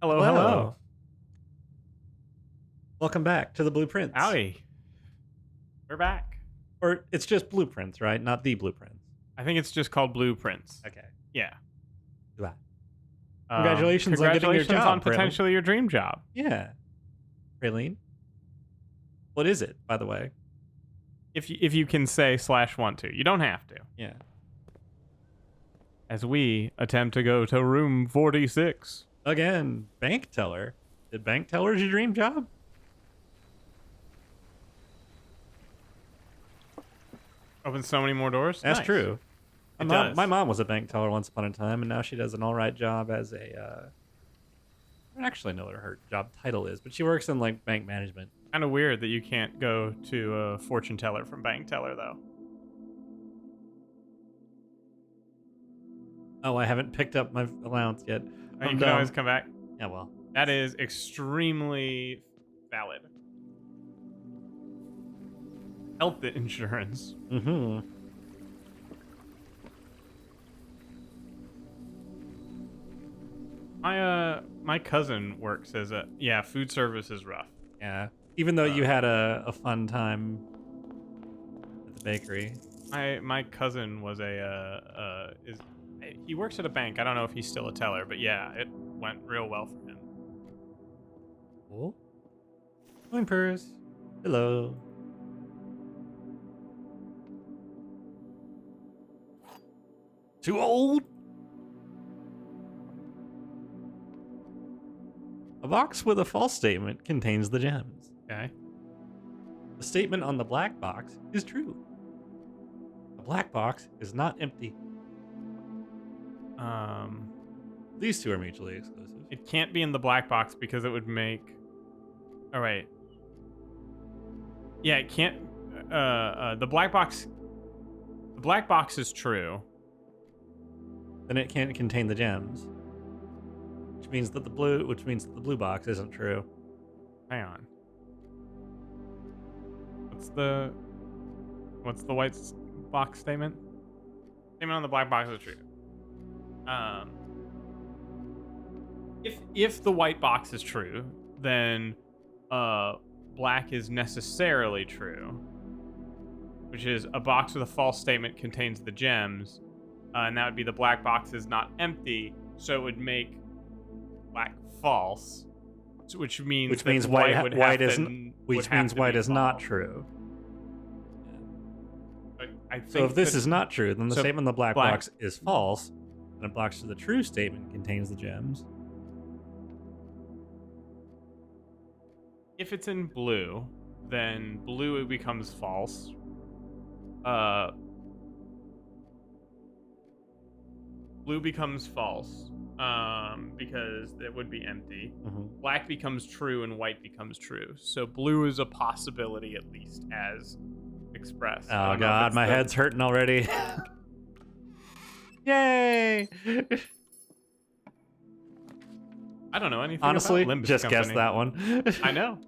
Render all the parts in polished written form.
Hello, Hello. hello. Welcome back to the Blueprints. Howdy. We're back. Or it's just Blueprints, right? Not the Blueprints. I think it's just called Blueprints. Okay. Yeah. Wow. Congratulations on getting your congratulations on job, Praline. potentially your dream job. Yeah. Praline. What is it, by the way? If you can say / want to. You don't have to. Yeah. As we attempt to go to room 46. Again, bank teller. Did bank tellers your dream job? Opens so many more doors. That's Nice. true. It does. My mom was a bank teller once upon a time, and now she does an all right job as a. I don't actually know what her job title is, but she works in like bank management. Kind of weird that you can't go to a fortune teller from bank teller though. Oh, I haven't picked up my allowance yet. You can always come back. Yeah, well. That is extremely valid. Health insurance. Mm-hmm. My cousin works as food service is rough. Yeah. Even though you had a fun time at the bakery. My cousin was he works at a bank. I don't know if he's still a teller, but yeah, it went real well for him. Cool. Coin purse. Hello. Too old? A box with a false statement contains the gems. Okay. The statement on the black box is true. The black box is not empty. These two are mutually exclusive. It can't be in the black box because it would make. Oh wait. Yeah, it can't. The black box. The black box is true. Then it can't contain the gems. Which means that the blue box isn't true. Hang on. What's the white box statement? Statement on the black box is true. If the white box is true, then black is necessarily true, which is a box with a false statement contains the gems, and that would be the black box is not empty, so it would make black false, which means white is not true. I think So if this is not true, then the so statement in the black black- box is false, and a box to the true statement contains the gems. if it's in blue, then blue becomes false. Blue becomes false because it would be empty. Mm-hmm. Black becomes true and white becomes true. So blue is a possibility, at least as expressed. Oh god, my head's hurting already. Yay! I don't know anything. Honestly, about Limbus just Company. guessed that one. I know.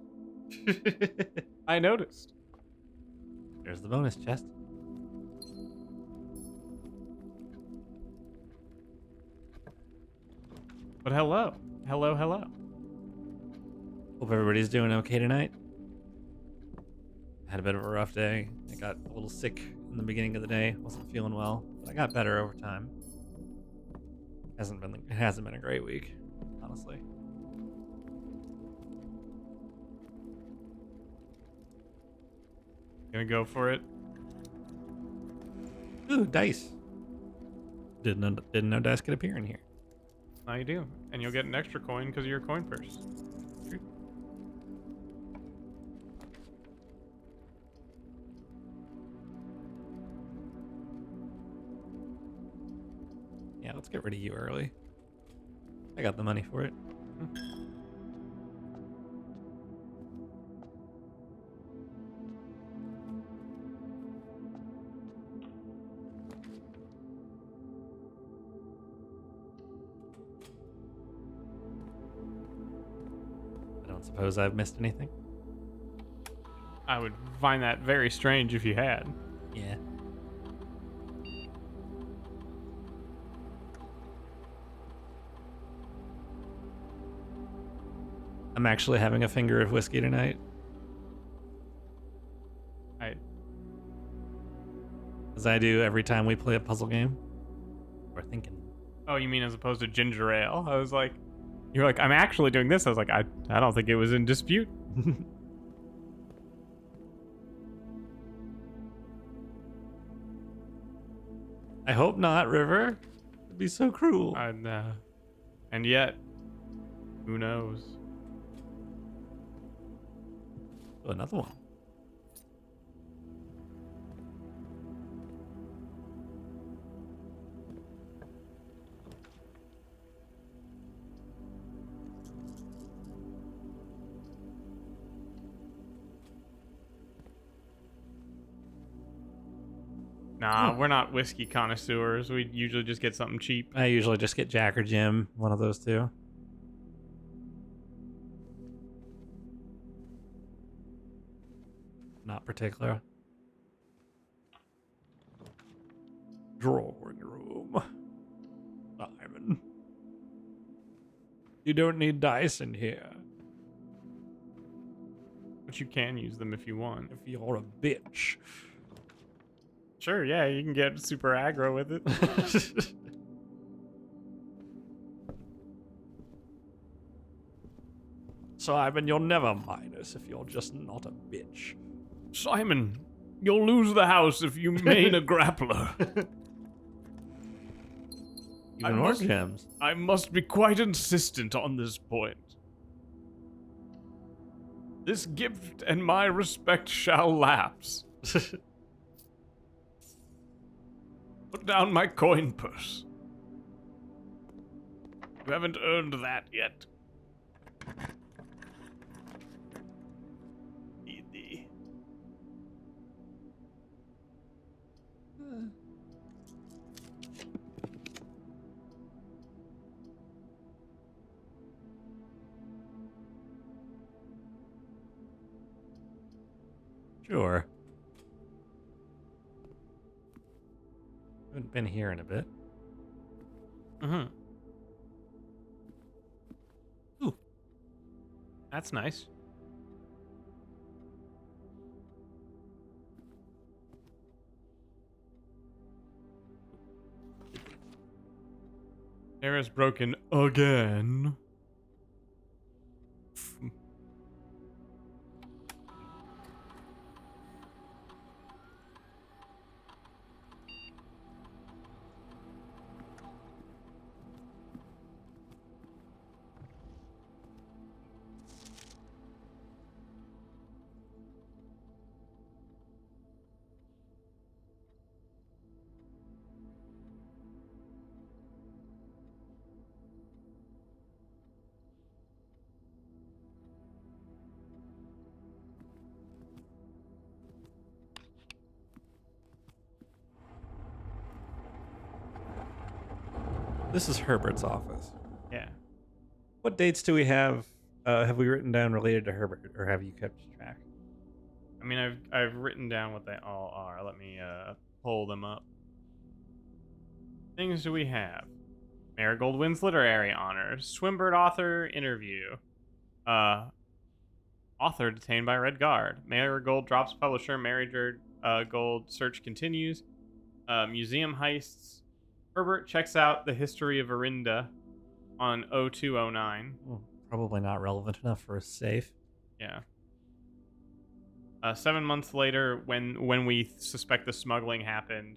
I noticed. There's the bonus chest. But hello. Hope everybody's doing okay tonight. Had a bit of a rough day. I got a little sick in the beginning of the day. Wasn't feeling well, but I got better over time. It hasn't been a great week, honestly. Gonna go for it. Ooh, dice. Didn't know dice could appear in here. Now you do. And you'll get an extra coin because of your coin purse. Yeah, let's get rid of you early. I got the money for it. I don't suppose I've missed anything. I would find that very strange if you had. Yeah. I'm actually having a finger of whiskey tonight. As I do every time we play a puzzle game. We're thinking. Oh, you mean as opposed to ginger ale? I was like, you're like, I'm actually doing this. I was like, I don't think it was in dispute. I hope not, River. It'd be so cruel. And yet, who knows? Oh, another one. Nah, we're not whiskey connoisseurs. We usually just get something cheap. I usually just get Jack or Jim, one of those two. Not particular. Drawing room. Simon. You don't need dice in here. But you can use them if you want. If you're a bitch. Sure, yeah, you can get super aggro with it. Simon, you'll never mind us if you're just not a bitch. Simon, you'll lose the house if you main a grappler. Even more gems. I must be quite insistent on this point. This gift and my respect shall lapse. Put down my coin purse. You haven't earned that yet. Need thee. Sure. Haven't been here in a bit. Mm-hmm. Ooh. That's nice. Sarah's broken again. This is Herbert's office. Yeah. What dates do we have we written down related to Herbert, or have you kept track? I mean, I've written down what they all are. Let me pull them up. Things do we have? Marigold wins literary honors. Swinburne author interview. Author detained by Red Guard. Marigold drops publisher. Marigold search continues. Museum heists. Herbert checks out the history of Arinda on 0209. Well, probably not relevant enough for a safe. Yeah. 7 months later, when we suspect the smuggling happened,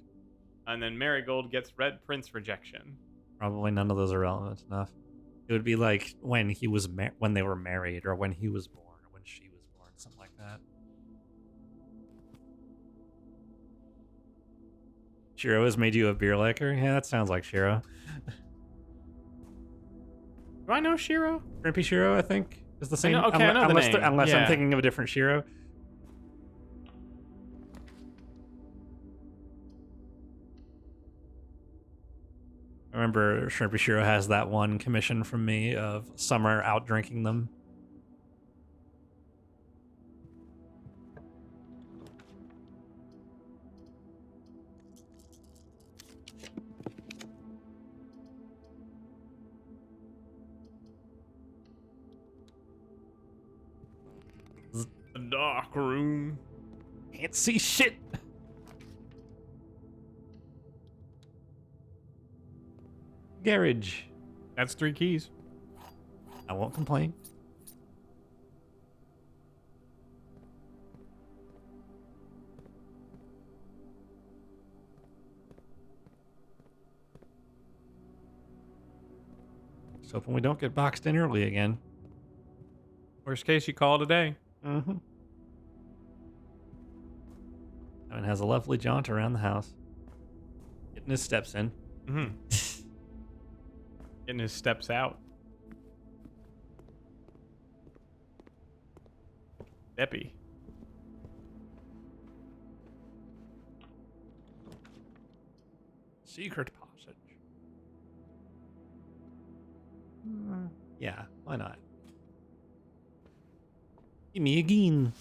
and then Marigold gets Red Prince rejection. Probably none of those are relevant enough. It would be like when he was when they were married, or when he was born, or when she was born, something like that. Shiro has made you a beer liker? Yeah, that sounds like Shiro. Do I know Shiro? Shrimpy Shiro, I think, is the same. I know the name. Unless Yeah. I'm thinking of a different Shiro. I remember Shrimpy Shiro has that one commission from me of Summer out drinking them. dark room. Can't see shit. Garage. That's 3 keys. I won't complain. Just hoping we don't get boxed in early again. Worst case, you call it a day. Mm-hmm. Simon has a lovely jaunt around the house. Getting his steps in. Mm-hmm. Getting his steps out. Epi. Secret passage. Yeah, why not? Give me a green.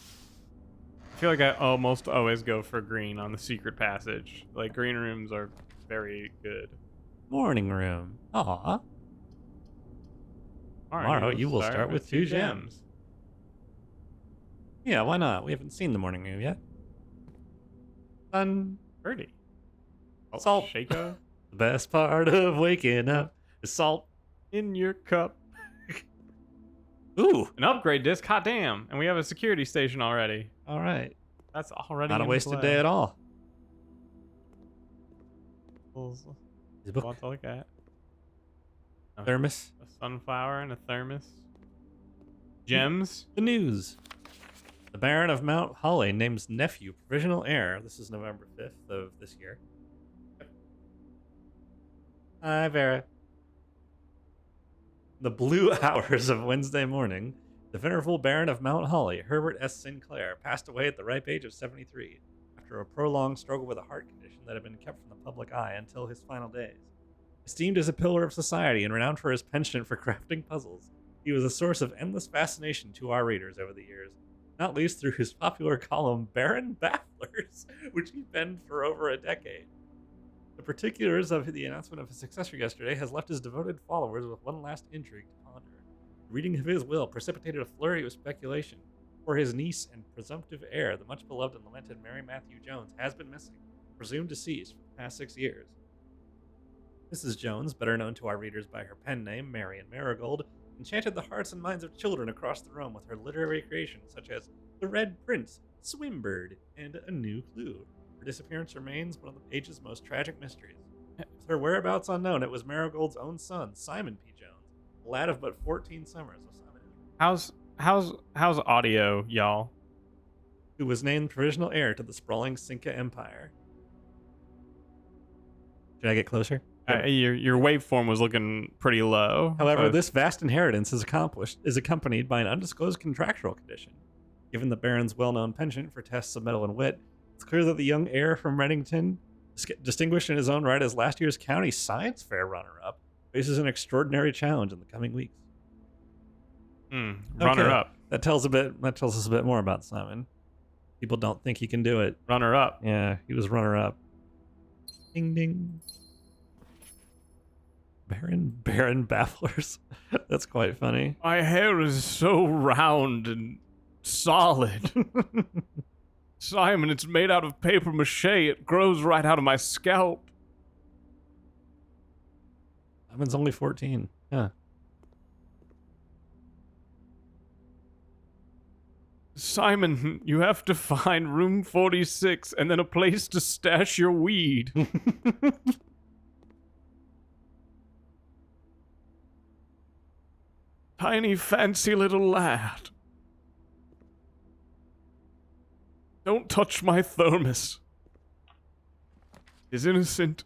I feel like I almost always go for green on the secret passage. Like, green rooms are very good. Morning room. Aw. Tomorrow you will start with 2 gems. Yeah, why not? We haven't seen the morning room yet. Fun. Pretty. Oh, Salt. Shaco The best part of waking up is salt. in your cup. Ooh. An upgrade disc? Hot damn. And we have a security station already. All right. That's already Not a in wasted play. day at all. Little His book. What to look at? Thermos. A sunflower and a thermos. Gems? The news. The Baron of Mount Holly names nephew provisional heir. This is November 5th of this year. Hi, Vera. The blue hours of Wednesday morning, the venerable Baron of Mount Holly, Herbert S. Sinclair, passed away at the ripe age of 73 after a prolonged struggle with a heart condition that had been kept from the public eye until his final days. Esteemed as a pillar of society and renowned for his penchant for crafting puzzles, he was a source of endless fascination to our readers over the years, not least through his popular column Baron Bafflers, which he penned for over a decade. The particulars of the announcement of his successor yesterday has left his devoted followers with one last intrigue to ponder. The reading of his will precipitated a flurry of speculation, for his niece and presumptive heir, the much beloved and lamented Mary Matthew Jones, has been missing, presumed deceased for the past 6 years. Mrs. Jones, better known to our readers by her pen name, Marion Marigold, enchanted the hearts and minds of children across the realm with her literary creations such as The Red Prince, Swimbird, and A New Clue. Her disappearance remains one of the age's most tragic mysteries. With her whereabouts unknown, it was Marigold's own son, Simon P. Jones, a lad of but 14 summers of Simon, How's audio, y'all? who was named provisional heir to the sprawling Cinca Empire. Should I get closer? Your waveform was looking pretty low. However, so this vast inheritance is accompanied by an undisclosed contractual condition. Given the Baron's well-known penchant for tests of mettle and wit, it's clear that the young heir from Reddington, distinguished in his own right as last year's county science fair runner-up, faces an extraordinary challenge in the coming weeks. Runner-up. That tells us a bit more about Simon. People don't think he can do it. Runner-up. Yeah, he was runner-up. Ding ding. Baron Bafflers. That's quite funny. My hair is so round and solid. Simon, it's made out of paper mache. It grows right out of my scalp. Simon's only 14. Yeah. Simon, you have to find room 46 and then a place to stash your weed. Tiny, fancy little lad. Don't touch my thermos. It is innocent.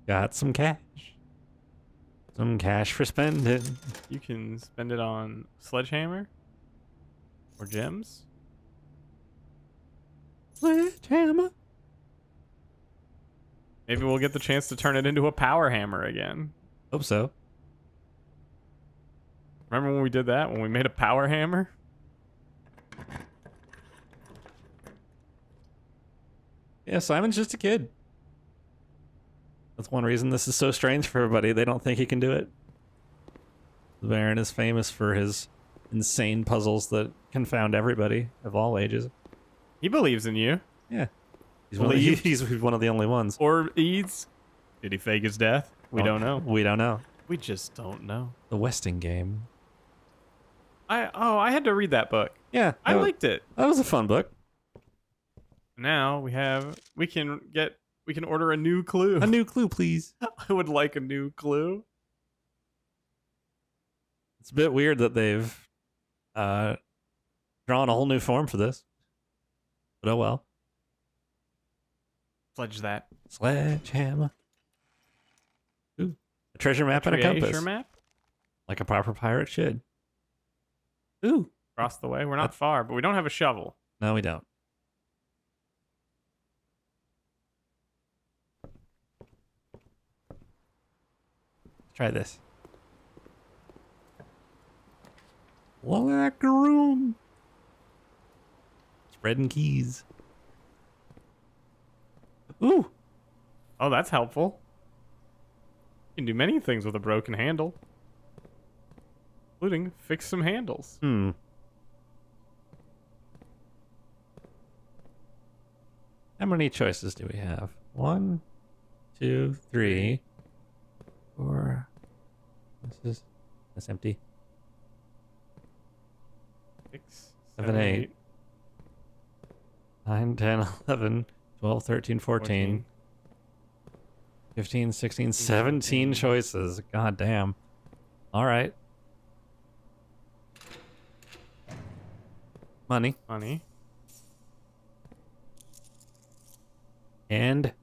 Got some cash. Some cash for spending. You can spend it on sledgehammer or gems. Sledgehammer. Maybe we'll get the chance to turn it into a power hammer again. Hope so. Remember when we did that? When we made a power hammer? Yeah, Simon's just a kid. That's one reason this is so strange for everybody. They don't think he can do it. The Baron is famous for his insane puzzles that confound everybody of all ages. He believes in you. Yeah. Believed. He's one of the only ones. Or Eads. Did he fake his death? We don't know. We don't know. We just don't know. The Westing game. I had to read that book. Yeah. I liked it. That was a fun book. Now we can order a new clue. A new clue, please. I would like a new clue. It's a bit weird that they've drawn a whole new form for this. But oh well. Sledge that. Sledgehammer. Ooh. A treasure map and a compass. Treasure map? Like a proper pirate should. Ooh. Across the way. We're not far, but we don't have a shovel. No, we don't. Try this. Locker room. Spreading keys. Ooh. Oh, that's helpful. You can do many things with a broken handle, including fix some handles. Hmm. How many choices do we have? 1, 2, 3, 4. That's empty. 6, 7, 8, 9, 10, 11, 12, 13, 14, 15, 16, 17 choices. God damn. All right. Money. Money. And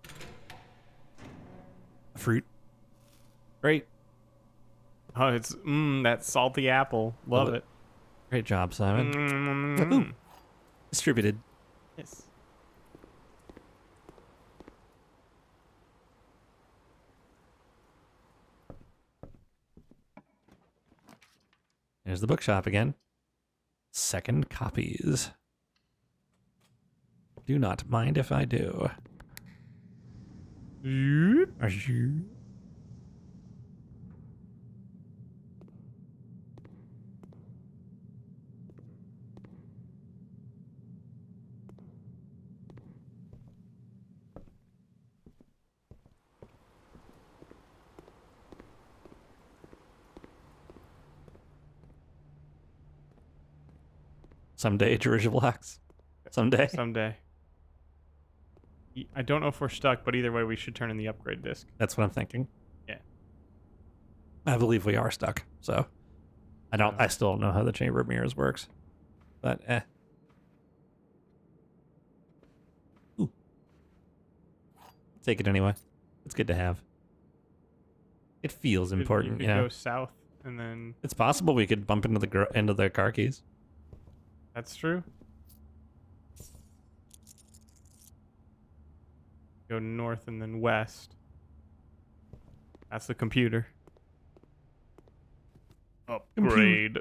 fruit. Great. Oh, it's that salty apple. Love it. Great job, Simon. Mm. Distributed. Yes. There's the bookshop again. Second copies. Do not mind if I do. Are you? Someday, dirigible acts. Someday. Someday. I don't know if we're stuck, but either way, we should turn in the upgrade disc. That's what I'm thinking. Yeah. I believe we are stuck, so I still don't know how the Chamber of Mirrors works. But Ooh. Take it anyway. It's good to have. It feels important, you you know. Go south and then It's possible we could bump into the car keys. that's true. Go north and then west. That's the computer. Upgrade.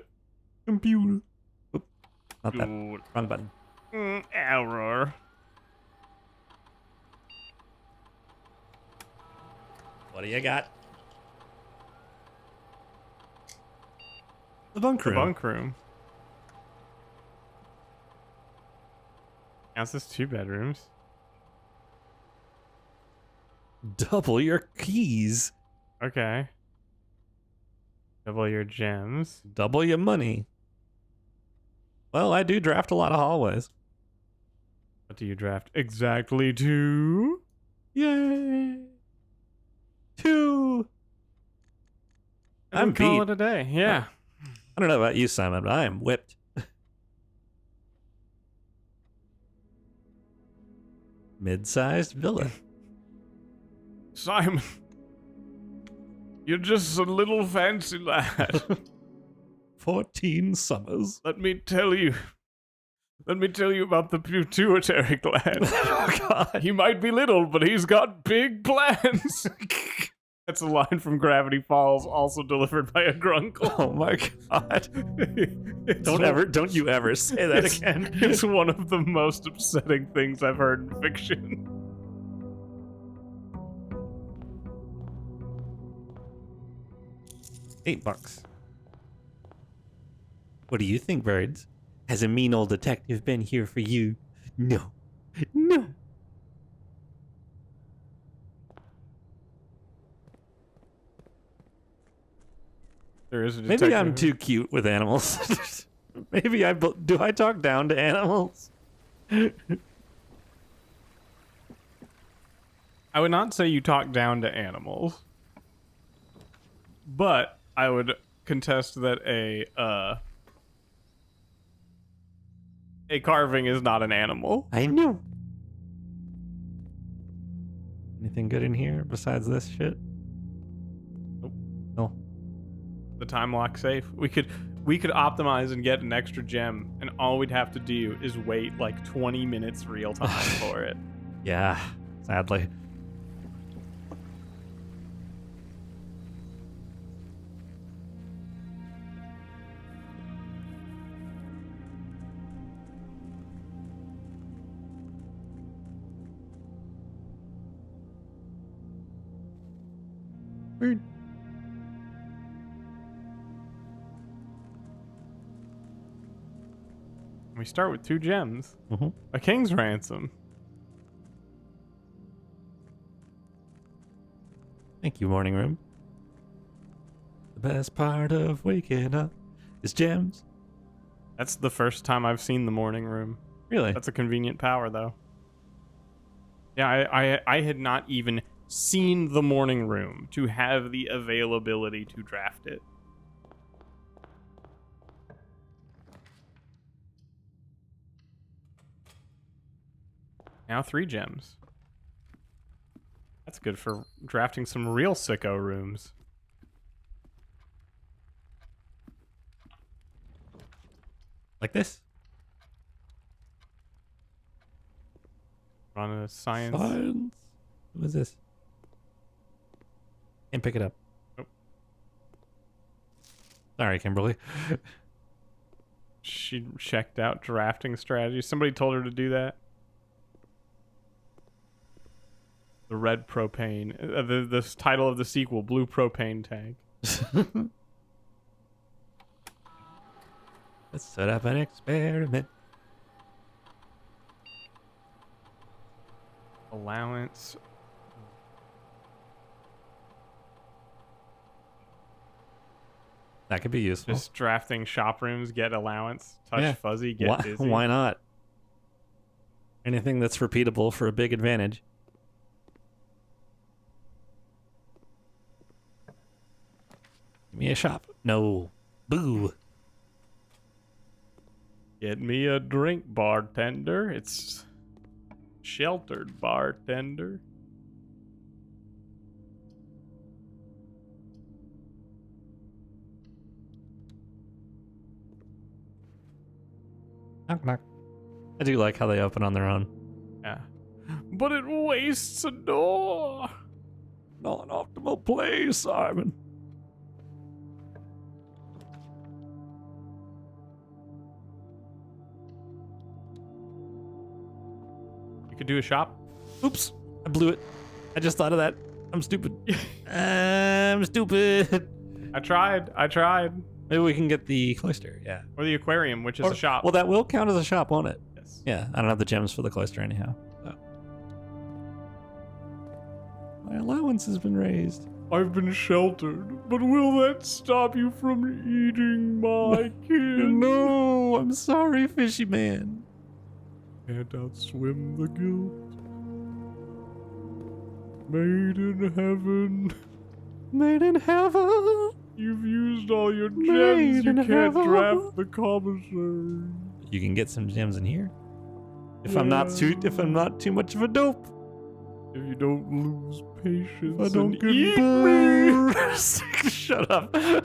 Computer. Oop, not that. Good. Wrong button. Error. What do you got? The bunk The room. bunk room. Counts as 2 bedrooms. Double your keys. Okay. Double your gems. Double your money. Well, I do draft a lot of hallways. What do you draft? Exactly 2? Yay! 2. And I'm we call beat. it a day. Yeah. I don't know about you, Simon, but I am whipped. Mid-sized villa. Simon, you're just a little fancy lad. 14 summers. Let me tell you about the pituitary gland. Oh, God. He might be little, but he's got big plans. That's a line from Gravity Falls, also delivered by a grunkle. Oh, my God. Don't you ever say that again. It's one of the most upsetting things I've heard in fiction. $8. What do you think, birds? Has a mean old detective been here for you? No. No. There is a detective. Maybe I'm too cute with animals. Maybe do I talk down to animals? I would not say you talk down to animals, but I would contest that a carving is not an animal. I know. Anything good in here besides this shit? Nope. No. The time lock safe. We could optimize and get an extra gem, and all we'd have to do is wait like 20 minutes real time for it. Yeah, sadly. Weird. We start with 2 gems. Mm-hmm. A king's ransom. Thank you, morning room. The best part of waking up is gems. That's the first time I've seen the morning room. Really? That's a convenient power, though. Yeah, I had not even seen the morning room to have the availability to draft it. Now 3 gems. That's good for drafting some real sicko rooms. Like this? Run a science. Science. What is this? Can't pick it up. Nope. Sorry, Kimberly. She checked out drafting strategy. Somebody told her to do that. The red propane. The title of the sequel, Blue Propane Tank. Let's set up an experiment. Allowance. That could be useful. Just drafting shop rooms, get allowance. Touch fuzzy, get dizzy. Why not? Anything that's repeatable for a big advantage. Give me a shop. No. Boo. Get me a drink, bartender. It's sheltered, bartender. Knock, knock. I do like how they open on their own. Yeah. But it wastes a door. Not an optimal play, Simon. You could do a shop. Oops. I blew it. I just thought of that. I'm stupid. I'm stupid. I tried. Maybe we can get the cloister, yeah. Or the aquarium, which is a shop. Well, that will count as a shop, won't it? Yes. Yeah, I don't have the gems for the cloister anyhow. So. My allowance has been raised. I've been sheltered, but will that stop you from eating my kid? No, I'm sorry, fishy man. Can't outswim the guilt. Made in heaven. Made in heaven. You've used all your gems. Made You in can't heaven. draft the commissary. You can get some gems in here. If I'm not too much of a dope. If you don't lose patience I don't and get eat me. bored. Shut up. I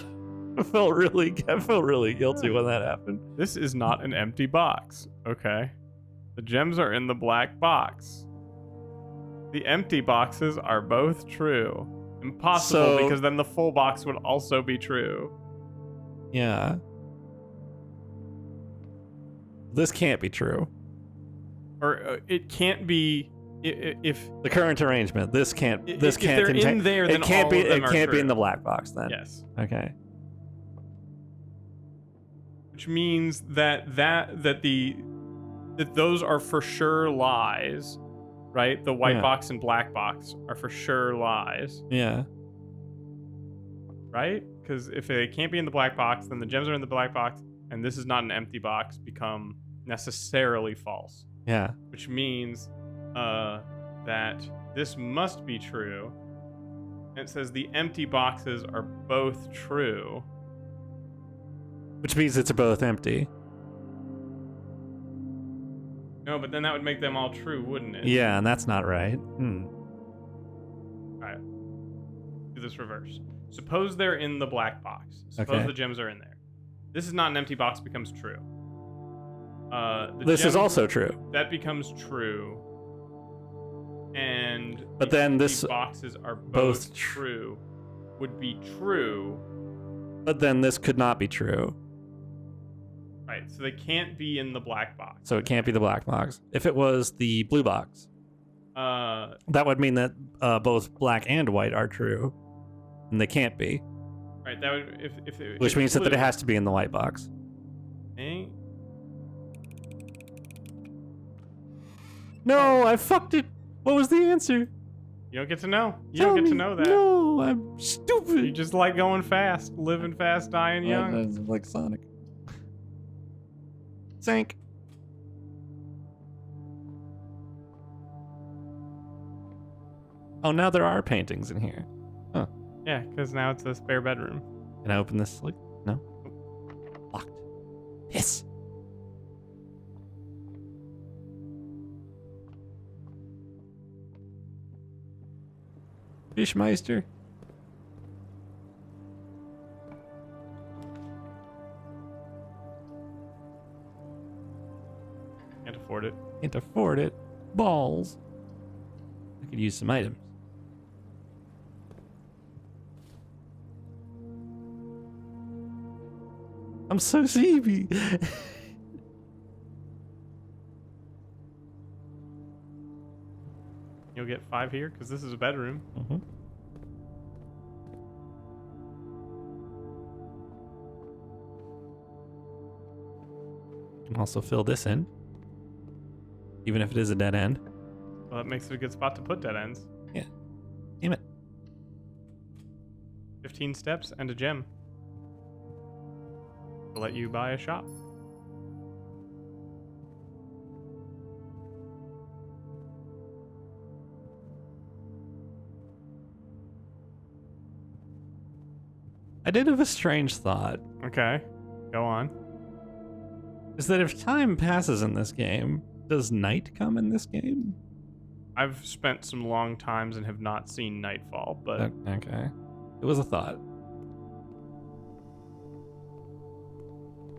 felt really guilty when that happened. This is not an empty box, okay? The gems are in the black box. The empty boxes are both true. Impossible, So- because then the full box would also be true. Yeah. This can't be true. Or it can't be if The current arrangement. This can't. This if can't they're contain. in there, then it can't all be. of them It are can't be in true. the black box then. Yes. Okay. which means that those are for sure lies, right? The white Yeah. box and black box are for sure lies, Yeah. right? Because if they can't be in the black box, then the gems are in the black box, and this is not an empty box, become necessarily false, Yeah. which means that this must be true. And it says the empty boxes are both true. Which means it's both empty. No, but then that would make them all true, wouldn't it? Yeah, and that's not right. All right. Do this reverse. Suppose they're in the black box. Suppose Okay. the gems are in there. This is not an empty box, becomes true. This is also true. That becomes true. And But the then empty this boxes are both both true. Would be true. But then this could not be true. Right. So they can't be in the black box. So it can't be the black box. If it was the blue box, that would mean that both black and white are true. And they can't be. Right. That would if it, Which if means that blue, it has to be in the white box. eh? No, I fucked it. What was the answer? You don't get to know. You Tell don't get me. to know that. No, I'm stupid. You just like going fast, living fast, dying young. That's like Sonic. Sank. Oh, now there are paintings in here. Yeah, because now it's a spare bedroom. Can I open this? Like, no. Locked. Piss. Fishmeister. Can't afford it. Can't afford it. Balls. I could use some items. I'm so sleepy. You'll get 5 here because this is a bedroom. Can also fill this in, even if it is a dead end. Well, that makes it a good spot to put dead ends. Yeah. Damn it. 15 steps and a gem. To let you buy a shop. I did have a strange thought. Okay, go on. Is that if time passes in this game, does night come in this game? I've spent some long times and have not seen Nightfall, but Okay. It was a thought.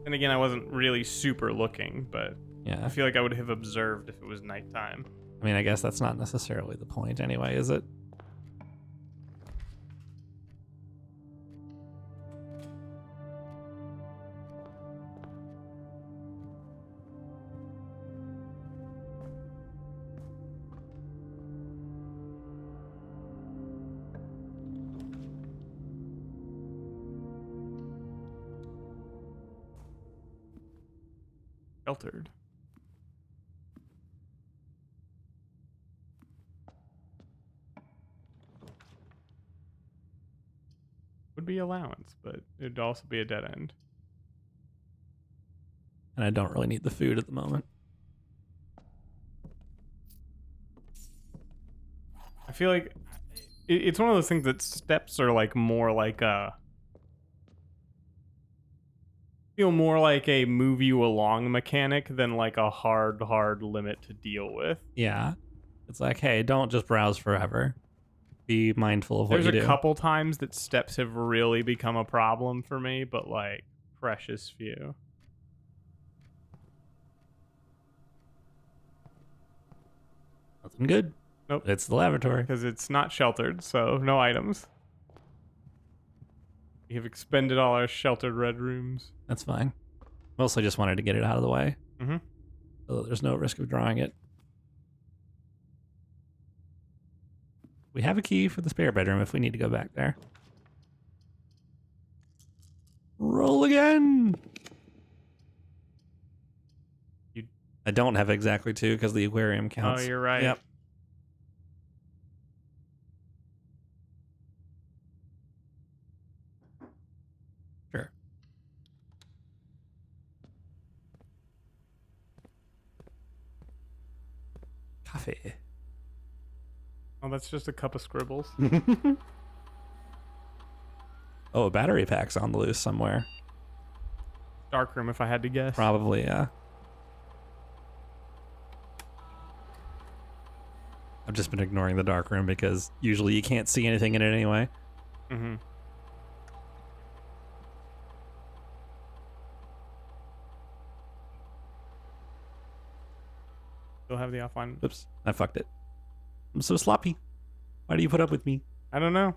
and again, I wasn't really super looking, but Yeah. I feel like I would have observed if it was nighttime. I mean, I guess that's not necessarily the point anyway, is it? Sheltered. Would be allowance, but it'd also be a dead end. And I don't really need the food at the moment. I feel like it's one of those things that steps are like more like a feel more like a move you along mechanic than like a hard limit to deal with. Yeah. It's like, hey, don't just browse forever. Be mindful of what There's you a do. couple times that steps have really become a problem for me, but like precious few. Nothing good. Nope. It's the lavatory. Because it's not sheltered, so no items. We have expended all our sheltered red rooms. That's fine. Mostly just wanted to get it out of the way. Mm-hmm. So that there's no risk of drawing it. We have a key for the spare bedroom if we need to go back there. Roll again! I don't have exactly 2 because the aquarium Oh, counts. you're right. Yep. Sure. Coffee. Oh, that's just a cup of scribbles. Oh, a battery pack's on the loose somewhere. Dark room, if I had to guess. Probably, yeah. I've just been ignoring the dark room because usually you can't see anything in it anyway. Mm-hmm. Still have the offline. Oops, I fucked it. I'm so sloppy. Why do you put up with me? I don't know.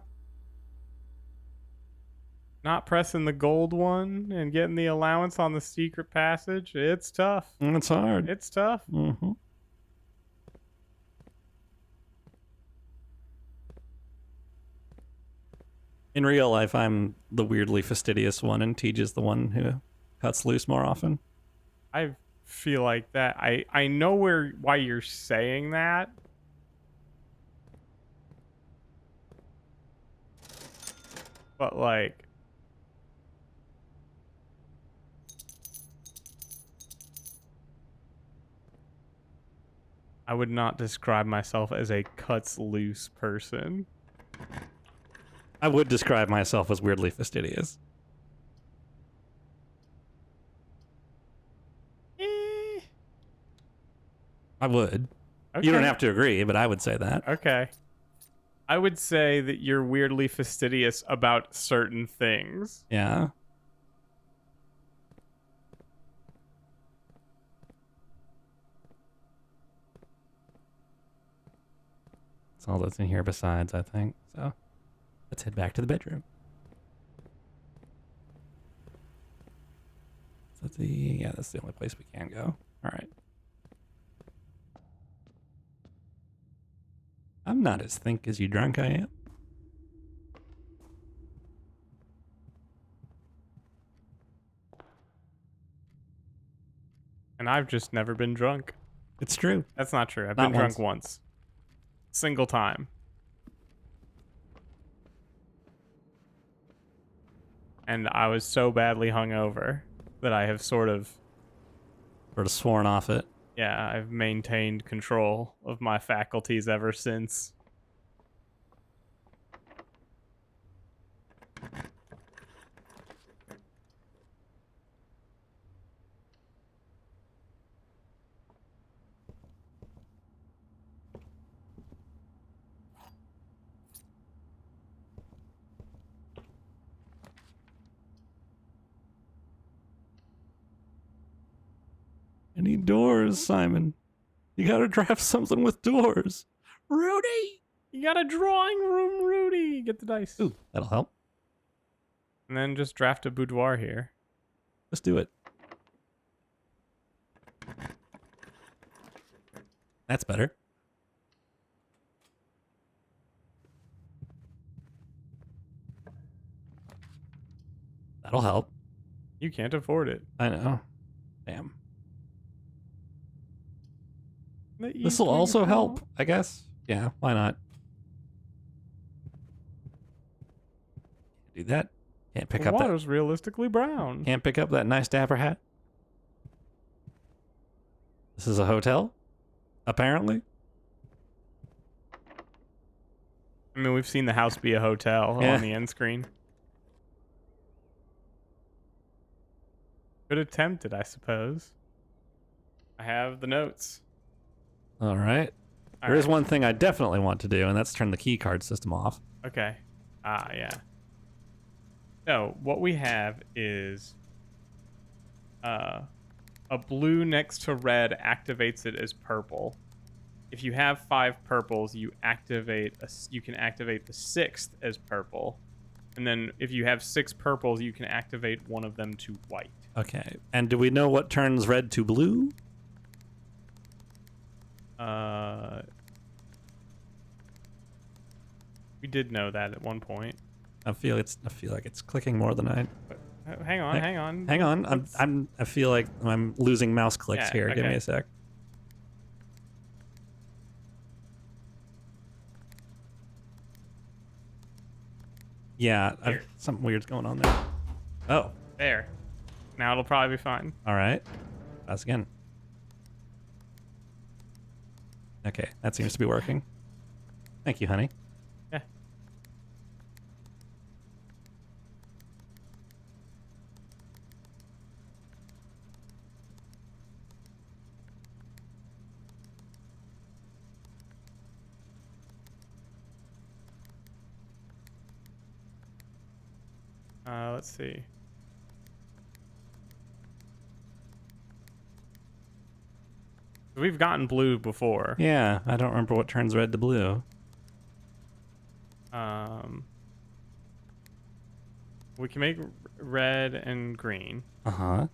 Not pressing the gold one and getting the allowance on the secret passage. It's tough. It's hard. It's tough. Mm-hmm. In real life, I'm the weirdly fastidious one, and Tej is the one who cuts loose more often. I feel like that. I know why you're saying that. But like I would not describe myself as a cuts loose person. I would describe myself as weirdly fastidious. Eh. I would. Okay. You don't have to agree, but I would say that. Okay. I would say that you're weirdly fastidious about certain things. Yeah. That's all that's in here besides, I think. So let's head back to the bedroom. So that's the only place we can go. All right. I'm not as think as you drunk I am. And I've just never been drunk. It's true. That's not true. I've Not been drunk once. Single time. And I was so badly hungover that I have sort of Sworn off it. yeah, I've maintained control of my faculties ever since. I need doors, Simon. You gotta draft something with doors. Rudy! You got a drawing room, Rudy. Get the dice. Ooh, that'll help. And then just draft a boudoir here. Let's do it. That's better. That'll help. You can't afford it. I know. Damn. The This will East Wing also Hall. help, I guess. Yeah, why not? Do that. Can't pick The up that. water's realistically brown. Can't pick up that nice dapper hat. This is a hotel, apparently. I mean, we've seen the house be a hotel Yeah. on the end screen. Good attempted, I suppose. I have the notes. All right. All There is right. one thing I definitely want to do, and that's turn the key card system off. Okay. Yeah. So, what we have is a blue next to red activates it as purple. If you have 5 purples, you can activate the 6th as purple. And then if you have 6 purples, you can activate one of them to white. Okay. And do we know what turns red to blue? We did know that at one point. I feel like it's clicking more than I. But hang on. Hang on. I feel like I'm losing mouse clicks Yeah, here. Give me okay. a sec. Yeah, Here. something weird's going on there. Oh, There. Now it'll probably be fine. all right. That's again. Okay, that seems to be working. Thank you, honey. Yeah. Let's see. We've gotten blue before. Yeah, I don't remember what turns red to blue. We can make red and green. Uh-huh.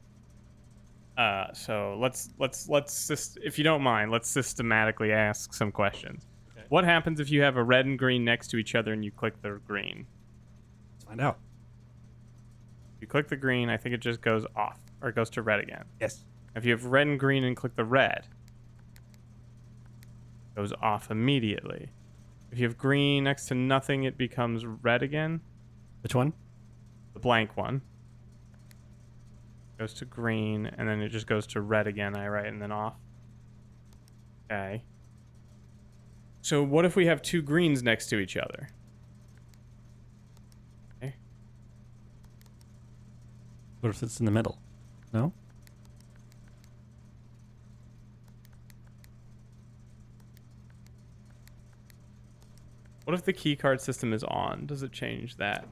So let's if you don't mind, let's systematically ask some questions. Okay. What happens if you have a red and green next to each other and you click the green? Let's find out. If you click the green, I think it just goes off, or it goes to red again. Yes. If you have red and green and click the red, it goes off immediately. If you have green next to nothing, it becomes red again. Which one? The blank one goes to green, and then it just goes to red again, and then off. Okay. So what if we have two greens next to each other? Okay. What if it's in the middle? No? What if the key card system is on? Does it change that?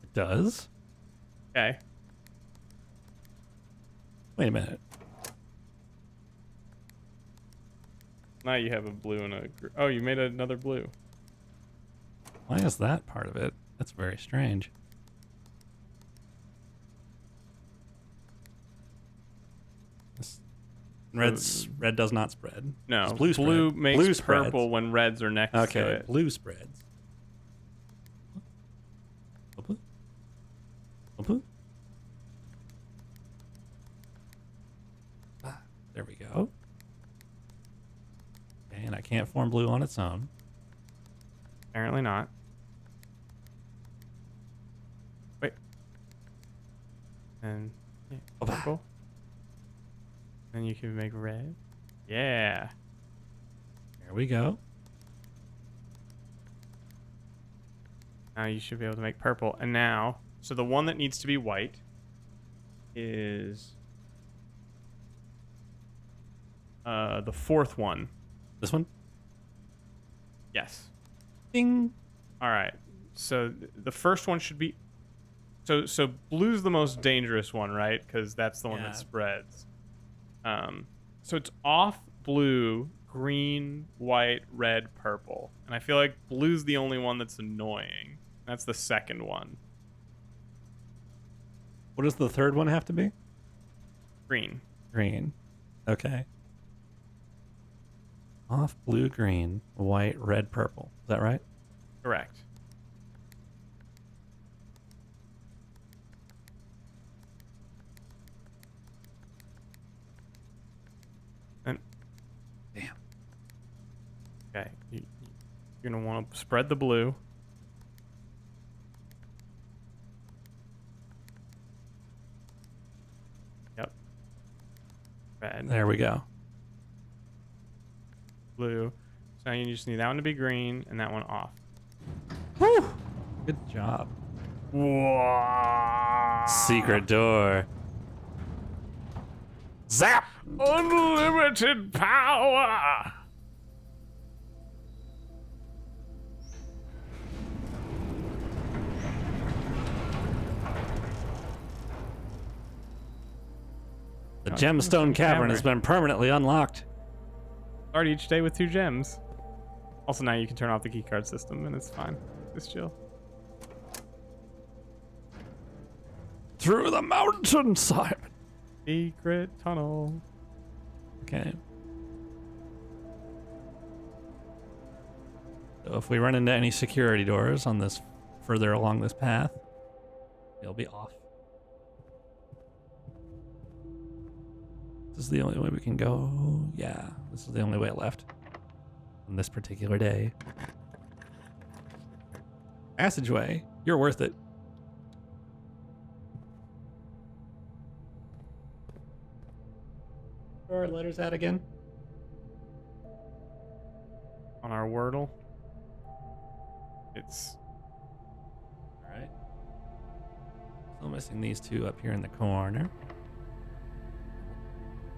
It does? Okay. Wait a minute. Now you have a blue and a... Oh, you made another blue. Why is that part of it? That's very strange. Red does not spread. No, It's blue blue spread. makes Blue spreads. purple when reds are next to Okay, it. blue spreads. Blue. Blue. Ah, there we go. And I can't form blue on its own. Apparently not. Wait. And yeah, Opa. purple. Then you can make red. Yeah. There we go. Now you should be able to make purple. And now, so the one that needs to be white is the fourth one. This one? Yes. Ding. All right. So the first one should be. So blue's the most dangerous one, right? Because that's the one Yeah. that spreads. So it's off blue, green, white, red, purple, and I feel like blue's the only one that's annoying. That's the second one. What does the third one have to be? Green. Green. Okay. Off blue, green, white, red, purple. Is that right? Correct. And Damn. okay, you're gonna want to spread the blue. Yep. Red. There we go. Blue. So now you just need that one to be green and that one off. Woo! Good job. Wow. Secret door. Zap! Unlimited power. The Oh, gemstone cavern has cavern. been permanently unlocked. Start each day with 2 gems. Also, now you can turn off the keycard system and it's fine. Just chill. Through the mountainside. Secret tunnel. Okay. So if we run into any security doors on this further along this path, they'll be off. This is the only way we can go. Yeah, this is the only way left on this particular day. Passageway. You're worth it. Where are our letters at again? On our Wordle, it's All right. Still missing these two up here in the corner.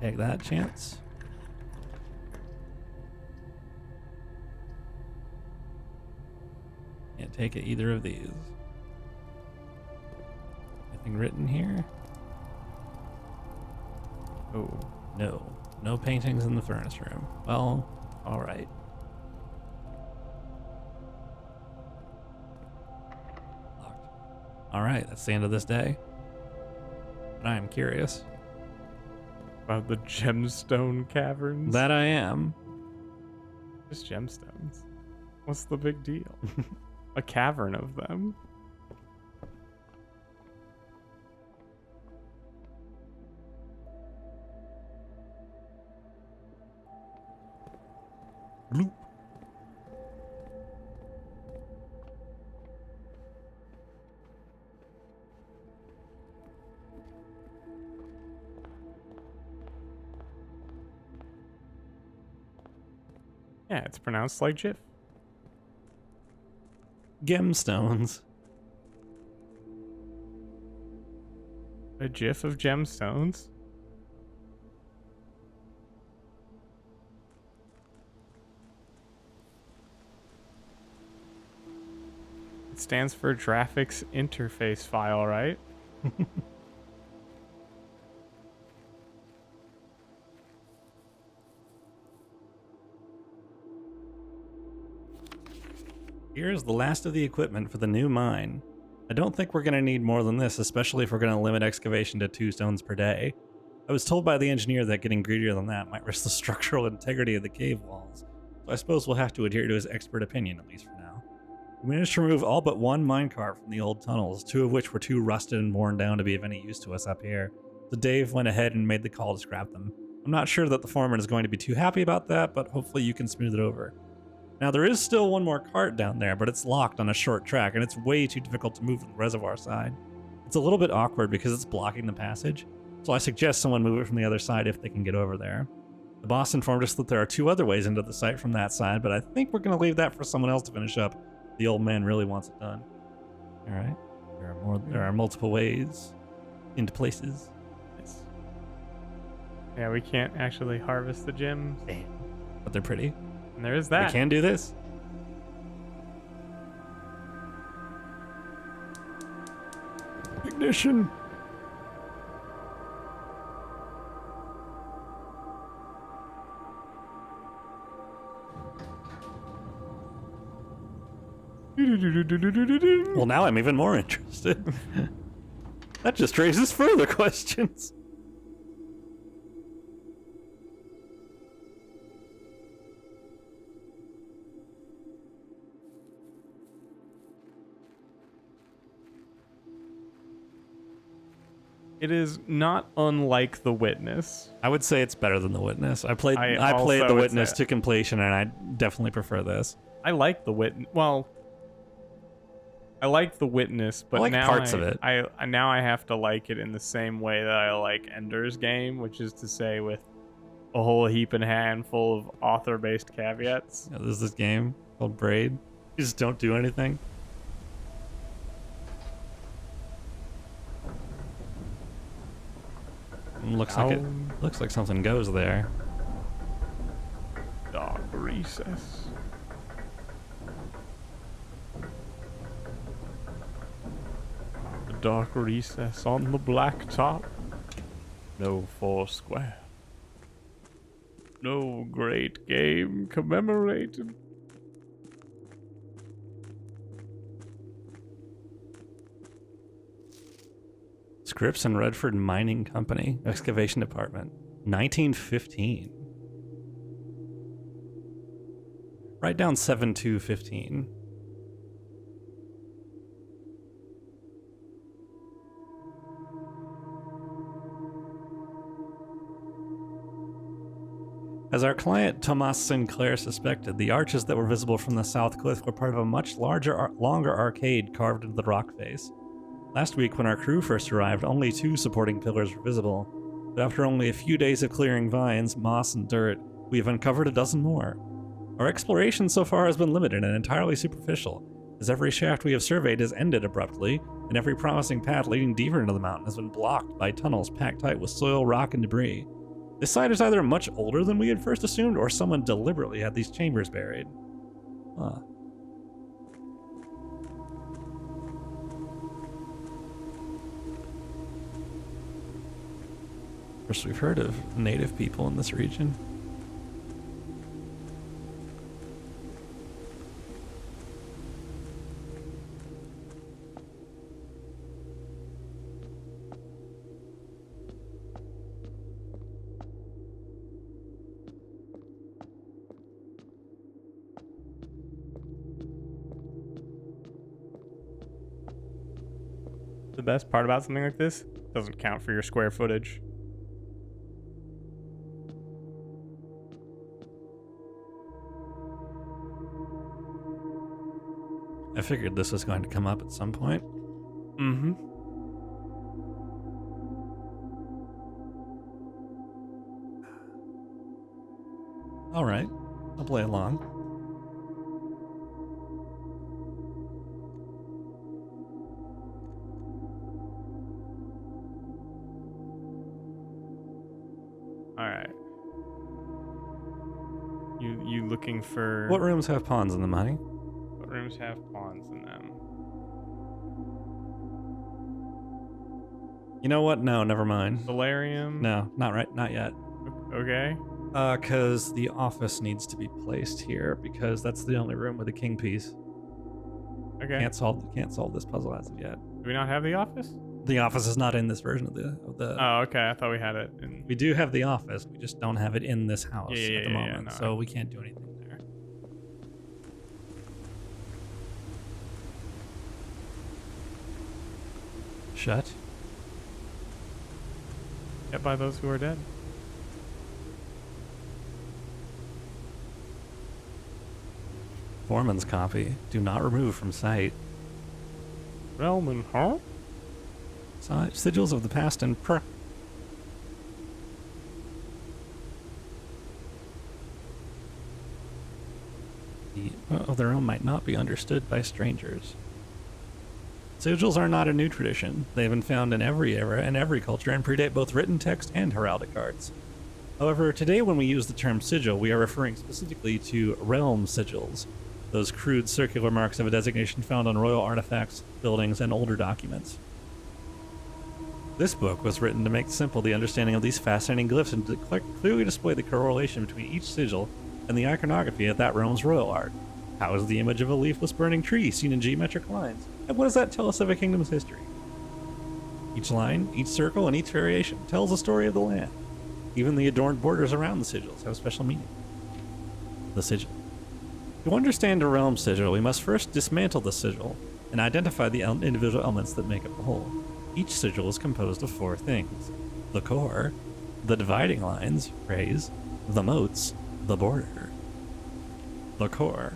Take that chance. Can't take it either of these. Anything written here? Oh, no. No paintings in the furnace room. Well, all right. Locked. All right, that's the end of this day. But I am curious. about the gemstone caverns. That I am. Just gemstones. What's the big deal? A cavern of them. Bloop. Yeah, it's pronounced like Jif. Gemstones. A GIF of gemstones. It stands for graphics interface file, right? Here's the last of the equipment for the new mine. I don't think we're going to need more than this, especially if we're going to limit excavation to 2 stones per day. I was told by the engineer that getting greedier than that might risk the structural integrity of the cave walls, so I suppose we'll have to adhere to his expert opinion, at least for now. We managed to remove all but one minecart from the old tunnels, 2 of which were too rusted and worn down to be of any use to us up here, so Dave went ahead and made the call to scrap them. I'm not sure that the foreman is going to be too happy about that, but hopefully you can smooth it over. Now, there is still one more cart down there, but it's locked on a short track, and it's way too difficult to move from the reservoir side. It's a little bit awkward because it's blocking the passage, so I suggest someone move it from the other side if they can get over there. The boss informed us that there are 2 other ways into the site from that side, but I think we're going to leave that for someone else to finish up. The old man really wants it done. All right. There are multiple ways into places. Nice. Yeah, we can't actually harvest the gems. But they're pretty. And there is that. We can do this. Ignition. Well, now I'm even more interested. That just raises further questions. It is not unlike The Witness. I would say it's better than The Witness. I played I The also would Witness say to completion, and I definitely prefer this. I like The Witness. Well, I like The Witness, but I like now parts of it. I now I have to like it in the same way that I like Ender's Game, which is to say with a whole heap and handful of author-based caveats. There's this game called Braid. You just don't do anything. Looks like something goes there. Dark recess. The dark recess on the black top. No Foursquare. No great game commemorated. Scripps and Redford Mining Company, Excavation Department, 1915. Write down 7215. As our client Thomas Sinclair suspected, the arches that were visible from the south cliff were part of a much longer arcade carved into the rock face. Last week, when our crew first arrived, only 2 supporting pillars were visible. But after only a few days of clearing vines, moss, and dirt, we have uncovered a dozen more. Our exploration so far has been limited and entirely superficial, as every shaft we have surveyed has ended abruptly, and every promising path leading deeper into the mountain has been blocked by tunnels packed tight with soil, rock, and debris. This site is either much older than we had first assumed, or someone deliberately had these chambers buried. Huh. First, we've heard of native people in this region. The best part about something like this doesn't count for your square footage. I figured this was going to come up at some point. Mm-hmm. All right, I'll play along. All right. You looking for... What rooms have pawns in them, honey? What rooms have pawns in them? You know what? No, never mind. Solarium? No, not right, not yet. Okay. Because the office needs to be placed here, because that's the only room with a king piece. Okay. Can't solve this puzzle as of yet. Do we not have the office? The office is not in this version of the. Oh, okay. I thought we had it in... We do have the office. We just don't have it in this house Yeah, at the moment, no, so we can't do anything there. Shut. Kept by those who are dead. Foreman's copy. Do not remove from sight. Relman, huh? Sigils of the past and of their own might not be understood by strangers. Sigils are not a new tradition. They have been found in every era and every culture and predate both written text and heraldic arts. However, today when we use the term sigil, we are referring specifically to realm sigils, those crude circular marks of a designation found on royal artifacts, buildings, and older documents. This book was written to make simple the understanding of these fascinating glyphs and to clearly display the correlation between each sigil and the iconography of that realm's royal art. How is the image of a leafless burning tree seen in geometric lines? And what does that tell us of a kingdom's history? Each line, each circle, and each variation tells a story of the land. Even the adorned borders around the sigils have special meaning. The sigil. To understand a realm sigil, we must first dismantle the sigil and identify the individual elements that make up the whole. Each sigil is composed of 4 things: the core, the dividing lines, rays, the moats, the border. The core.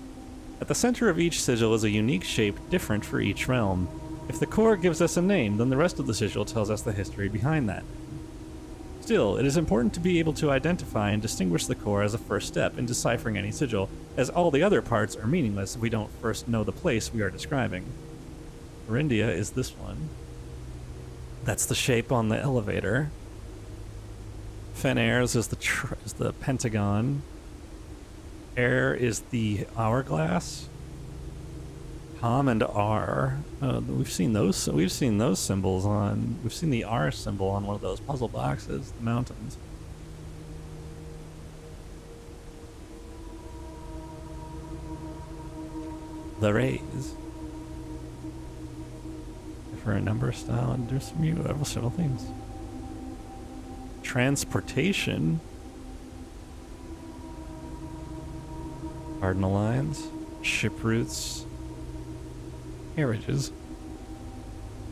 At the center of each sigil is a unique shape different for each realm. If the core gives us a name, then the rest of the sigil tells us the history behind that. Still, it is important to be able to identify and distinguish the core as a first step in deciphering any sigil, as all the other parts are meaningless if we don't first know the place we are describing. Orindia is this one. That's the shape on the elevator. Fenairs is the pentagon. Air is the hourglass. Tom and R. We've seen those symbols on. We've seen the R symbol on one of those puzzle boxes. The mountains. The rays. For a number style, and there's several things. Transportation. Cardinal lines, ship routes, carriages,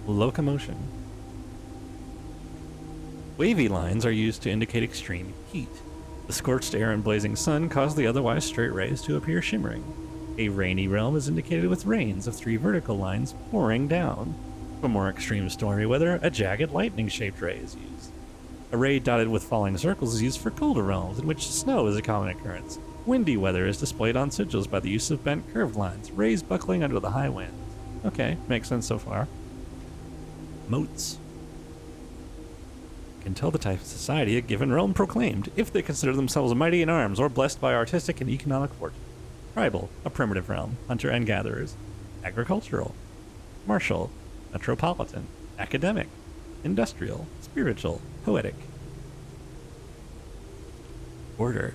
locomotion. Wavy lines are used to indicate extreme heat. The scorched air and blazing sun cause the otherwise straight rays to appear shimmering. A rainy realm is indicated with rains of 3 vertical lines pouring down. For more extreme stormy weather, a jagged lightning-shaped ray is used. A ray dotted with falling circles is used for colder realms, in which snow is a common occurrence. Windy weather is displayed on sigils by the use of bent curved lines, rays buckling under the high winds. Okay, makes sense so far. Moats can tell the type of society a given realm proclaimed, if they consider themselves mighty in arms or blessed by artistic and economic fortune. Tribal, a primitive realm, hunter and gatherers. Agricultural, martial, metropolitan, academic, industrial, spiritual, poetic. Order.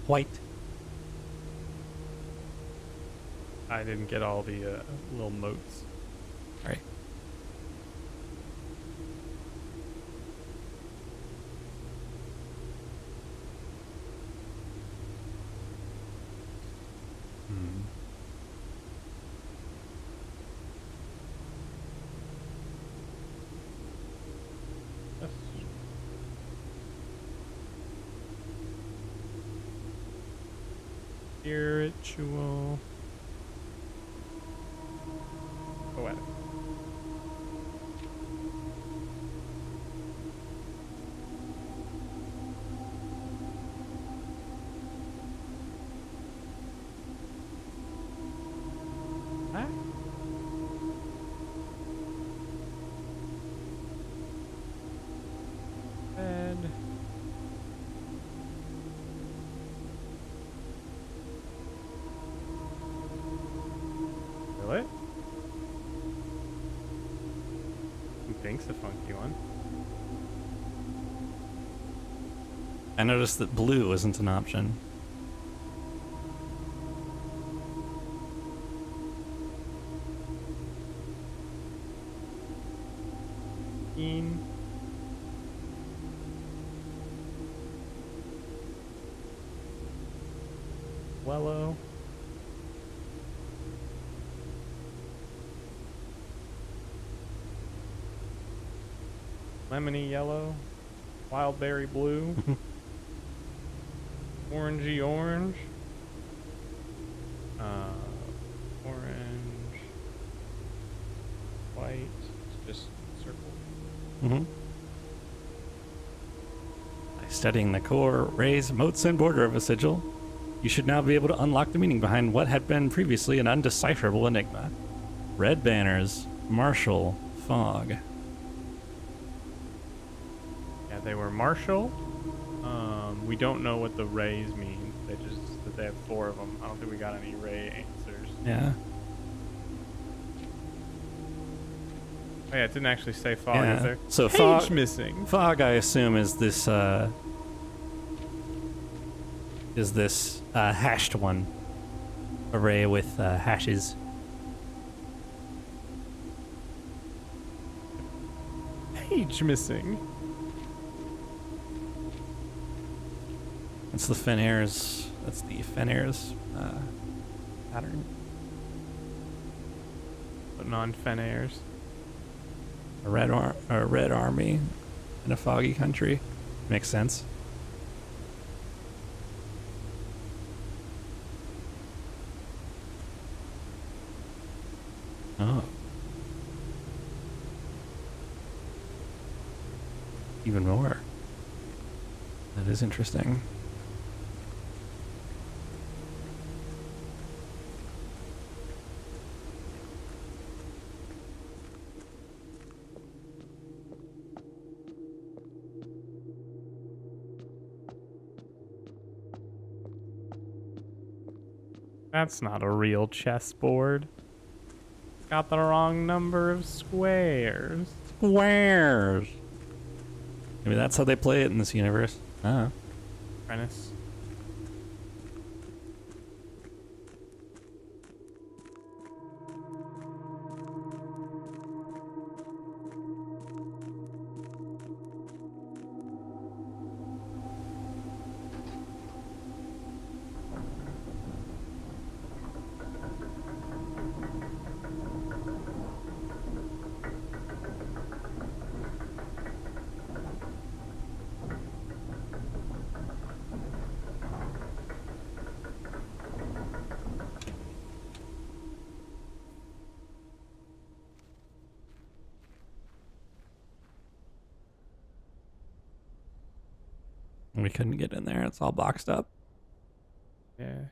White. I didn't get all the little motes. Right. Spiritual. Poetic. Huh? Bed. Really? Pink's a funky one. I noticed that blue isn't an option. Green. Yellow. Lemony yellow. Wildberry blue. Orangey orange. Orange. White. It's just circle. Mm-hmm. By studying the core, rays, motes, and border of a sigil, you should now be able to unlock the meaning behind what had been previously an undecipherable enigma. Red banners, martial, fog. Yeah, they were martial. We don't know what the rays mean. They just that they have 4 of them. I don't think we got any ray answers. Yeah. Oh yeah, it didn't actually say fog, Yeah. is there? So Page fog missing. Fog, I assume, is this hashed one. Array with hashes. Page missing. That's the Fenairs. That's the Fenairs pattern. But non-Fenairs. A red army in a foggy country. Makes sense. Oh. Even more. That is interesting. That's not a real chessboard. It's got the wrong number of squares. Squares. Maybe that's how they play it in this universe. Apprentice. We couldn't get in there. It's all boxed up. Yeah.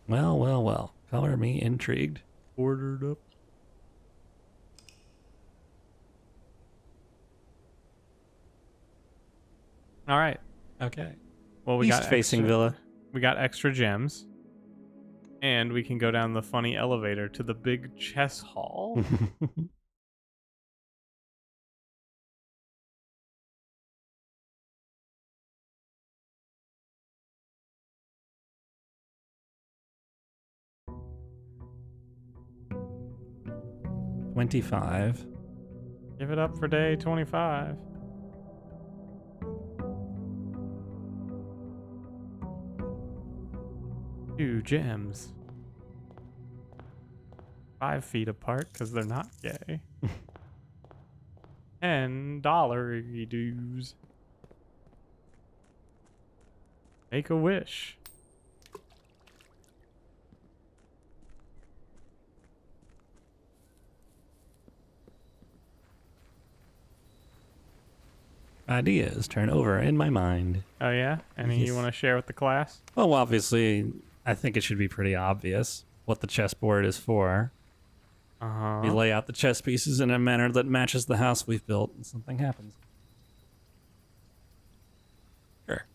Well, well, well. Color me intrigued. Ordered up. All right. Okay. Well, we got East-facing extra- villa. We got extra gems. And we can go down the funny elevator to the big chess hall. $25. Give it up for day 25. Two gems. 5 feet apart because they're not gay. $10 dues. Make a wish. Ideas turn over in my mind. Oh yeah? Any you Yes. want to share with the class? Well, obviously, I think it should be pretty obvious what the chessboard is for. Uh-huh. We lay out the chess pieces in a manner that matches the house we've built, and something happens. Sure.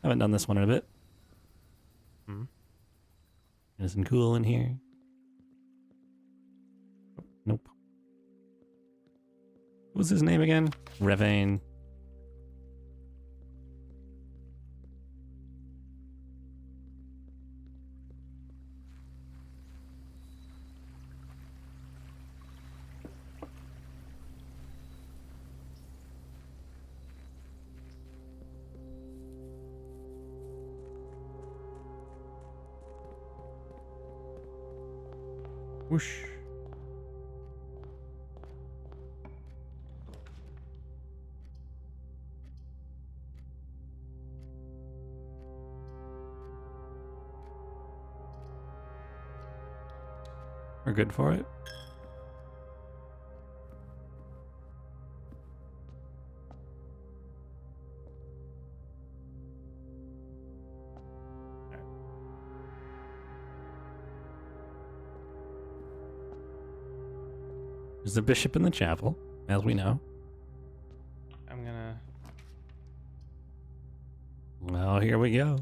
Haven't done this one in a bit. Isn't cool in here. Nope. What was his name again? Revane. Whoosh. We're good for it. There's a bishop in the chapel, as we know. I'm gonna... Well, here we go.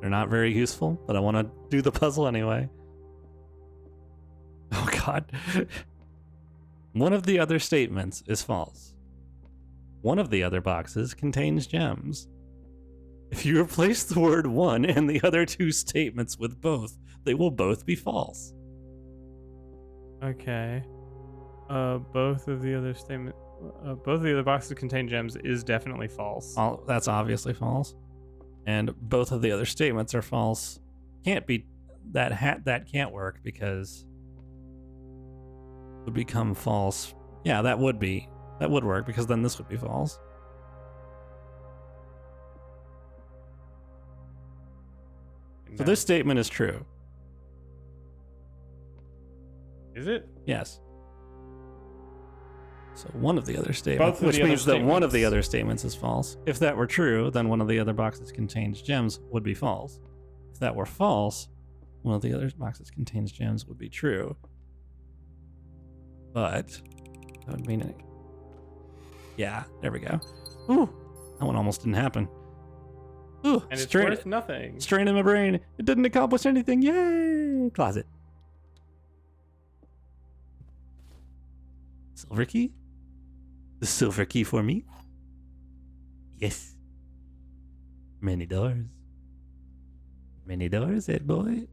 They're not very useful, but I want to do the puzzle anyway. Oh, God. One of the other statements is false. One of the other boxes contains gems. If you replace the word one and the other two statements with both, they will both be false. Okay. Both of the other statement... both of the other boxes contain gems is definitely false. That's obviously false. And both of the other statements are false. Can't be that can't work because it would become false. Yeah, that would work because then this would be false. So No. this statement is true. Is it? Yes. So one of the other statements, Both of which the other means that one of the statements. other statements is false. If that were true, then one of the other boxes contains gems would be false. If that were false, one of the other boxes contains gems would be true. But that would mean it. Yeah, there we go. Ooh, that one almost didn't happen. Ooh, And it's worth nothing. strain in my brain. It didn't accomplish anything. Yay! Closet. Silver key? The silver key for me? Yes. Many doors. Many doors, head boy.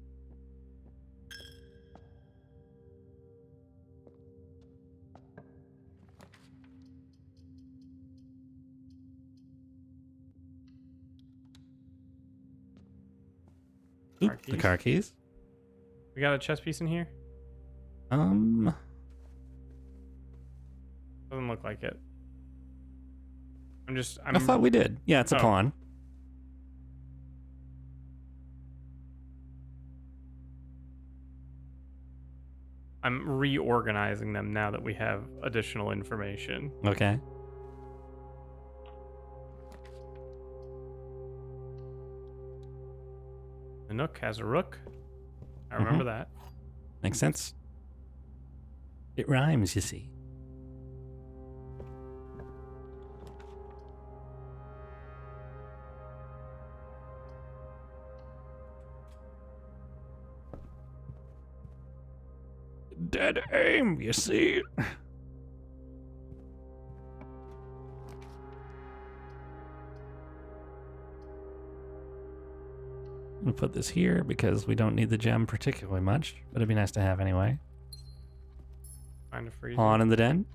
Oop, Car the keys. car keys. We got a chess piece in here? Um, Doesn't look like it. I'm I thought we did. Yeah, it's a Oh. pawn. I'm reorganizing them now that we have additional information. Okay. The Nook has a rook. I remember that. Makes sense. It rhymes, you see. Dead aim, you see. I'm gonna put this here because we don't need the gem particularly much, but it'd be nice to have anyway. Find a freeze. On in the den.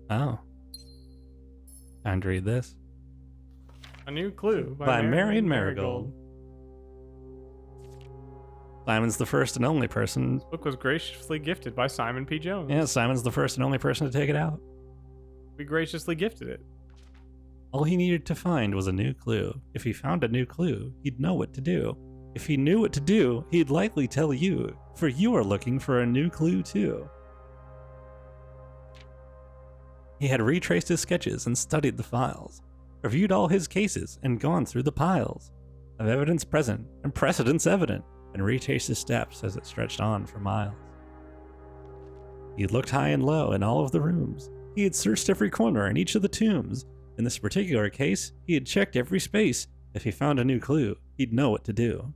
Oh. Time to read this. A New Clue By Marion Marigold. Simon's the first and only person. This book was graciously gifted by Simon P. Jones. Yeah, Simon's the first and only person to take it out. We graciously gifted it. All he needed to find was a new clue. If he found a new clue, he'd know what to do. If he knew what to do, he'd likely tell you, for you are looking for a new clue too. He had retraced his sketches and studied the files, reviewed all his cases and gone through the piles of evidence present and precedents evident, and retraced his steps as it stretched on for miles. He had looked high and low in all of the rooms. He had searched every corner in each of the tombs. In this particular case, he had checked every space. If he found a new clue, he'd know what to do.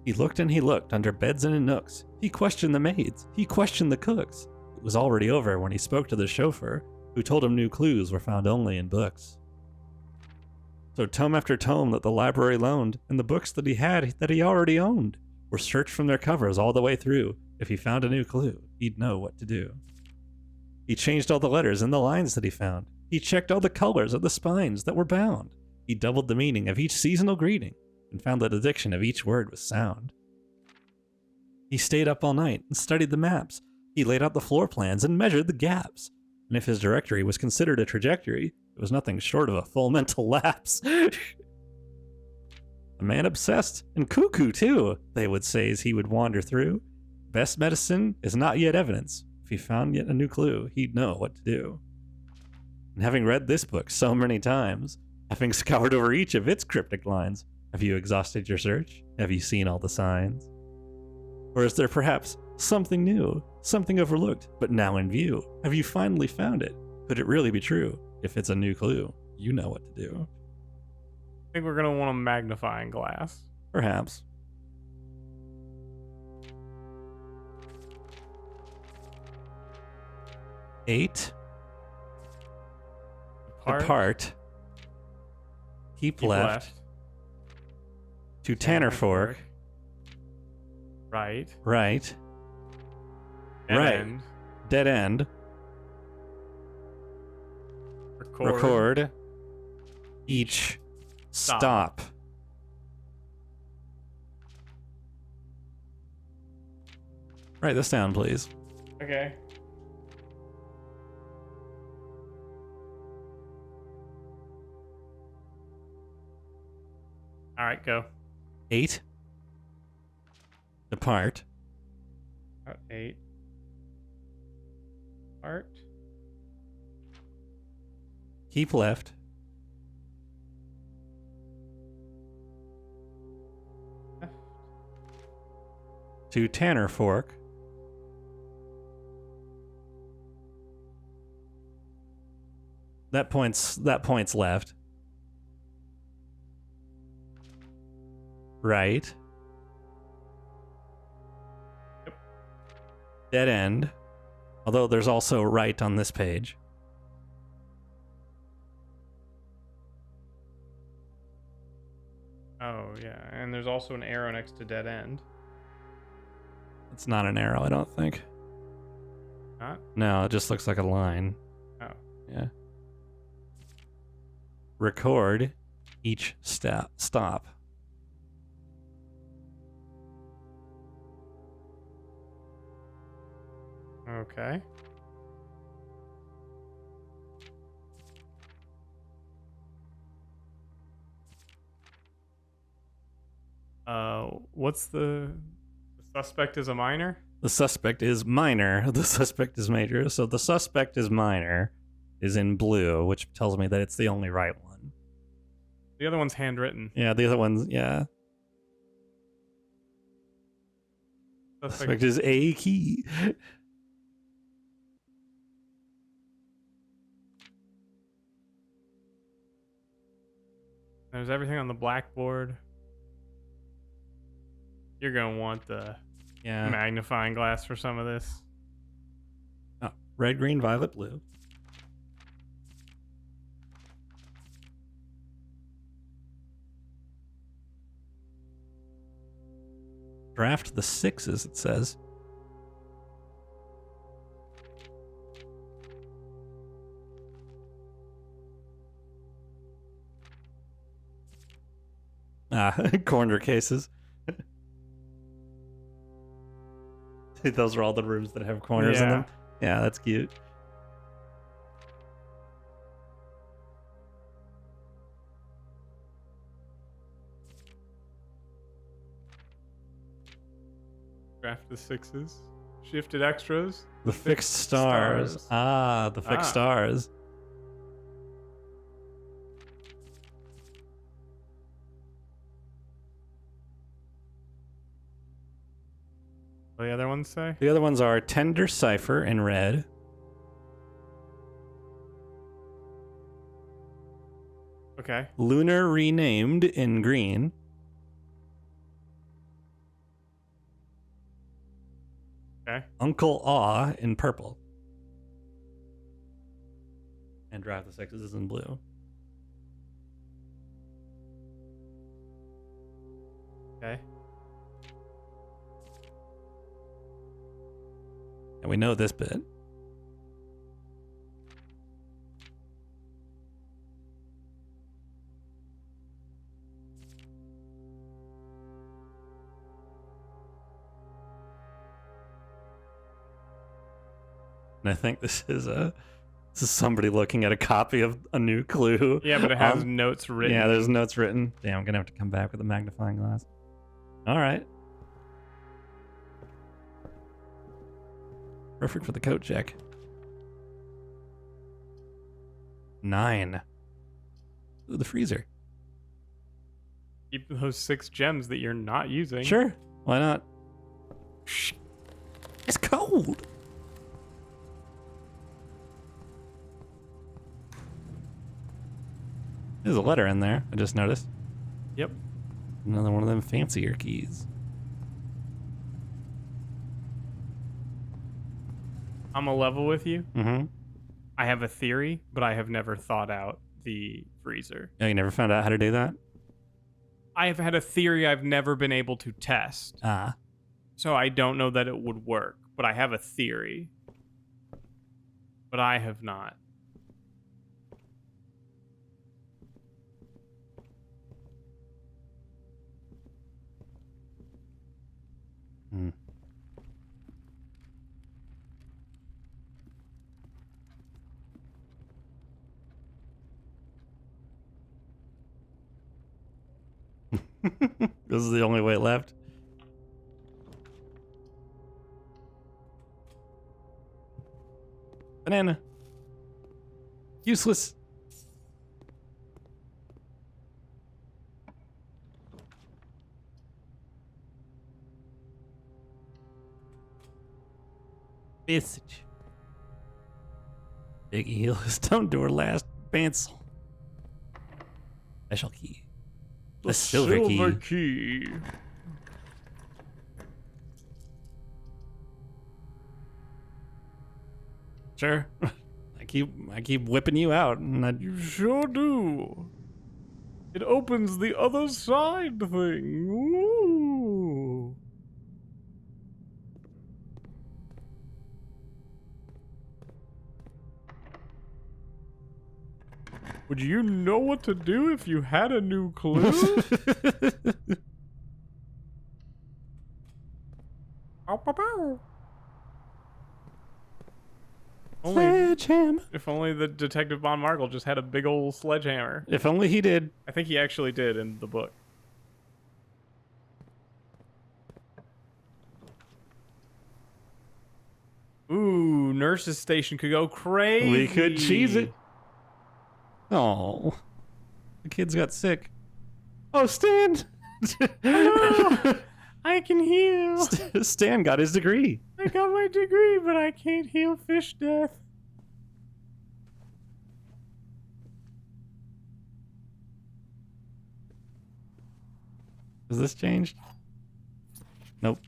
He looked and he looked under beds and in nooks. He questioned the maids. He questioned the cooks. It was already over when he spoke to the chauffeur, who told him new clues were found only in books. So tome after tome that the library loaned, and the books that he had that he already owned, were searched from their covers all the way through. If he found a new clue, he'd know what to do. He changed all the letters and the lines that he found. He checked all the colors of the spines that were bound. He doubled the meaning of each seasonal greeting and found that the diction of each word was sound. He stayed up all night and studied the maps. He laid out the floor plans and measured the gaps. And if his directory was considered a trajectory, it was nothing short of a full mental lapse. A man obsessed and cuckoo too, they would say as he would wander through. Best medicine is not yet evidence. If he found yet a new clue, he'd know what to do. And having read this book so many times, having scoured over each of its cryptic lines, have you exhausted your search? Have you seen all the signs? Or is there perhaps something new, something overlooked, but now in view? Have you finally found it? Could it really be true? If it's a new clue, you know what to do. I think we're going to want a magnifying glass. Perhaps. Eight. Depart. Keep left. To Tanner Fork. Right. Right. Dead Right. end. Dead end. Record. Each. Stop. Stop. Write this down, please. Okay. All right, go. 8. Depart. About 8. Art. Keep left. Left. To Tanner Fork. That points left. Right. Yep. Dead end. Although there's also right on this page. Oh, yeah. And there's also an arrow next to dead end. It's not an arrow, I don't think. Not? No, it just looks like a line. Oh. Yeah. Record each stop. Okay. What's the suspect is a minor? The suspect is minor. The suspect is major. So the suspect is minor is in blue, which tells me that it's the only right one. The other one's handwritten. Yeah, the other one's, yeah. Suspect is a key. There's everything on the blackboard. You're gonna want the magnifying glass for some of this. Oh, red, green, violet, blue. Draft the 6s, it says. Corner cases. Those are all the rooms that have corners in them. Yeah, that's cute. Draft the 6s. Shifted extras. The fixed stars. Ah, the fixed stars. What do the other ones say? The other ones are Tender Cipher in red. Okay. Lunar Renamed in green. Okay. Uncle Aw in purple. And Draft the 6s is in blue. Okay. And we know this bit. And I think this is somebody looking at a copy of a new clue. Yeah, but it has notes written. Yeah, there's notes written. Damn, I'm gonna have to come back with a magnifying glass. All right. Perfect for the coat check. 9. Ooh, the freezer. Keep those 6 gems that you're not using. Sure. Why not? Shh. It's cold. There's a letter in there, I just noticed. Yep. Another one of them fancier keys. I'm a level with you. Mm-hmm. I have a theory, but I have never thought out the freezer. Oh, you never found out how to do that? I have had a theory I've never been able to test. Ah. So I don't know that it would work, but I have a theory. But I have not. Hmm. This is the only way left. Banana. Useless. Message. Big Eel is down to her last pencil. Special key. The silver key. Sure. I keep whipping you out, and You sure do. It opens the other side thing. Ooh. Would you know what to do if you had a new clue? Ow, pow, pow. Sledgehammer. If only the Detective Von Markle just had a big old sledgehammer. If only he did. I think he actually did in the book. Ooh, nurse's station could go crazy. We could cheese it. Oh, the kids got sick. Oh, Stan. I can heal. Stan got his degree. I got my degree, but I can't heal fish death. Has this changed? Nope.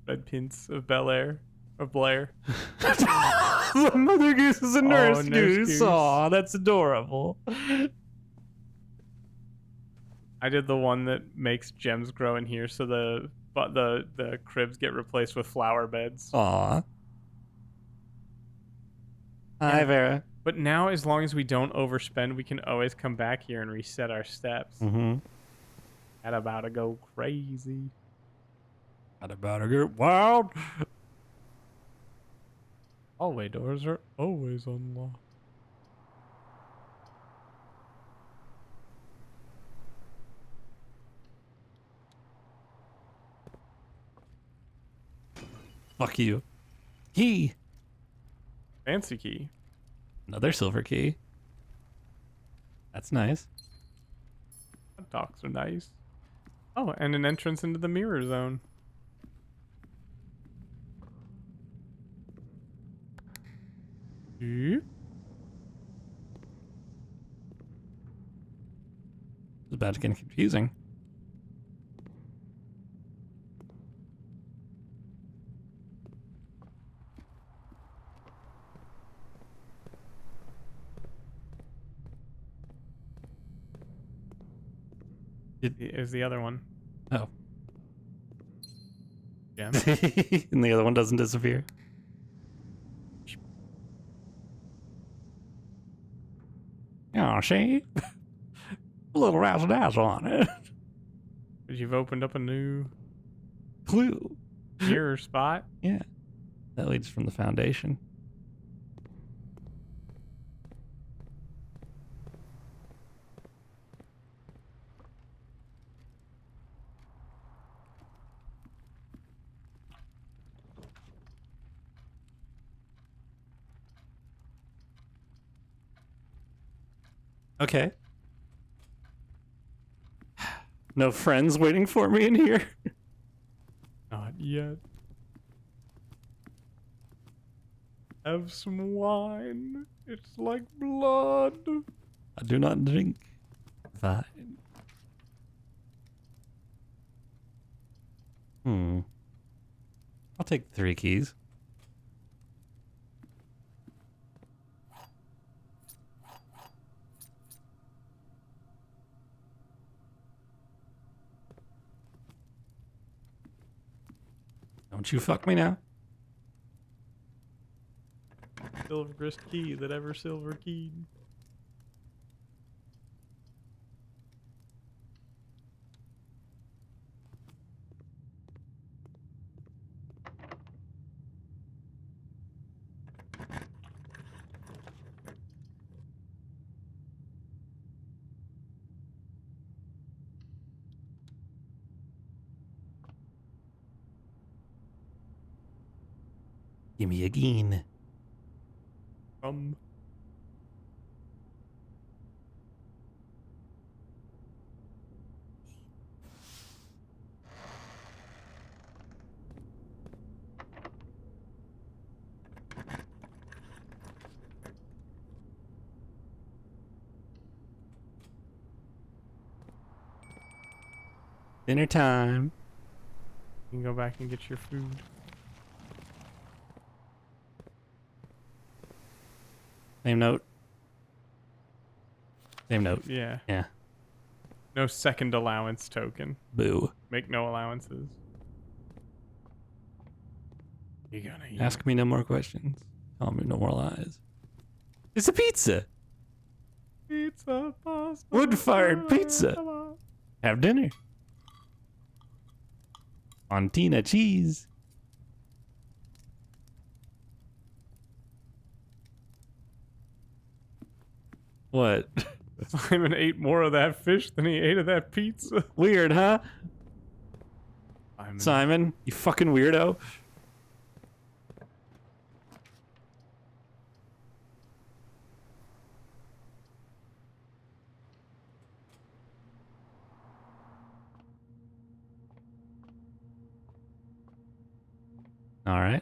Red Prince of Bel Air. Of Blair. The mother goose is a nurse, goose. Goose. Aw, that's adorable. I did the one that makes gems grow in here, so the cribs get replaced with flower beds. Aw. Hi, Vera. But now, as long as we don't overspend, we can always come back here and reset our steps. Mm-hmm. That about to go crazy. Not about to get wild. Hallway doors are always unlocked. Fuck you. Key. Fancy key. Another silver key. That's nice. Docks are nice. Oh, and an entrance into the mirror zone. It's about to get confusing. Is the other one. Oh. Yeah. And the other one doesn't disappear. Oh, see? A little razzle dazzle on it. But you've opened up a new Clue. mirror spot. Yeah. That leads from the foundation. Okay. No friends waiting for me in here? Not yet. Have some wine. It's like blood. I do not drink. Fine. I'll take 3 keys. Don't you fuck me now? Silverest key that ever silver keyed. Give me again. Dinner time. You can go back and get your food. Same note. Same note. Yeah. Yeah. No second allowance token. Boo. Make no allowances. You gonna eat? Ask me no more questions. Tell me no more lies. It's a pizza. Pizza, pasta, Wood-fired pizza. come on. Have dinner. Fontina cheese. What? Simon ate more of that fish than he ate of that pizza. Weird, huh? Simon. Simon, you fucking weirdo. All right.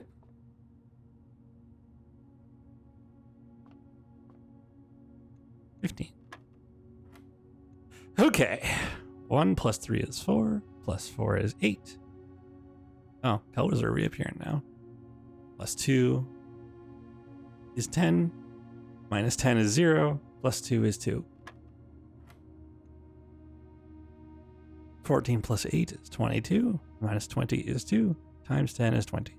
$15. Okay. 1 plus 3 is 4. Plus 4 is 8. Oh, colors are reappearing now. Plus 2 is 10. Minus 10 is 0. Plus 2 is 2. 14 plus 8 is 22. Minus 20 is 2. Times 10 is 20.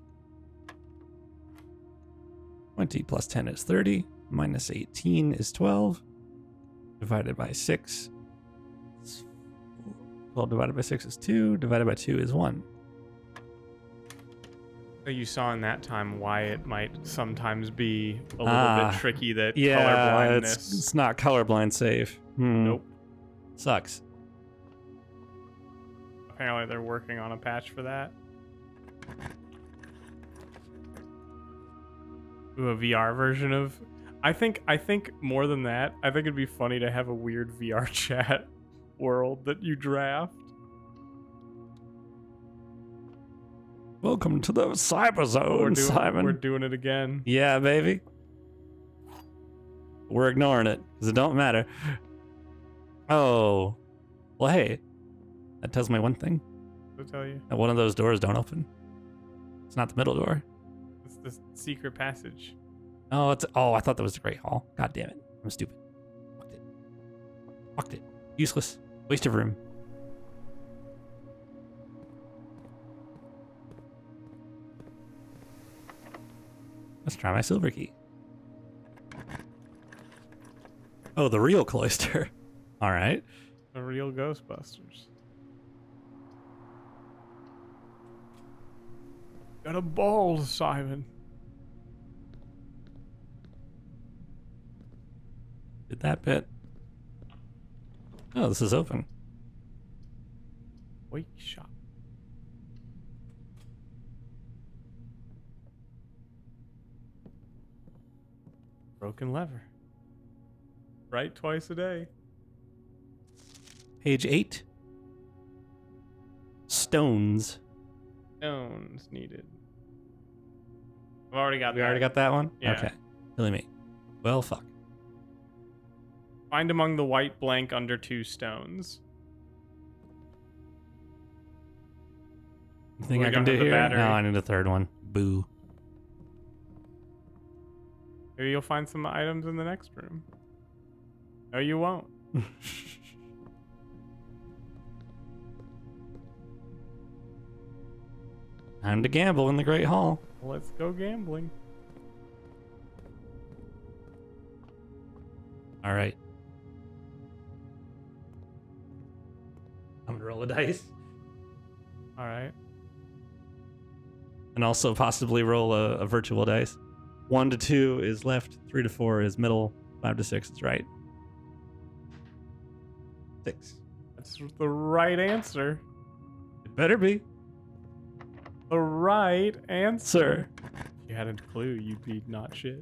20 plus 10 is 30. Minus 18 is 12. Divided by 6. 12 divided by 6 is 2. Divided by 2 is 1. So you saw in that time why it might sometimes be a little bit tricky that colorblindness. It's not colorblind safe. Nope. Sucks. Apparently they're working on a patch for that. Ooh, a VR version of... I think more than that, I think it'd be funny to have a weird VR chat world that you draft. Welcome to the cyber zone, Simon. We're doing it again. Yeah, baby. We're ignoring it because it don't matter. Oh, well, hey, that tells me one thing. I'll tell you. That one of those doors don't open. It's not the middle door. It's the secret passage. Oh, I thought that was the Great Hall. God damn it. I'm stupid. Fucked it. Useless. Waste of room. Let's try my silver key. Oh, the real cloister. All right. The real Ghostbusters. Got a ball, Simon. Did that bit. Oh, this is open. Wake shop. Broken lever. Right twice a day. Page 8. Stones. Stones needed. I've already got We that. already got that one? Yeah. Okay. Silly me. Well, fuck. Find among the white blank under 2 stones. You think We I can don't do have the here? battery. No, I need a third one. Boo. Maybe you'll find some items in the next room. No, you won't. Time to gamble in the Great Hall. Let's go gambling. All right. I'm gonna roll a dice. All right. And also possibly roll a virtual dice. 1 to 2 is left, 3 to 4 is middle, 5 to 6 is right. 6. That's the right answer. It better be. The right answer. Sir. If you had a clue, you'd be not shit.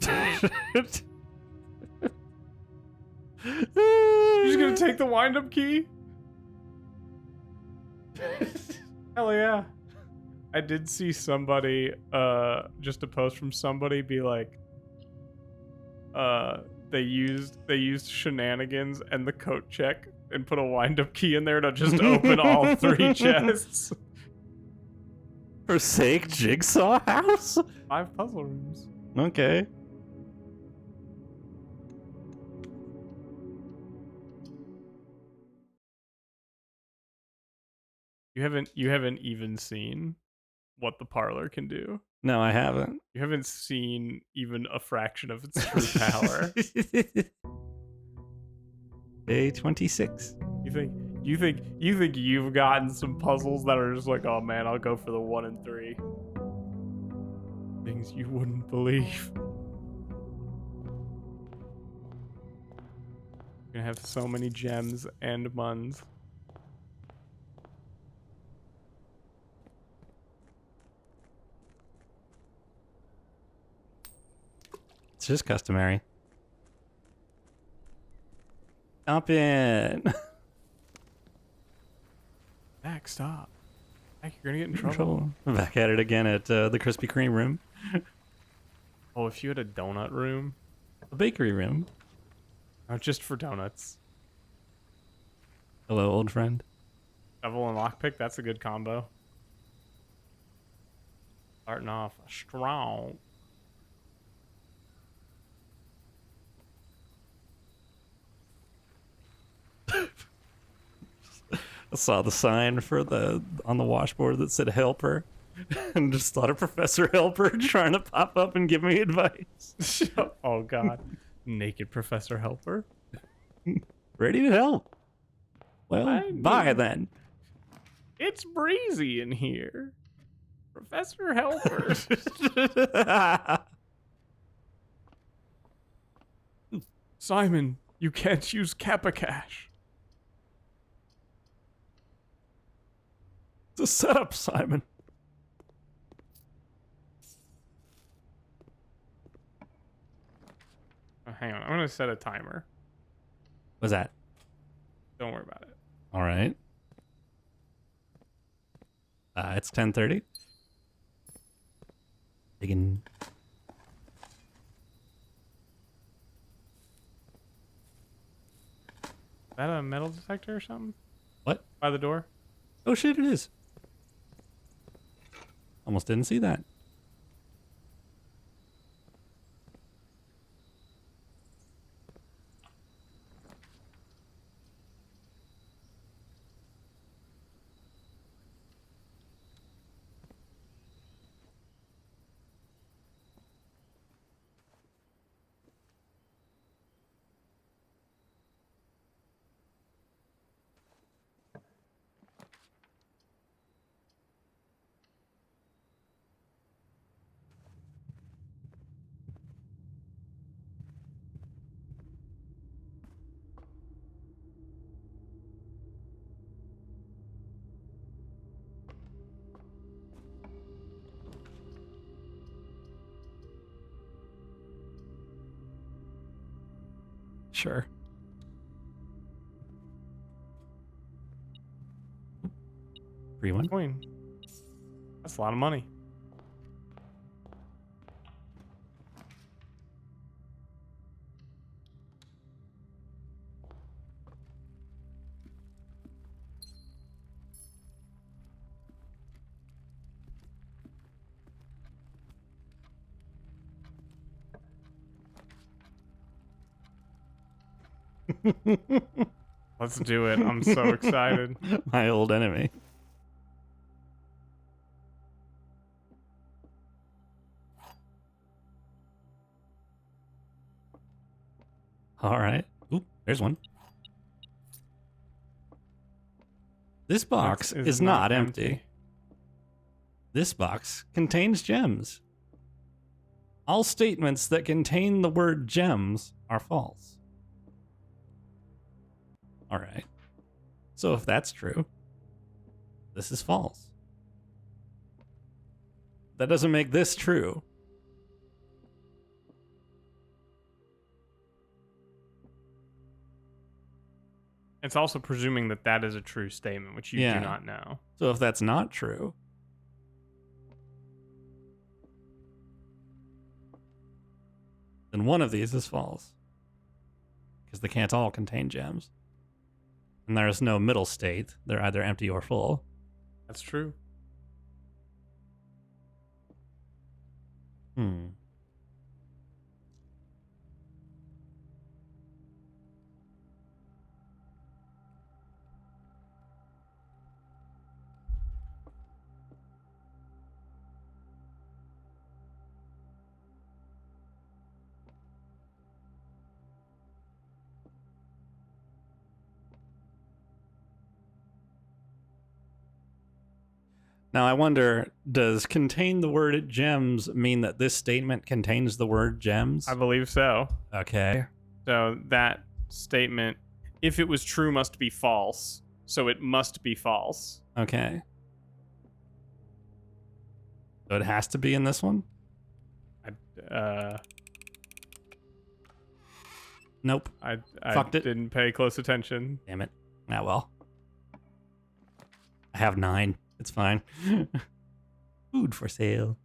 You're just gonna take the wind-up key? Hell yeah. I did see somebody, just a post from somebody be like, they used shenanigans and the coat check and put a wind-up key in there to just open all 3 chests. Forsake Jigsaw House? 5 puzzle rooms. Okay. You haven't even seen what the parlor can do. No, I haven't. You haven't seen even a fraction of its true power. Day 26. You think you've gotten some puzzles that are just like, oh man, I'll go for the 1 and 3. Things you wouldn't believe. can have so many gems and muns. It's just customary. Jump in. Mac, stop. Mac, you're gonna get in trouble. Back at it again at the Krispy Kreme room. Oh, if you had a donut room. The bakery room. Not just for donuts. Hello, old friend. Shovel and lockpick, that's a good combo. Starting off strong. I saw the sign for on the washboard that said helper and just thought of Professor Helper trying to pop up and give me advice. Oh god. Naked Professor Helper. Ready to help. Well, I bye mean- then. It's breezy in here. Professor Helper. Simon, you can't use Kappa Cash. It's a setup, Simon. Oh, hang on, I'm gonna set a timer. What's that? Don't worry about it. All right. It's 10:30. Digging. Is that a metal detector or something? What? By the door? Oh shit! It is. Almost didn't see that. Sure. Free one. Coin. That's a lot of money. Let's do it. I'm so excited. My old enemy. All right. Oop, there's one. This box is not empty. This box contains gems. All statements that contain the word gems are false. All right. So if that's true, this is false. That doesn't make this true. It's also presuming that that is a true statement, which you Yeah. do not know. So if that's not true, then one of these is false. Because they can't all contain gems. And there is no middle state. They're either empty or full. That's true. Hmm. Now I wonder, does contain the word gems mean that this statement contains the word gems? I believe so. Okay. So that statement if it was true must be false. So it must be false. Okay. So it has to be in this one? Nope. I Fucked it. didn't pay close attention. Damn it. Ah, well. I have 9. It's fine. Food for sale.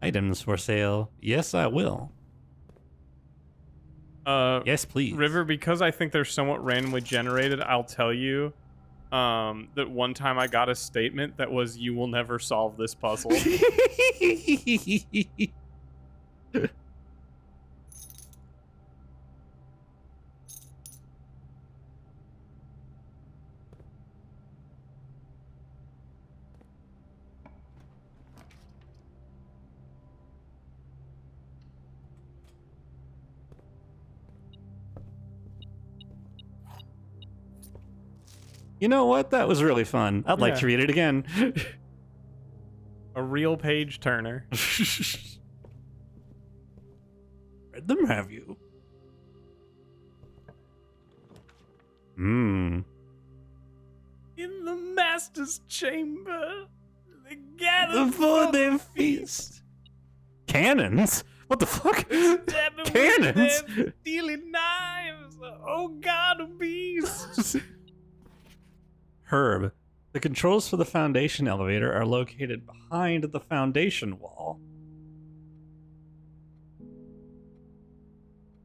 Items for sale. Yes, I will. Yes, please. River, because I think they're somewhat randomly generated, I'll tell you that one time I got a statement that was, "You will never solve this puzzle." You know what? That was really fun. I'd like Yeah. to read it again. A real page turner. Read them, have you? In the master's chamber, they gather Before they feast. Cannons? What the fuck? stabbing Cannons? with their steely knives. Oh God, a beast! Herb. The controls for the foundation elevator are located behind the foundation wall.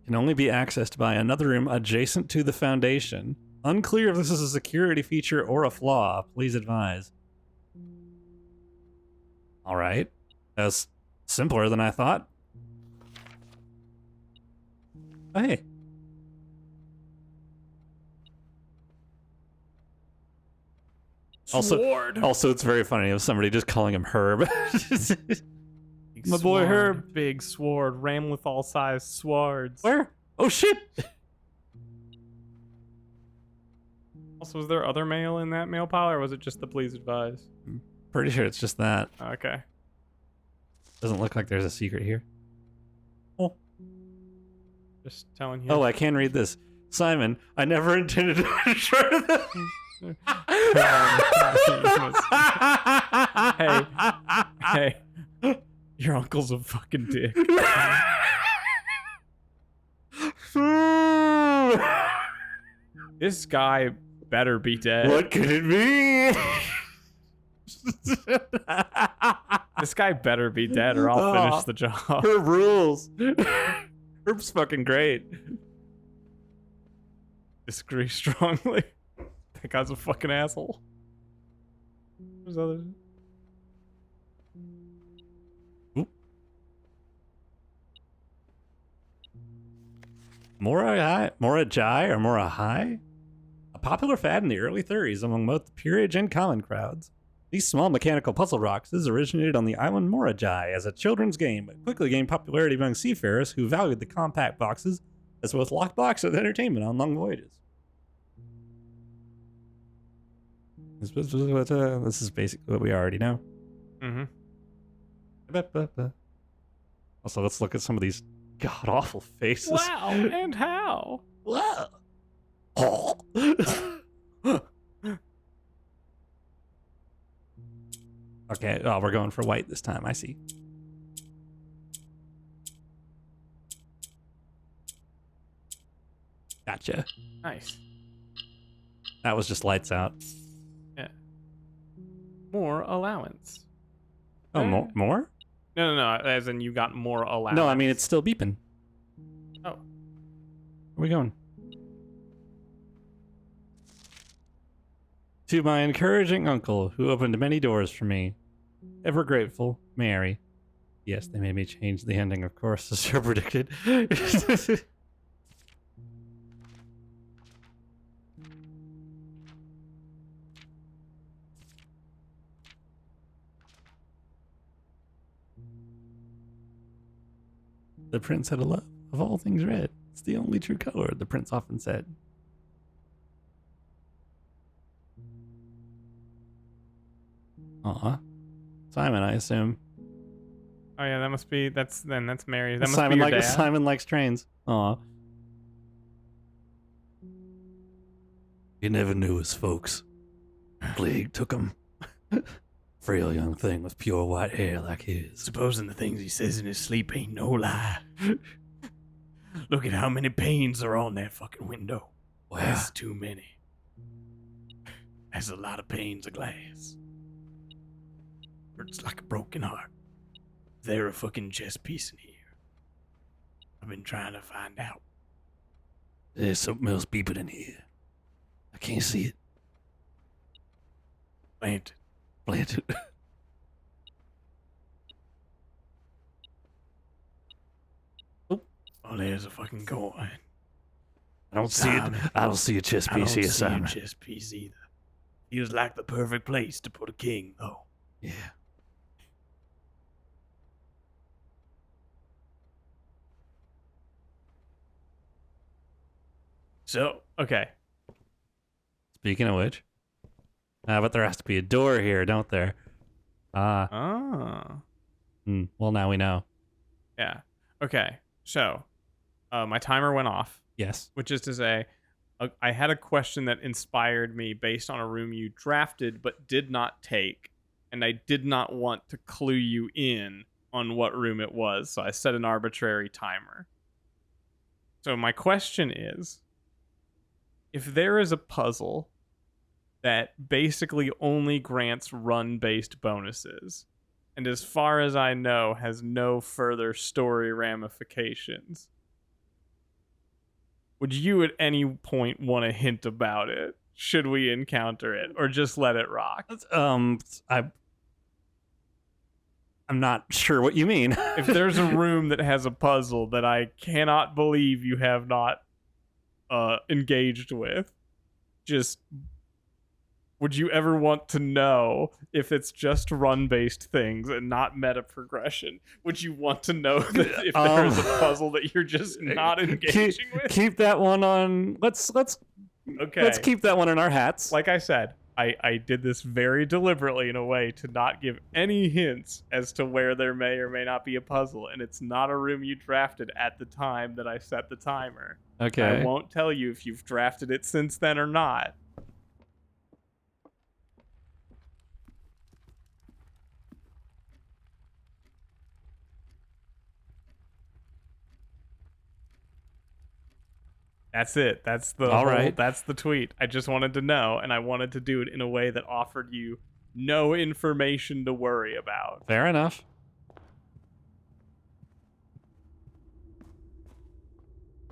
Can only be accessed by another room adjacent to the foundation. Unclear if this is a security feature or a flaw. Please advise. All right. That's simpler than I thought. Oh, hey. Sword. Also, it's very funny of somebody just calling him Herb. My boy Sword, Herb. Big sword, ram with all size swords. Where? Oh, shit. Also, was there other mail in that mail pile, or was it just the please advise? Pretty sure it's just that. Okay. Doesn't look like there's a secret here. Oh. Just telling you. Oh, I can read this. Simon, I never intended to destroy this. Hey. Your uncle's a fucking dick. This guy better be dead. What could it be? This guy better be dead or I'll finish the job. Herb rules. Herb's fucking great. Disagree strongly. That guy's a fucking asshole. There's others. Mora Jai or Mora High? A popular fad in the early 30s among both the peerage and common crowds. These small mechanical puzzle boxes originated on the island Mora Jai as a children's game, but quickly gained popularity among seafarers who valued the compact boxes as both lockbox and entertainment on long voyages. This is basically what we already know. Mm-hmm. Also, let's look at some of these god-awful faces. Wow, and how? Wow. Oh. Okay, oh, we're going for white this time, I see. Gotcha. Nice. That was just lights out. Yeah. More allowance. Oh, more? No. As in you got more allowance. No, I mean, it's still beeping. Oh. Where are we going? To my encouraging uncle, who opened many doors for me. Ever grateful, Mary. Yes, they made me change the ending, of course, as you predicted. The prince had a love of all things red. It's the only true color, the prince often said. Aw. Simon, I assume. Oh yeah, that must be that's Mary. That must Simon be your like dad. Simon likes trains. Aw. You never knew his folks. Plague took him. Frail young thing with pure white hair like his. Supposing the things he says in his sleep ain't no lie. Look at how many panes are on that fucking window. Wow. That's too many. That's a lot of panes of glass. Hurts like a broken heart. Is there a fucking chess piece in here? I've been trying to find out. There's something else beeping in here. I can't see it. Planted. Planted. Oh, there's a fucking coin. I don't see it. Simon. I don't see a chess I don't piece here, see a Simon. chess piece either. Feels like the perfect place to put a king, though. Yeah. So, okay. Speaking of which, but there has to be a door here, don't there? Ah. Well, now we know. Yeah. Okay. So, my timer went off, Yes. which is to say, I had a question that inspired me based on a room you drafted but did not take, and I did not want to clue you in on what room it was, so I set an arbitrary timer. So my question is, if there is a puzzle that basically only grants run-based bonuses, and as far as I know has no further story ramifications, would you at any point want to hint about it? Should we encounter it, or just let it rock? I'm not sure what you mean. If there's a room that has a puzzle that I cannot believe you have not engaged with, just would you ever want to know if it's just run-based things and not meta progression? Would you want to know that if there's a puzzle that you're just not engaging with? Keep that one on. Let's Okay. let's keep that one in our hats. Like I said, I did this very deliberately in a way to not give any hints as to where there may or may not be a puzzle, and it's not a room you drafted at the time that I set the timer. Okay. I won't tell you if you've drafted it since then or not. That's it. That's the All right. That's the tweet. I just wanted to know, and I wanted to do it in a way that offered you no information to worry about. Fair enough.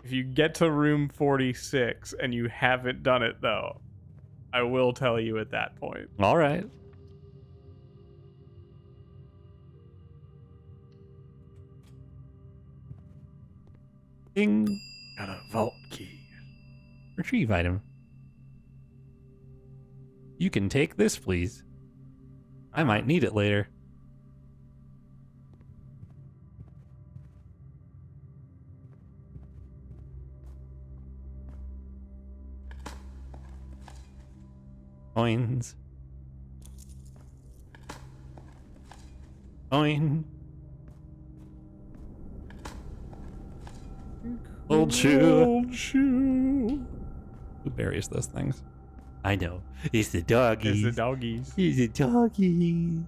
If you get to room 46 and you haven't done it, though, I will tell you at that point. All right. Ding. Got a vault key. Retrieve item. You can take this, please. I might need it later. Coins. Coin. Old shoe. Old shoe. Who buries those things? I know. It's the doggy. It's the doggies. It's the doggy.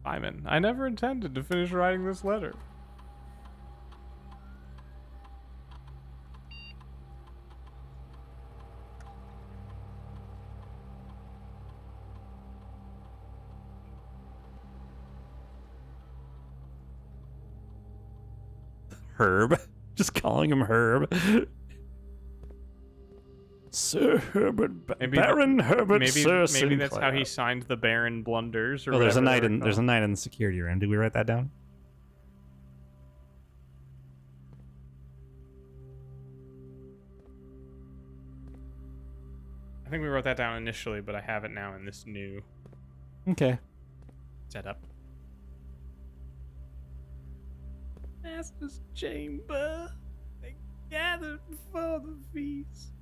Simon, I never intended to finish writing this letter. Herb. Just calling him Herb. Sir Herbert, Baron Herbert, Sir Maybe that's how Sinclair. he signed the Baron Blunders. Or Oh, there's a whatever knight they were in there's a called. knight in the security room. Did we write that down? I think we wrote that down initially, but I have it now in this new. Okay. Set up. Master's chamber. They gathered before the feast.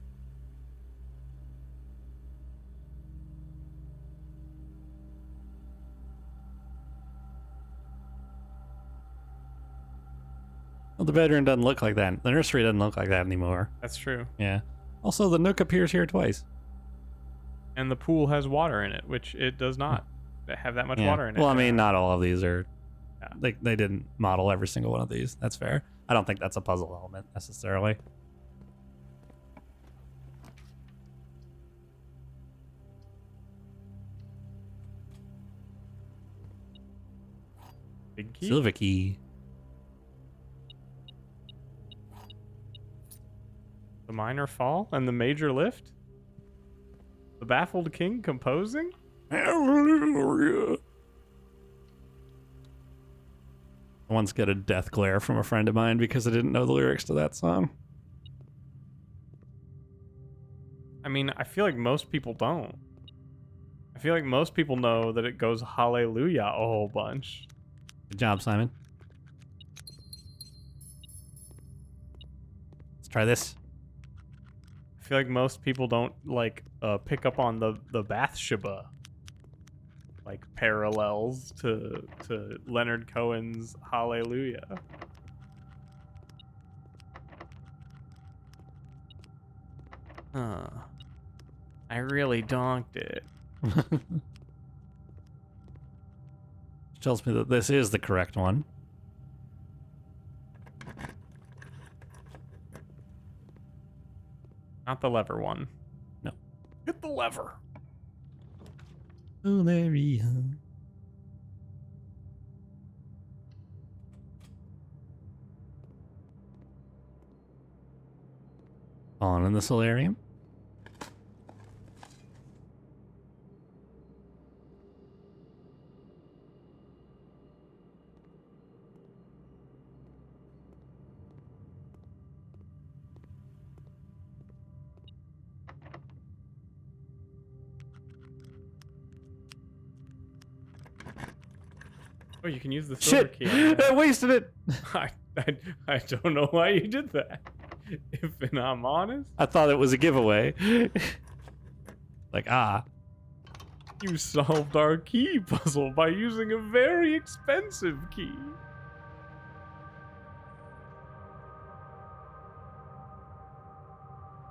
Well, the bedroom doesn't look like that. The nursery doesn't look like that anymore. That's true. Yeah. Also, the Nook appears here twice. And the pool has water in it, which it does not have that much water in it. Well, I mean, not all of these are. Yeah. They didn't model every single one of these. That's fair. I don't think that's a puzzle element necessarily. Big key. Silver key. The minor fall and the major lift. The baffled king composing. Hallelujah. I once got a death glare from a friend of mine because I didn't know the lyrics to that song. I mean, I feel like most people don't. I feel like most people know that it goes hallelujah a whole bunch. Good job, Simon. Let's try this. I feel like most people don't like pick up on the Bathsheba like parallels to Leonard Cohen's Hallelujah. Huh. I really donked it. Tells me that this is the correct one. Not the lever one. No. Hit the lever. Oh, Larry. On in the solarium. Oh, you can use the silver Shit! key. On that. I wasted it! I don't know why you did that. If I'm honest, I thought it was a giveaway. Like, you solved our key puzzle by using a very expensive key.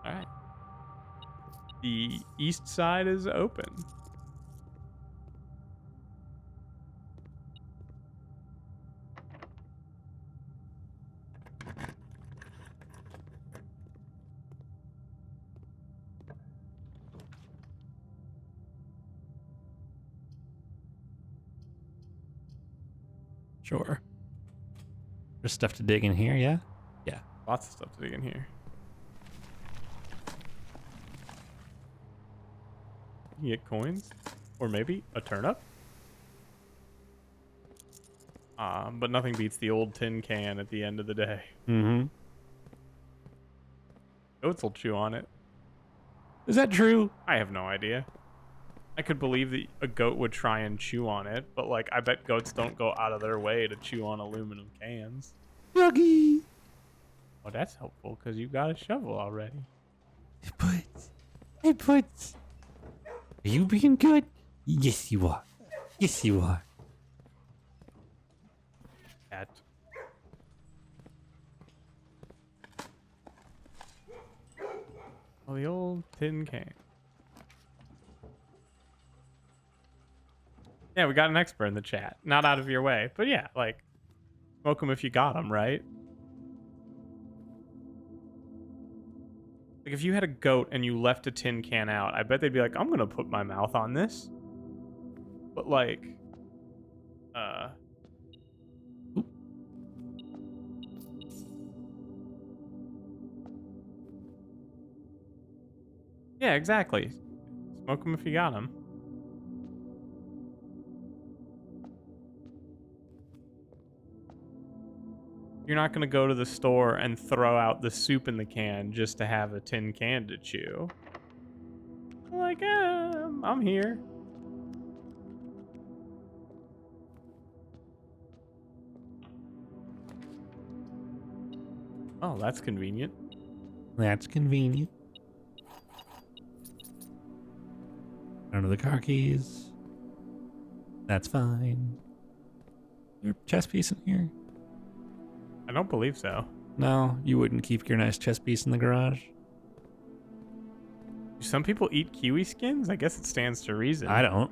Alright. The east side is open. sure. There's stuff to dig in here, yeah? Yeah. Lots of stuff to dig in here. You get coins. Or maybe a turnip. But nothing beats the old tin can at the end of the day. Mm-hmm. Goats will chew on it. Is that true? I have no idea. I could believe that a goat would try and chew on it, but like I bet goats don't go out of their way to chew on aluminum cans. Yogi! Well, that's helpful because you got a shovel already. Hey, Puts. Are you being good? Yes, you are. Yes, you are. Cat. Well, the old tin can. Yeah, we got an expert in the chat. Not out of your way, but yeah, like, smoke them if you got them, right? Like, if you had a goat and you left a tin can out, I bet they'd be like, I'm gonna put my mouth on this. But, like, yeah, exactly. Smoke them if you got them. You're not going to go to the store and throw out the soup in the can just to have a tin can to chew. Like, I'm here. Oh, that's convenient. That's convenient. Under the car keys. That's fine. Your chess piece in here? I don't believe so. No, you wouldn't keep your nice chess piece in the garage. Do some people eat kiwi skins? I guess it stands to reason. I don't.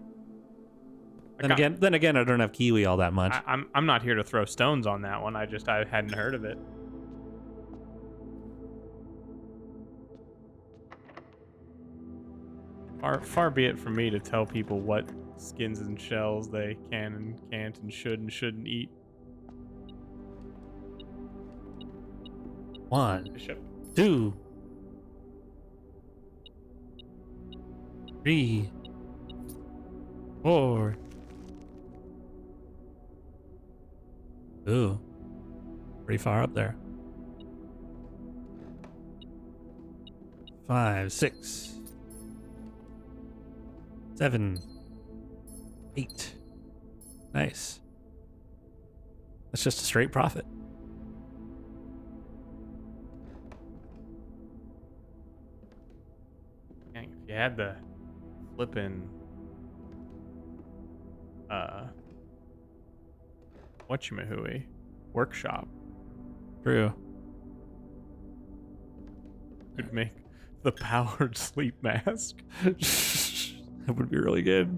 I Then again, I don't have kiwi all that much. I'm not here to throw stones on that one. I hadn't heard of it. Far be it from me to tell people what skins and shells they can and can't and should and shouldn't eat. 1, Bishop. 2, 3, 4. Ooh, pretty far up there. 5, 6, 7, 8. Nice. That's just a straight profit. Dang, if you had the flippin' whatchamahooey workshop, True. could make the powered sleep mask. That would be really good.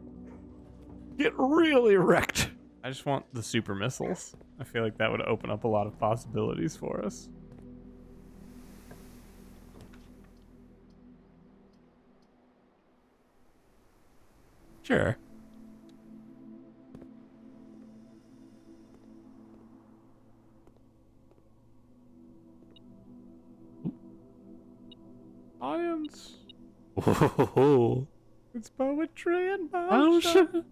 Get really wrecked. I just want the super missiles. I feel like that would open up a lot of possibilities for us. Sure. Science. Oh, It's poetry and oh motion. shit.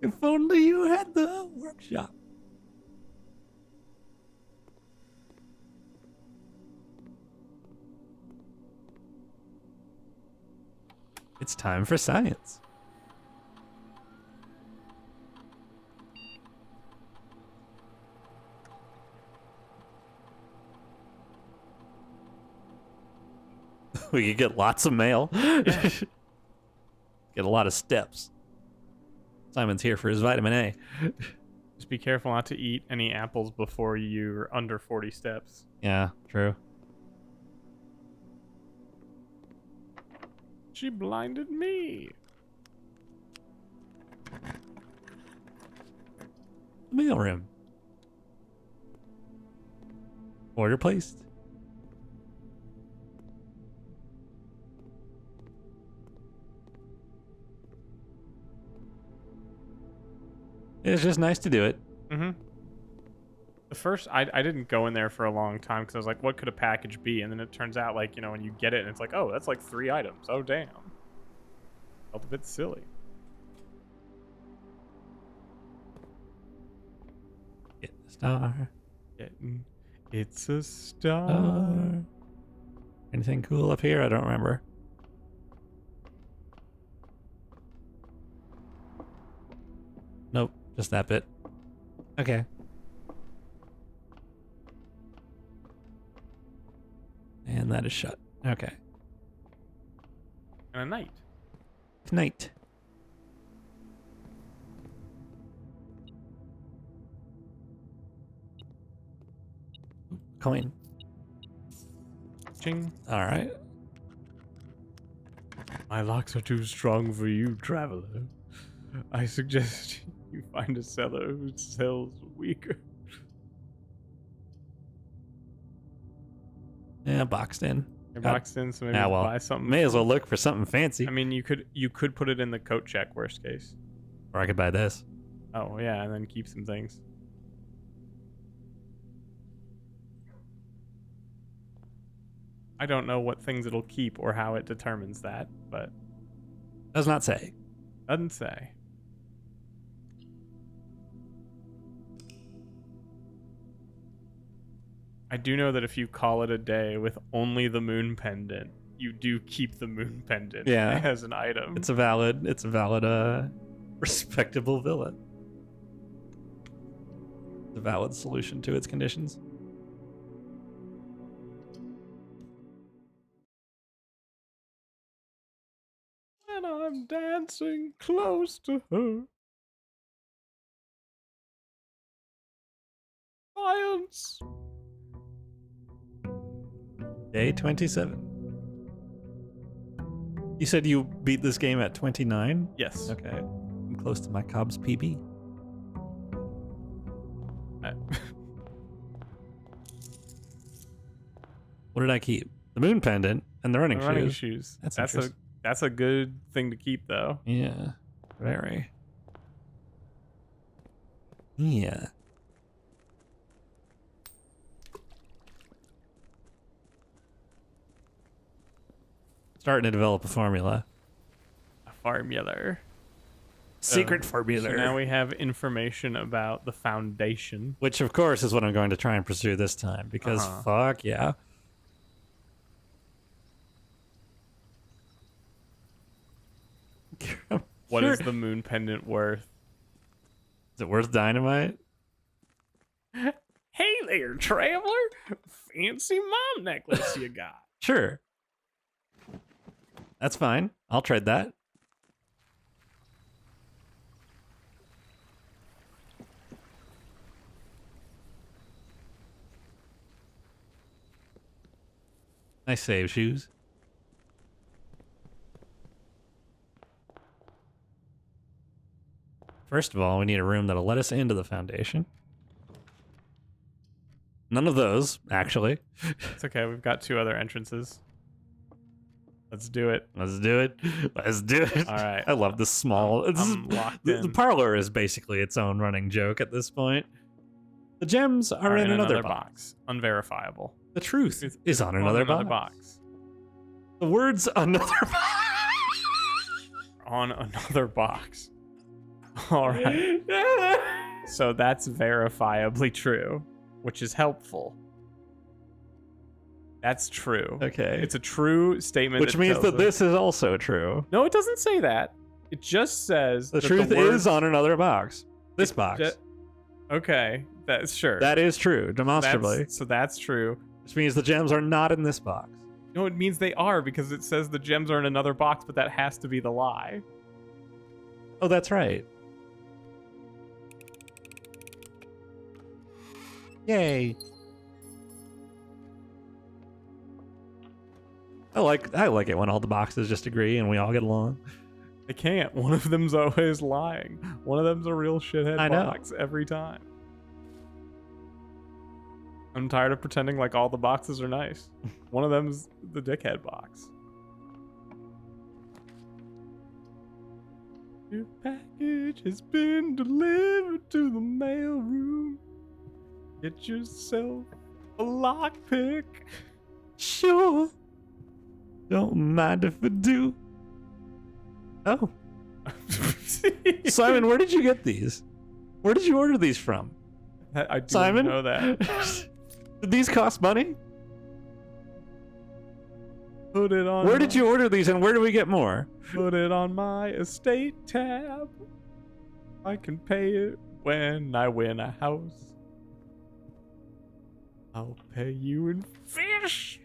If only you had the workshop. It's time for science. We could get lots of mail. Get a lot of steps. Simon's here for his vitamin A. Just be careful not to eat any apples before you're under 40 steps. Yeah, true. She blinded me. Mail room. Order placed. It's just nice to do it. Mm-hmm. The first, I didn't go in there for a long time because I was like, what could a package be? And then it turns out, like, you know, when you get it and it's like, oh, that's like 3 items. Oh, damn. Felt a bit silly. Get the star. It's a star. Anything cool up here? I don't remember. Nope, just that bit. Okay. And that is shut. Okay. And a knight. Knight. Coin. Ching. All right. My locks are too strong for you, traveler. I suggest you find a seller who sells weaker. Yeah, boxed in. You're Got- boxed in, so maybe Ah, well, buy something. may as well look for something fancy. I mean, you could put it in the coat check, worst case. Or I could buy this. Oh yeah, and then keep some things. I don't know what things it'll keep or how it determines that, but Does not say. doesn't say. I do know that if you call it a day with only the moon pendant, you do keep the moon pendant Yeah. as an item. It's a valid, respectable villain. The valid solution to its conditions. dancing close to her. Science. Day 27. You said you beat this game at 29? Yes. Okay. I'm close to my Cobb's PB. What did I keep? The moon pendant and the running shoes. That's a good thing to keep, though. Yeah. Very. Yeah. Starting to develop a formula. A formula. Secret formula. So now we have information about the foundation. Which, of course, is what I'm going to try and pursue this time. Because, fuck yeah. What is the moon pendant worth? Is it worth dynamite? Hey there, traveler. Fancy mom necklace you got. Sure. That's fine. I'll trade that. Nice save, shoes. First of all, we need a room that'll let us into the foundation. None of those, actually. It's okay. We've got 2 other entrances. Let's do it. Let's do it. Let's do it. All right. I love this small. I'm locked in. The parlor is basically its own running joke at this point. The gems are in another box. Unverifiable. The truth is on another box. The words another box. On another box. All right. So that's verifiably true, which is helpful. That's true. Okay. It's a true statement. Which means that this is also true. No, it doesn't say that. It just says the truth is on another box. This box. Okay, that's sure. That is true, demonstrably. So that's true. Which means the gems are not in this box. No, it means they are because it says the gems are in another box, but that has to be the lie. Oh, that's right. Yay. I like it when all the boxes just agree and we all get along. They can't. One of them's always lying. One of them's a real shithead box every time. I'm tired of pretending like all the boxes are nice. One of them's the dickhead box. Your package has been delivered to the mail room. Get yourself a lockpick. Sure. Don't mind if I do. Oh. Simon, where did you get these? Where did you order these from? I do Simon? know that. Did these cost money? Put it on. Where did you order these and where do we get more? Put it on my estate tab. I can pay it when I win a house. I'll pay you in fish.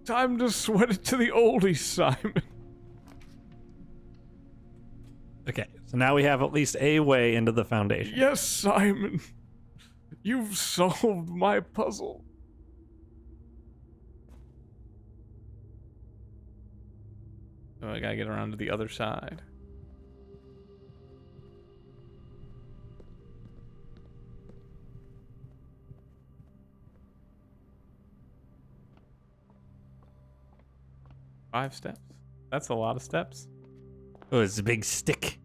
Time to sweat it to the oldies, Simon. Okay, so now we have at least a way into the foundation. Yes, Simon. You've solved my puzzle. Oh, I gotta get around to the other side. Five steps. That's a lot of steps. Oh, it's a big stick.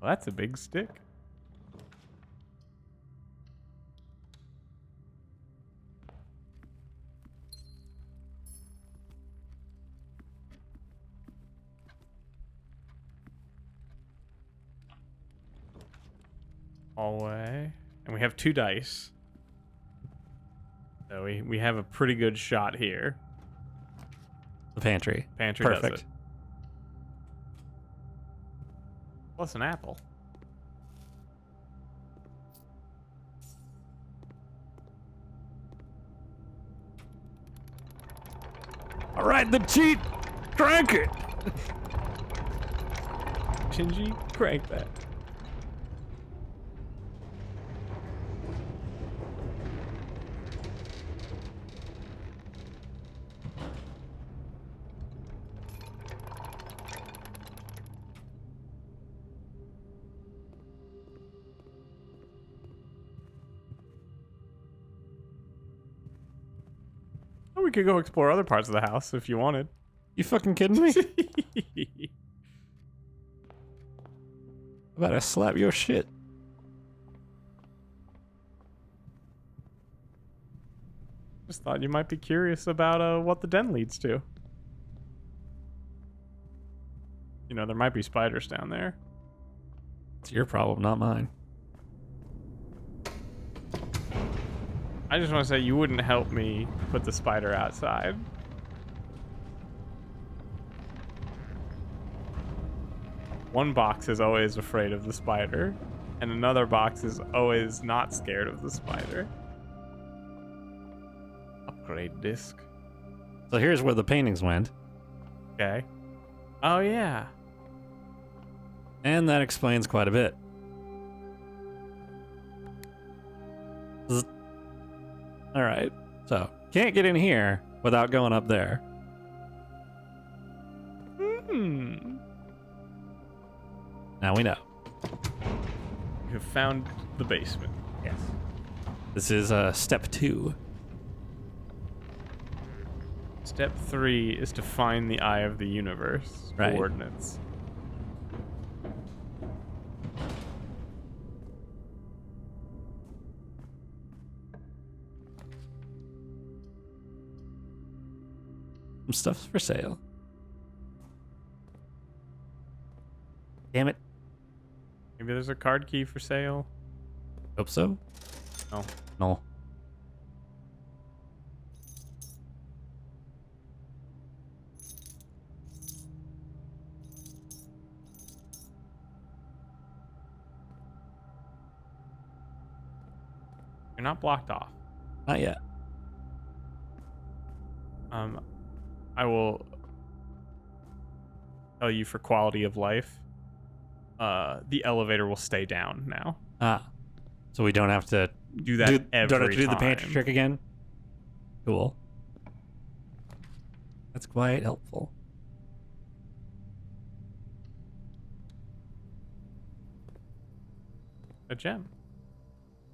Well, that's a big stick. Hallway. And we have 2 dice. So we have a pretty good shot here. The pantry. Pantry Perfect. does it. Plus an apple. All right, the cheat. Crank it! Shinji, crank that. Or we could go explore other parts of the house if you wanted. You fucking kidding me? About to slap your shit. Just thought you might be curious about what the den leads to. You know, there might be spiders down there. It's your problem, not mine. I just want to say you wouldn't help me put the spider outside. One box is always afraid of the spider, and another box is always not scared of the spider. Upgrade disc. So here's where the paintings went. Okay. Oh, yeah. And that explains quite a bit. Alright, so can't get in here without going up there. Now we know. You have found the basement. Yes. This is step 2. Step 3 is to find the eye of the universe Right. coordinates. Some stuff's for sale. Damn it. Maybe there's a card key for sale. Hope so. No. No. You're not blocked off. Not yet. I will tell you for quality of life, the elevator will stay down now. Ah. So we don't have to Do that every don't have to do the pantry time. trick again? Cool. That's quite helpful. A gem.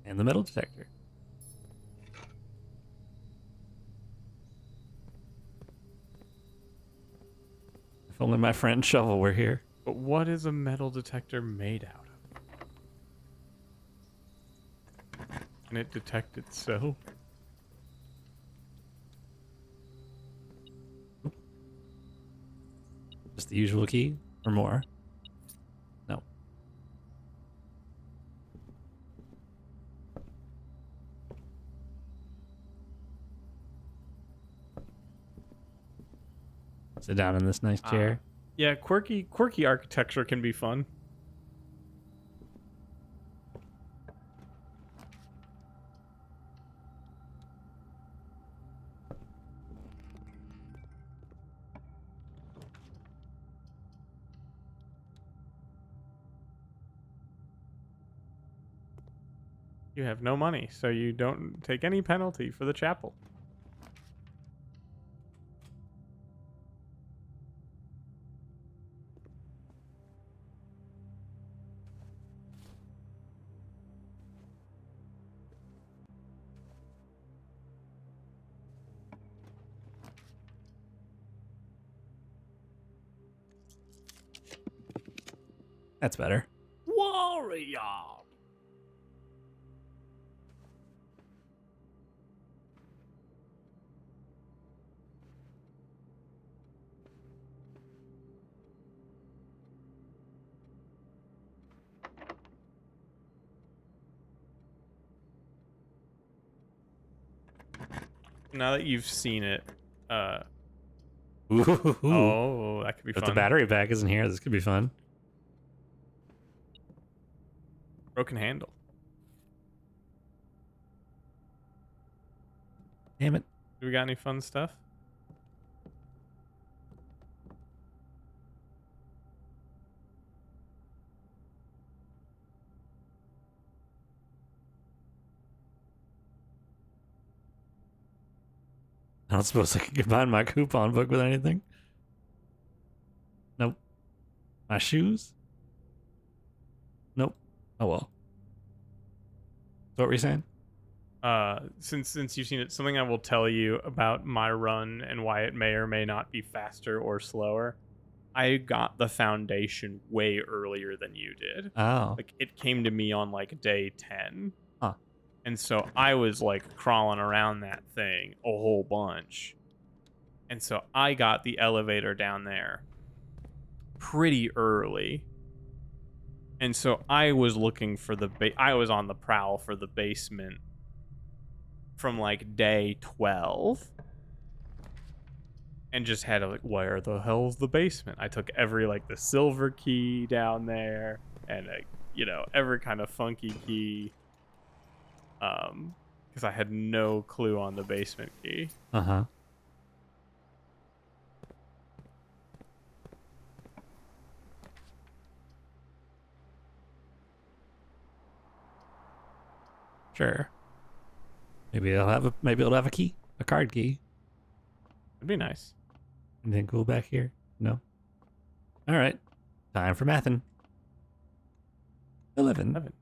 And the metal detector. If only my friend Shovel were here. But what is a metal detector made out of? Can it detect itself? Just the usual key or more? No. Sit down in this nice chair. Yeah, quirky architecture can be fun. You have no money, so you don't take any penalty for the chapel. That's better. Warrior! Now that you've seen it, Ooh. oh, that could be If fun. the battery pack isn't here, this could be fun. Broken handle. Damn it. Do we got any fun stuff? I don't suppose I can combine my coupon book with anything. Nope. My shoes? Nope. Oh well. So what were you saying? Since you've seen it, something I will tell you about my run and why it may or may not be faster or slower. I got the foundation way earlier than you did. Oh. Like, it came to me on like day 10. Huh. And so I was like crawling around that thing a whole bunch. And so I got the elevator down there pretty early. And so I was looking for I was on the prowl for the basement from like day 12. And just had to like, where the hell's the basement? I took every like the silver key down there and every kind of funky key. Because I had no clue on the basement key. Uh-huh. Sure. Maybe it'll have a key, a card key. It'd be nice. Anything cool back here? No. All right. Time for mathin'. 11.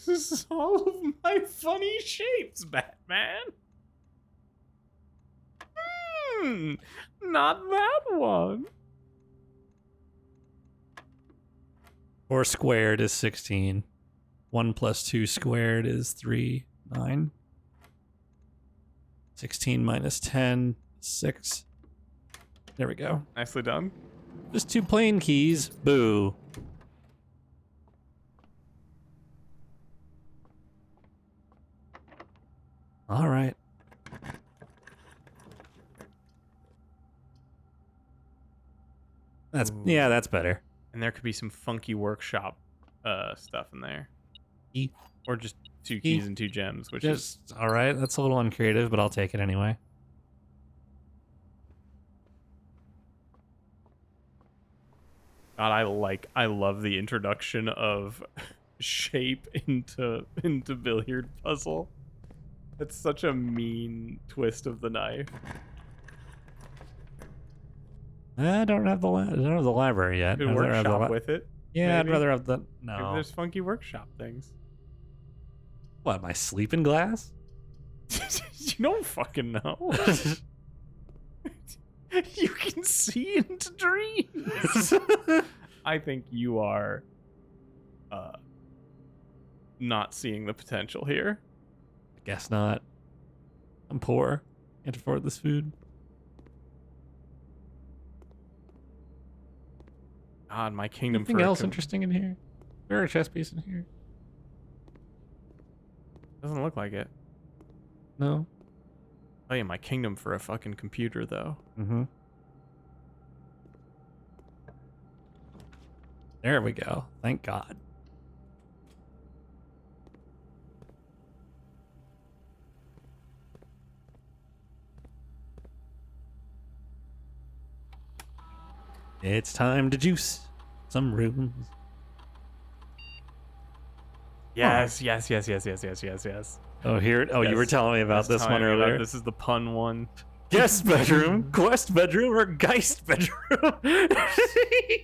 This is all of my funny shapes, Batman. Not that one. 4 squared is 16. 1 plus 2 squared is 3. 9. 16 minus 10, 6. There we go. Nicely done. Just 2 plain keys. Boo. All right. That's better. And there could be some funky workshop stuff in there. Key. Or just 2 keys and 2 gems, which is all right. That's a little uncreative, but I'll take it anyway. God, I love the introduction of shape into billiard puzzle. It's such a mean twist of the knife. I don't have the library yet. Could workshop with it. Yeah, maybe. I'd rather have the Maybe there's funky workshop things. What, my sleeping glass? You don't fucking know. You can see into dreams. I think you are not seeing the potential here. I guess not. I'm poor. Can't afford this food. God, my kingdom. Anything else interesting in here? Is there a chess piece in here? Doesn't look like it. No. Oh yeah, my kingdom for a fucking computer though. Mm-hmm. There we go. Thank God. It's time to juice some rooms. Yes. Oh, here. Oh, Yes. you were telling me about this one earlier. This is the pun one. Guest bedroom, quest bedroom, or Geist bedroom.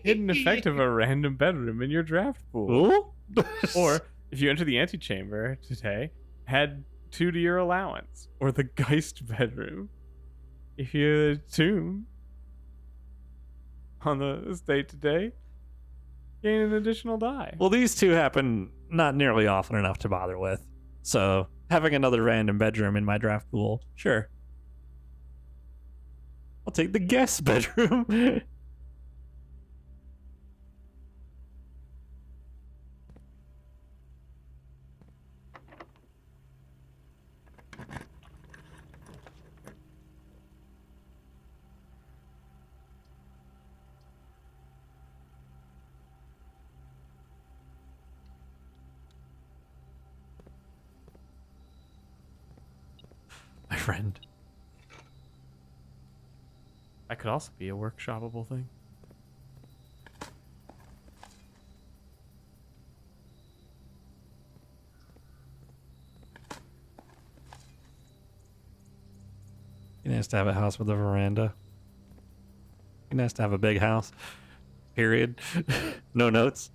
Hidden effect of a random bedroom in your draft pool. Ooh. Or if you enter the antechamber today, add 2 to your allowance. Or the Geist bedroom. If you tomb on the estate today, gain an additional die. Well, these two happen not nearly often enough to bother with. So having another random bedroom in my draft pool, sure. I'll take the guest bedroom. friend. That could also be a workshopable thing. Be nice to have a house with a veranda. Be nice to have a big house. Period. No notes.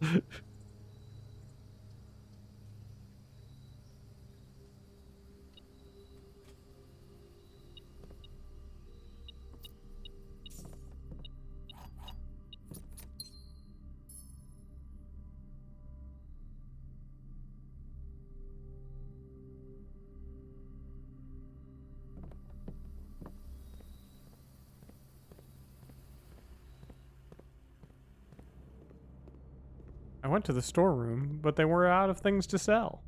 I went to the storeroom, but they were out of things to sell.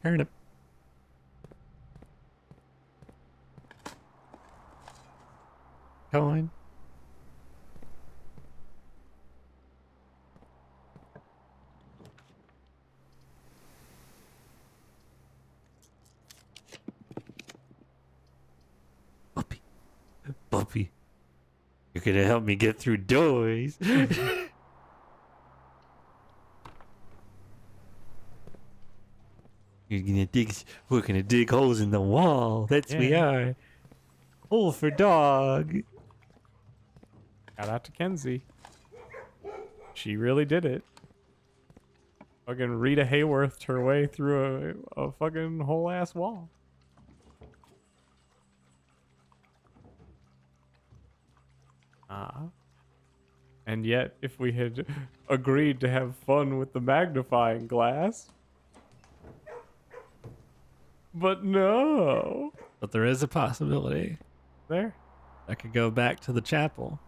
Turnip. Coin. Puppy. Puppy. You're gonna help me get through doors. We're gonna dig holes in the wall. That's we Yeah. are. Hole for dog. Shout out to Kenzie. She really did it. Fucking Rita Hayworthed her way through a fucking whole ass wall. And yet, if we had agreed to have fun with the magnifying glass. But no. But there is a possibility. There. I could go back to the chapel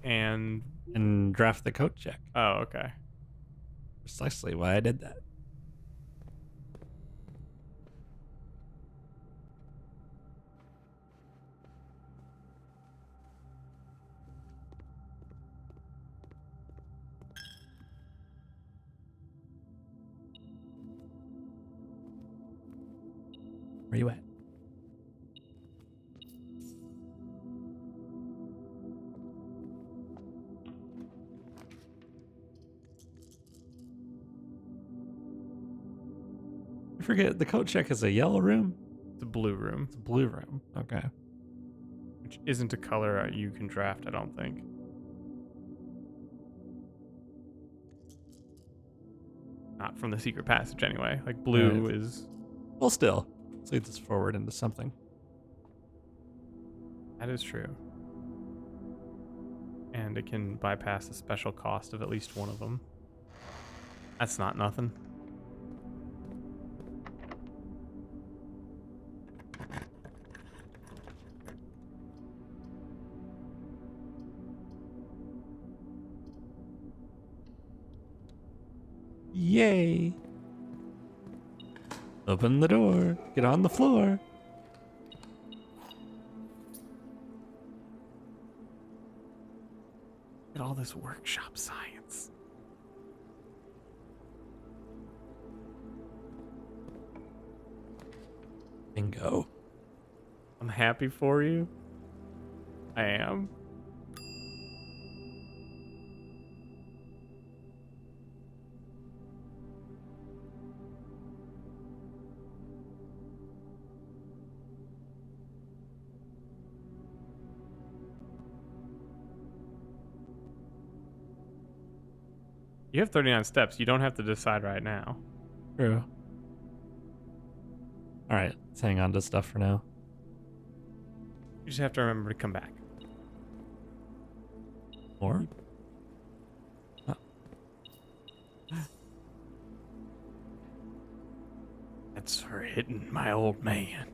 And. and draft the coat check. Oh, okay. Precisely why I did that. Where you at? I forget, the coat check is a yellow room? It's a blue room, It's a blue room. Okay. which isn't a color you can draft, I don't think. Not from the secret passage, anyway. Like, blue Right. is. Well, still. Let's lead this forward into something. That is true. And it can bypass the special cost of at least one of them. That's not nothing. Yay! Open the door. Get on the floor. Look at all this workshop science. Bingo. I'm happy for you. I am. You have 39 steps. You don't have to decide right now. True. Alright, let's hang on to stuff for now. You just have to remember to come back. Or? Oh. That's for hitting my old man.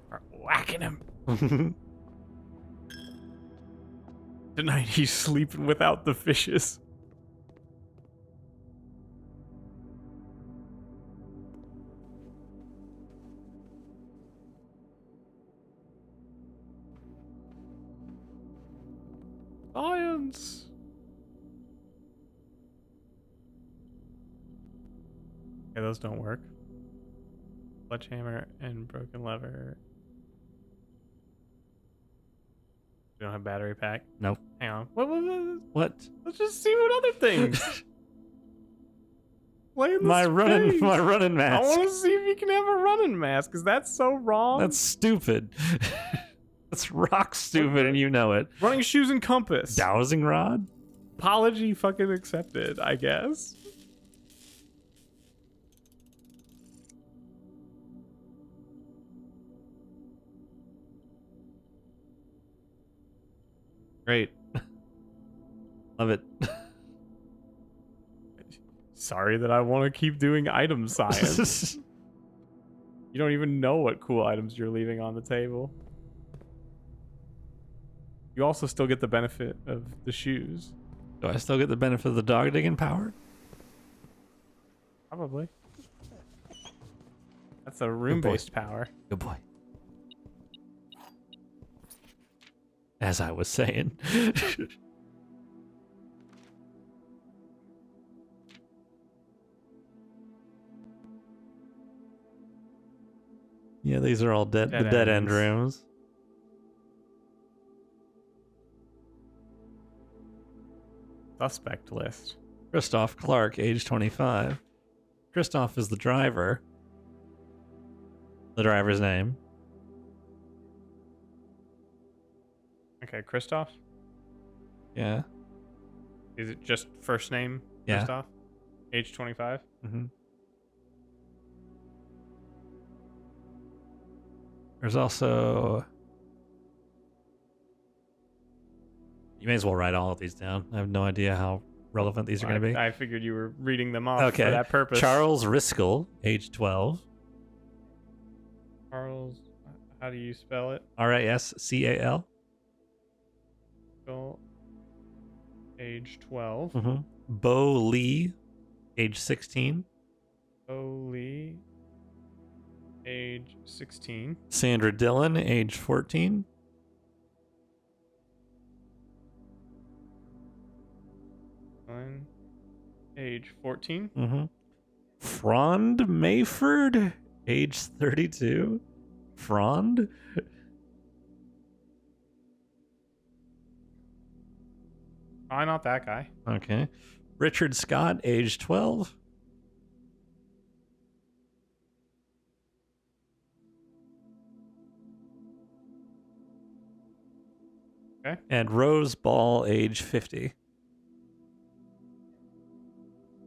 For whacking him. Tonight he's sleeping without the fishes. Science. Okay, those don't work. Sledgehammer and broken lever. We don't have battery pack. No. Hang on. What? What? Let's just see what other things. Play in the My space. running I mask. want to see if you can have a running mask, because that's so wrong. That's stupid. That's rock stupid, and you know it. Running shoes and compass. Dowsing rod? Apology fucking accepted, I guess. Great. Love it. Sorry that I want to keep doing item science. You don't even know what cool items you're leaving on the table. You also still get the benefit of the shoes. Do I still get the benefit of the dog digging power? Probably. That's a room-based power. Good boy. As I was saying. Yeah, these are all the dead end ends. rooms. Suspect list. Christoph Clark, age 25. Christoph is the driver. The driver's name. Okay, Christoph? Yeah. Is it just first name Yeah. Christoph? Age 25? Mm-hmm. There's also... You may as well write all of these down. I have no idea how relevant these are going to be. I figured you were reading them off for that purpose. Charles Riskel, age 12. Charles, how do you spell it? Riscal. Age 12. Mm-hmm. Bo Lee, age 16. Bo Lee, age 16. Sandra Dillon, age 14. Age 14. Mm-hmm. Frond Mayford, age 32. Frond? Why not that guy? Okay. Richard Scott, age 12. Okay. And Rose Ball, age 50.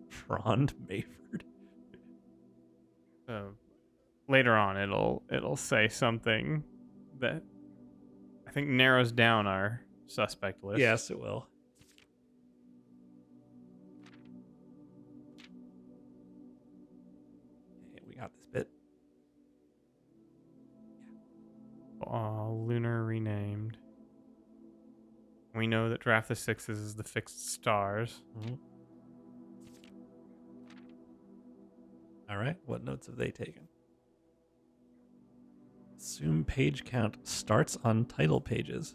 Frond Mayford. So later on, it'll say something that I think narrows down our suspect list. Yes, it will. Okay, we got this bit. Lunar renamed. We know that Draft the Sixes is the fixed stars. Mm-hmm. All right, what notes have they taken? Assume page count starts on title pages.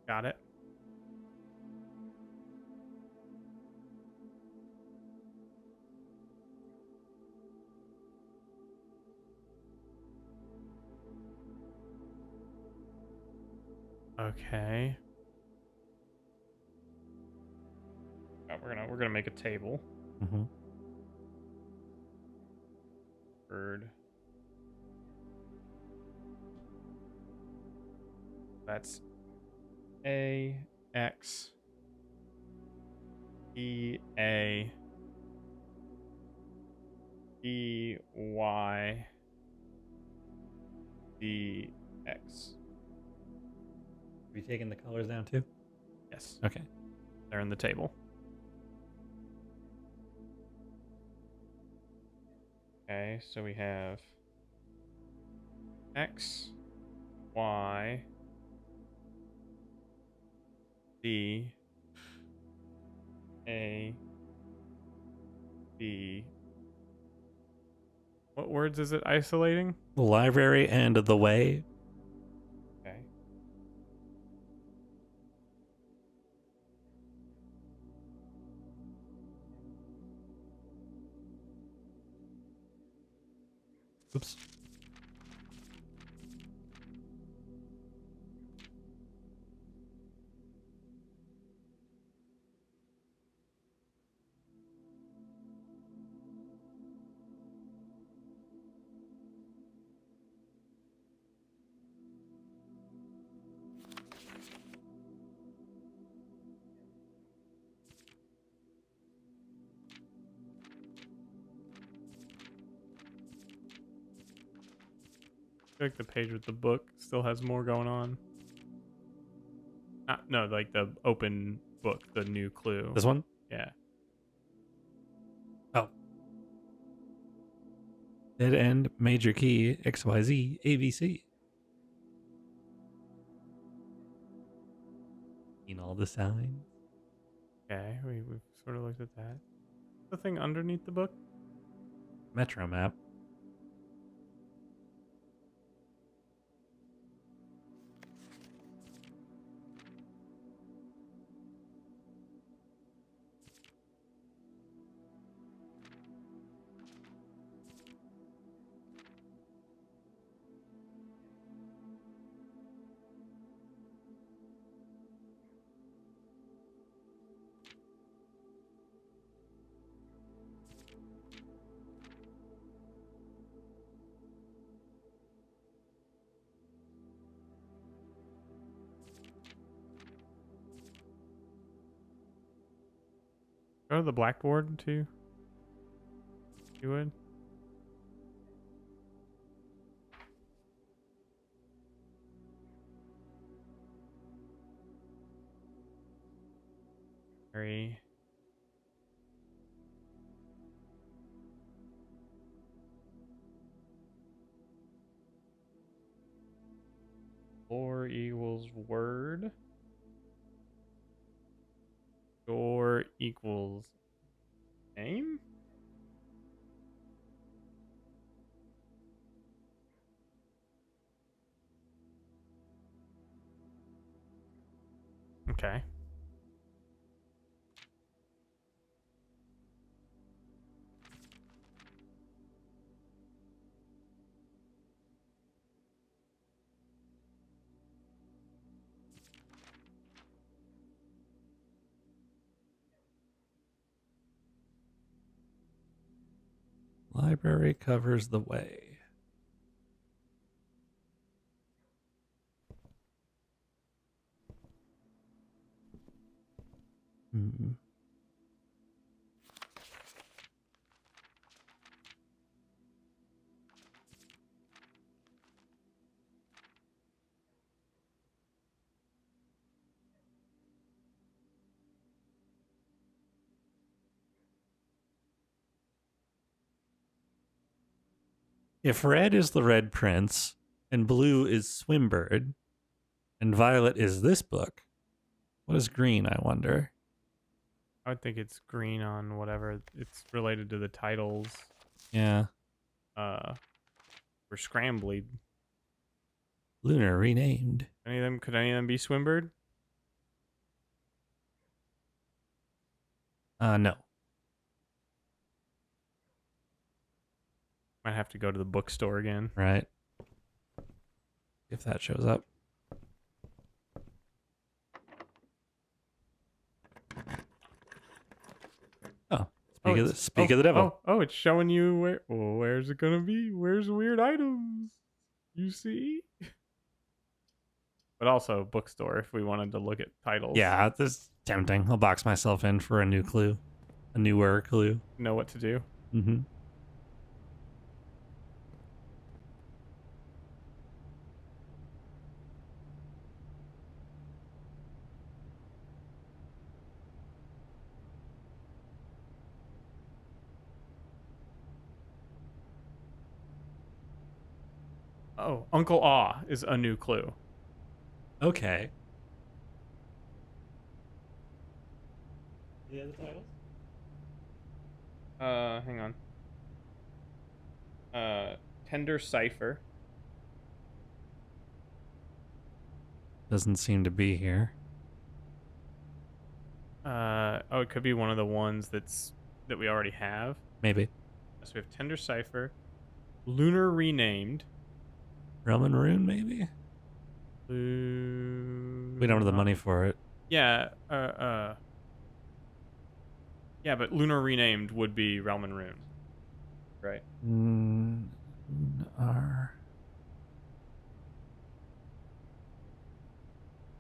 Got it. Okay. We're gonna make a table. Mm-hmm. Bird. That's A X E A E Y D X. Have you taken the colors down too? Yes, Okay. they're in the table. Okay, so we have X, Y, D A B. What words is it isolating? The library and the way. Okay. Oops. I feel like the page with the book still has more going on. No, like the open book, the new clue. This one? Yeah. Oh. Dead end, major key, XYZ, ABC. Seen all the signs. Okay, we've sort of looked at that. The thing underneath the book? Metro map. Go to the blackboard too. You would? Very. Or equals word. Or equals name. Okay. Library covers the way. Hmm. If red is the Red Prince, and blue is Swimbird, and violet is this book, what is green, I wonder? I would think it's green on whatever it's related to the titles. Yeah. For Scrambly. Lunar renamed. Could any of them be Swimbird? No. Might have to go to the bookstore again. Right. If that shows up. Oh, speak of the devil. Oh, it's showing you where. Oh, where's it gonna be? Where's weird items? You see? But also bookstore if we wanted to look at titles. Yeah, this is tempting. I'll box myself in for a new clue. A newer clue. Know what to do. Mm-hmm. Oh, Uncle Aw is a new clue. Okay. the other titles? Hang on. Tender Cipher. Doesn't seem to be here. Oh, it could be one of the ones that we already have. Maybe. So we have Tender Cipher, Lunar Renamed. Realm and Rune, maybe? We don't have the money for it. Yeah, yeah, but Lunar Renamed would be Realm and Rune, right? R.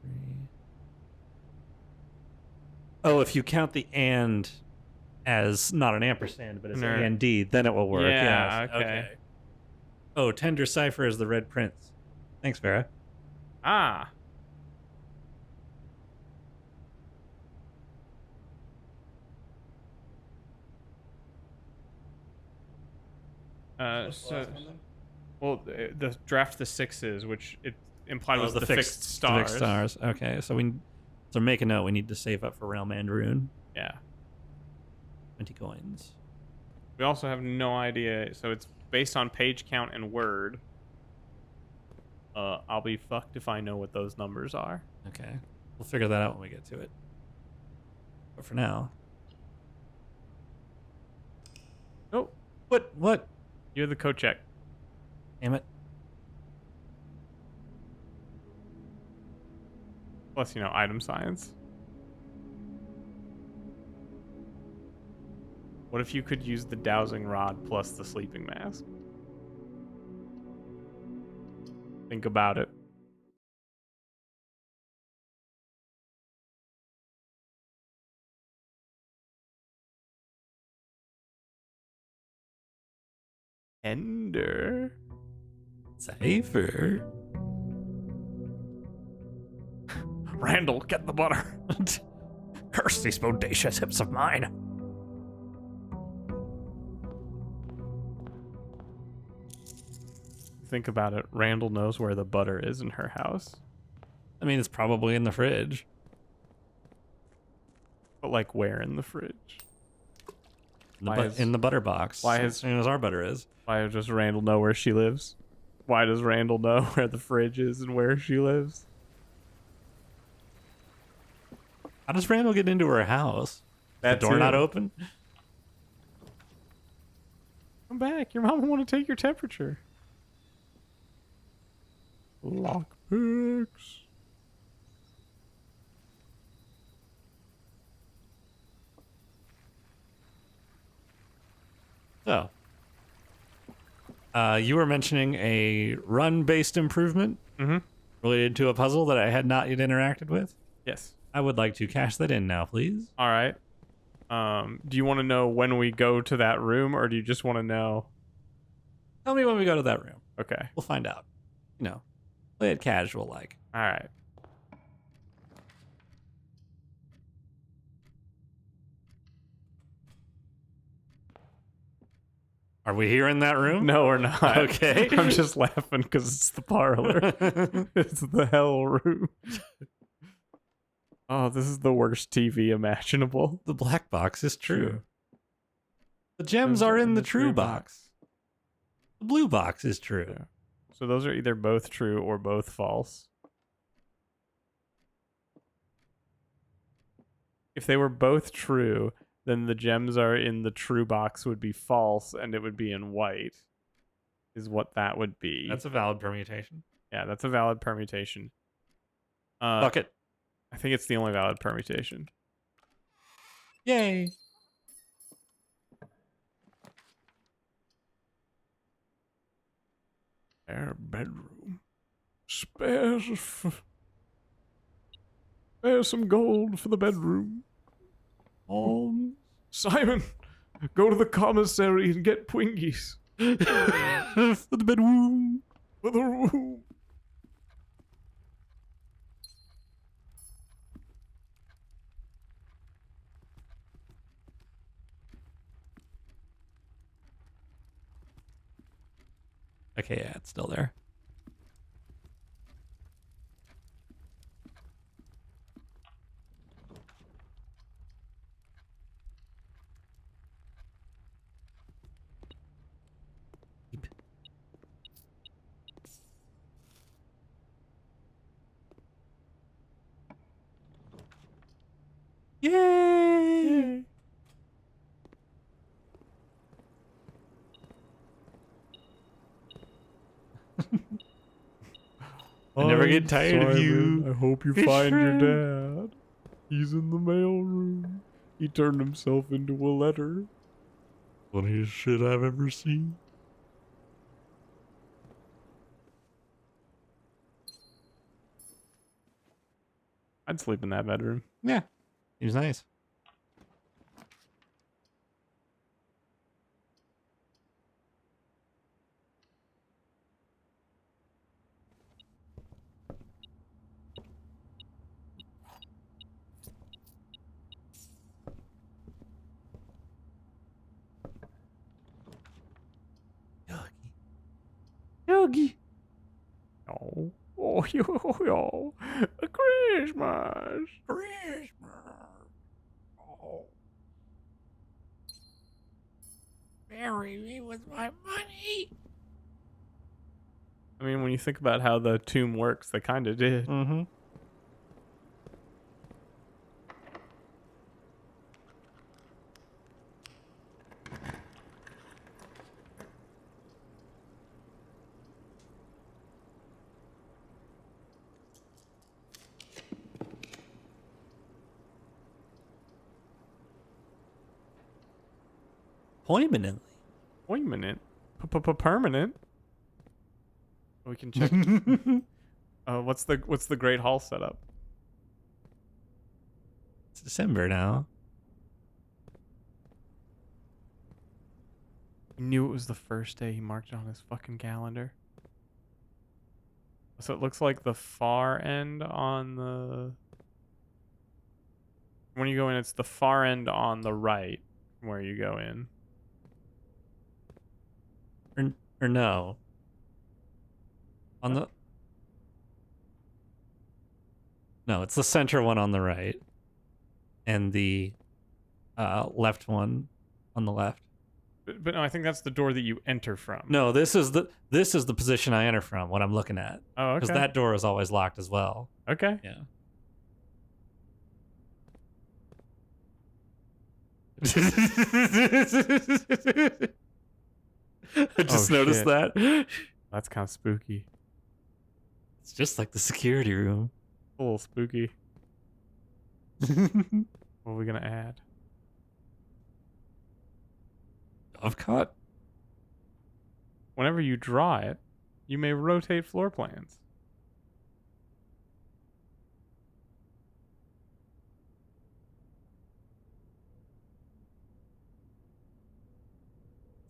3. Oh, if you count the and as not an ampersand, but as No. and D, then it will work. Yeah, Yes. okay. Oh, Tender Cipher is the Red Prince. Thanks, Vera. Ah. Well, the draft the sixes, which it implied was the fixed stars. The fixed stars. Okay, so make a note. We need to save up for Realm and Rune. Yeah. 20 coins. We also have no idea, so it's based on page count and word. I'll be fucked if I know what those numbers are. Okay, we'll figure that out when we get to it. But for now. Oh, what? You're the Kochek. Damn it. Plus, item science. What if you could use the dowsing rod plus the sleeping mask? Think about it. Ender. Cipher. Randall, get the butter. Curse these bodacious hips of mine. Think about it. Randall knows where the butter is in her house. I mean, it's probably in the fridge. But, like, where in the fridge? In the butter box. Why as soon as our butter is. Why does Randall know where she lives? Why does Randall know where the fridge is and where she lives? How does Randall get into her house? Is the door not open? Come back. Your mom will want to take your temperature. Lockpicks. So, you were mentioning a run-based improvement related to a puzzle that I had not yet interacted with. Yes. I would like to cash that in now, please. All right. Do you want to know when we go to that room, or do you just want to know? Tell me when we go to that room. Okay. We'll find out. Play it casual like. All right. Are we here in that room? No, we're not. Okay. I'm just laughing because it's the parlor. It's the hell room. Oh, this is the worst TV imaginable. The black box is true. The gems are in the true box. The blue box is true. Yeah. So those are either both true or both false. If they were both true, then the gems are in the true box would be false and it would be in white, is what that would be. That's a valid permutation. Yeah, that's a valid permutation. Bucket. I think it's the only valid permutation. Yay. Spare bedroom. Spare some gold for the bedroom. Simon, go to the commissary and get Twinkies. For the bedroom. For the room. Okay, yeah, it's still there. I never get tired of you. I hope you Fish find your friend. dad. He's in the mailroom. He turned himself into a letter. Funniest shit I've ever seen. I'd sleep in that bedroom. Yeah. He was nice. Yogi. Oh, oh, yo, a Christmas. Oh. Bury me with my money. I mean, when you think about how the tomb works, they kind of did. Mm-hmm. Poignantly. Permanent. Permanent. We can check. What's the Great Hall setup? It's December now. He knew it was the first day. He marked it on his fucking calendar. So it looks like the far end on the... When you go in, it's the far end on the right where you go in. Or no. On the... No, it's the center one on the right. And the left one on the left. But no, I think that's the door that you enter from. No, this is the position I enter from, what I'm looking at. Oh, okay. Because that door is always locked as well. Okay. Yeah. I just noticed shit. that. That's kind of spooky. It's just like the security room. A little spooky. What are we going to add? Dovecot? Whenever you draw it, you may rotate floor plans.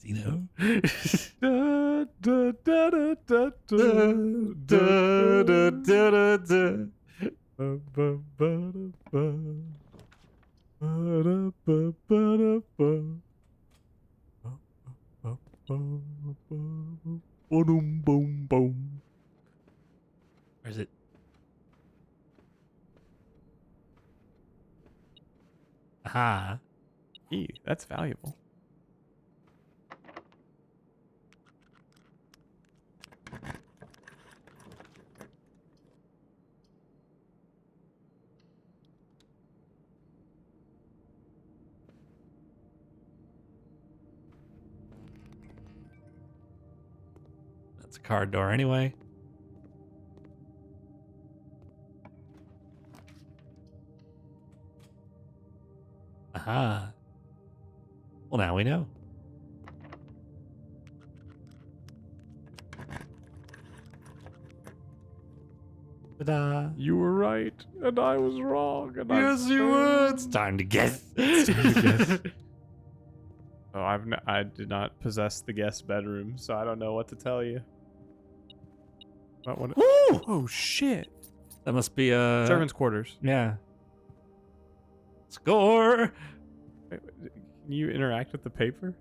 Zeno? Da, da, da, da, da, da, da, da, da. Ba, ba, ba, da, ba. Ba, da, ba, ba, da, ba. Ba, ba, ba, ba, ba. Boom, boom, boom. Where is it? Aha. That's valuable. That's a card door anyway. Aha. Well, now we know. Ta-da. You were right, and I was wrong. And Yes, you were. It's time to guess. Oh, I did not possess the guest bedroom, so I don't know what to tell you. But what? Woo! Oh shit! That must be Servants' quarters. Yeah. Score. Wait, can you interact with the paper?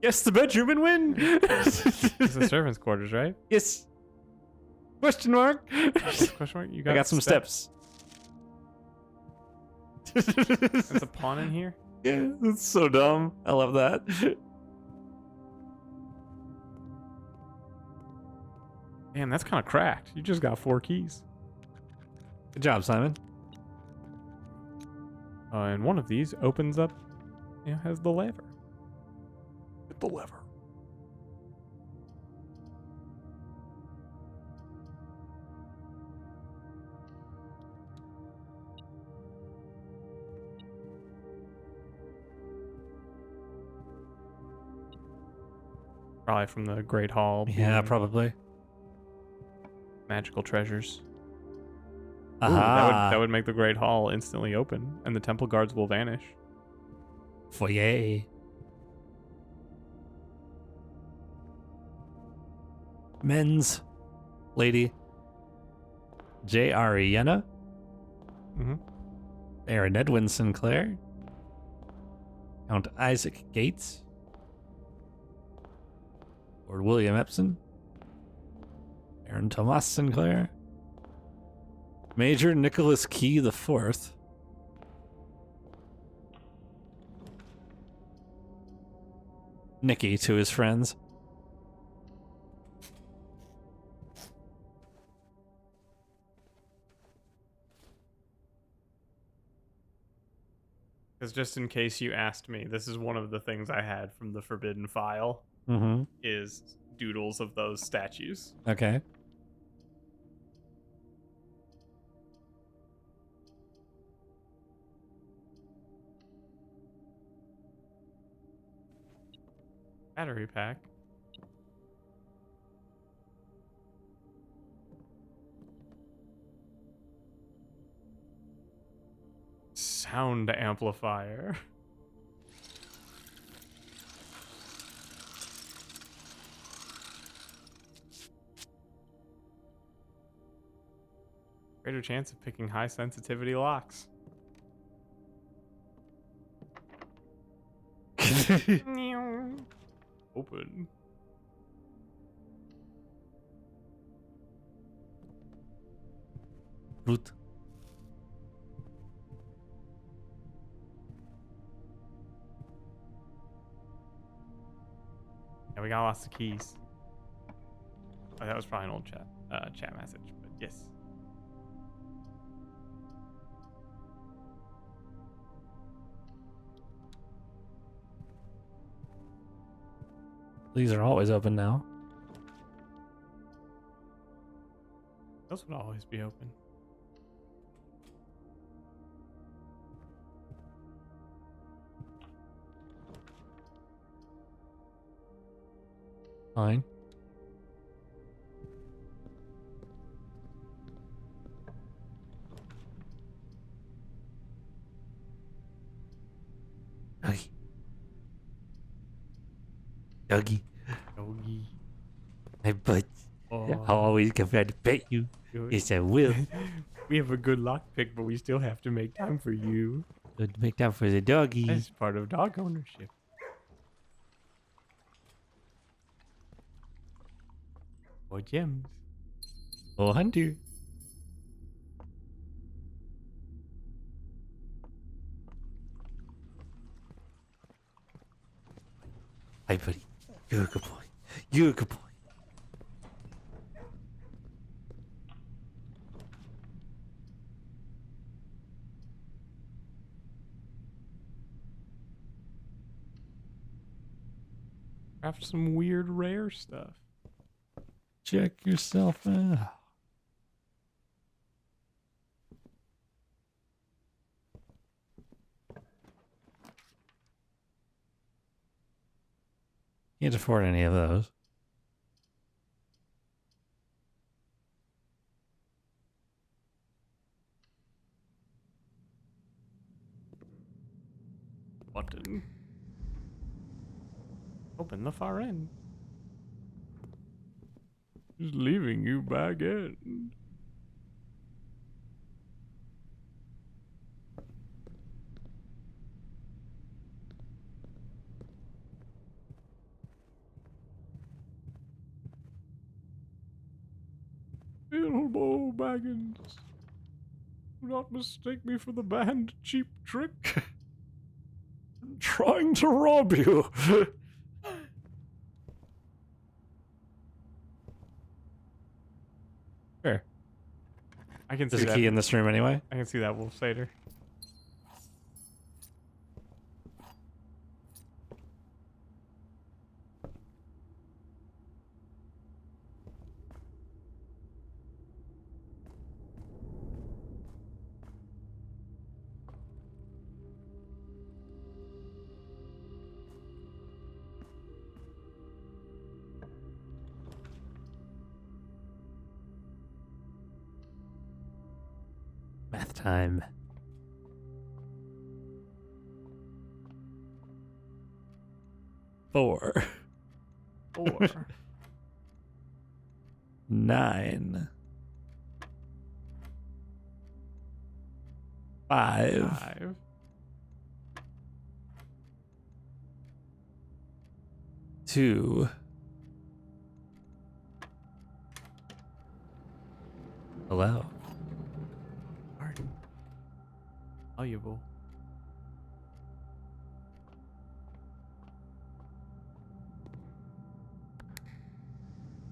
Guess the bedroom and win. It's the servants' quarters, right? Yes. Question mark. Question mark. You got. I got some steps. There's a pawn in here. Yeah, that's so dumb. I love that. Damn, that's kind of cracked. You just got 4 keys. Good job, Simon. And one of these opens up. Has the lever. Hit the lever. Probably from the Great Hall. Yeah, being probably. magical treasures. Ooh, Aha. that would make the Great Hall instantly open, and the temple guards will vanish. Foyer. Men's lady. J. Ariana. Mm-hmm. Aaron Edwin Sinclair. Count Isaac Gates. Lord William Epson. Aaron Thomas Sinclair. Major Nicholas Key IV. Nicky to his friends. Because just in case you asked me, this is one of the things I had from the Forbidden File, Mm-hmm. is doodles of those statues. Okay. Battery pack. Sound amplifier. Greater chance of picking high sensitivity locks. Open. Root. Yeah, we got lots of keys. Oh, that was probably an old chat message, but yes. These are always open now. Those would always be open. Fine. Dougie. Dougie. Yogi. My butt. Oh, I'll always come back to pet you. good. Yes, I will. We have a good lockpick, but we still have to make time for you. Good to make time for the doggy. That's part of dog ownership. Or gems. Oh, Hunter. Hi, buddy. You're a good boy. You're a good boy. Craft some weird rare stuff. Check yourself out. Can't afford any of those. Button. Open the far end. Just leaving you back in. Bilbo Baggins. Do not mistake me for the band Cheap Trick. I'm trying to rob you. Sure. I can see There's a that. key in this room anyway. I can see that Wolf Satyr. Math time. 4. 4. 9. 5. 5. 2. Hello. Pardon. Valuable.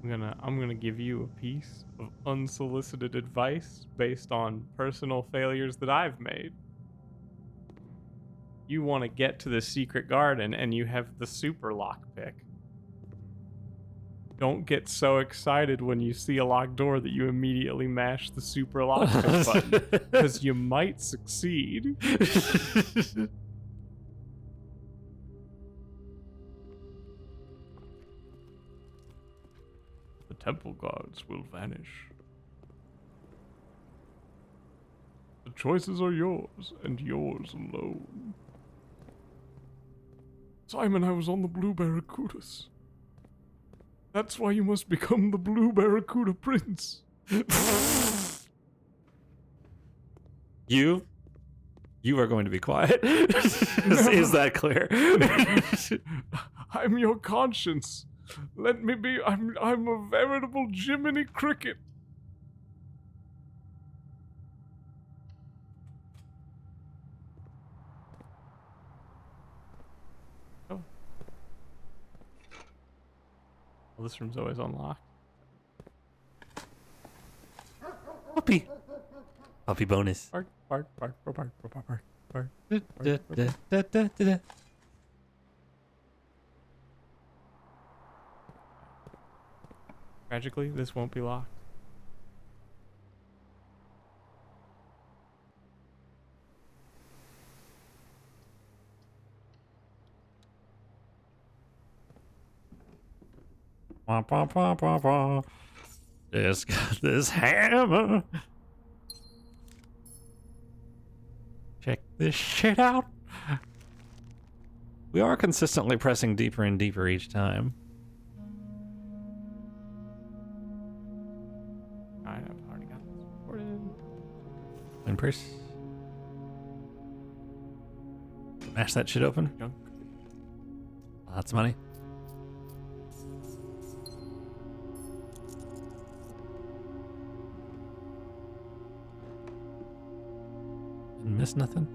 I'm gonna give you a piece of unsolicited advice based on personal failures that I've made. You want to get to the secret garden and you have the super lockpick. Don't get so excited when you see a locked door that you immediately mash the super lockpick button, because you might succeed. The temple guards will vanish. The choices are yours, and yours alone. Simon, I was on the Blue Barracudas. That's why you must become the Blue Barracuda Prince. You are going to be quiet. Is that clear? I'm your conscience. Let me be. I'm a veritable Jiminy Cricket. Oh. Well, this room's always unlocked. Puppy. Puppy bonus. Bark, bark, bark, bark, bark, bark, bark, bark. Tragically, this won't be locked. Just got this hammer. Check this shit out. We are consistently pressing deeper and deeper each time. Alright, I've already got this recorded. Coin purse. Smash that shit open. Junk. Lots of money. Didn't miss nothing.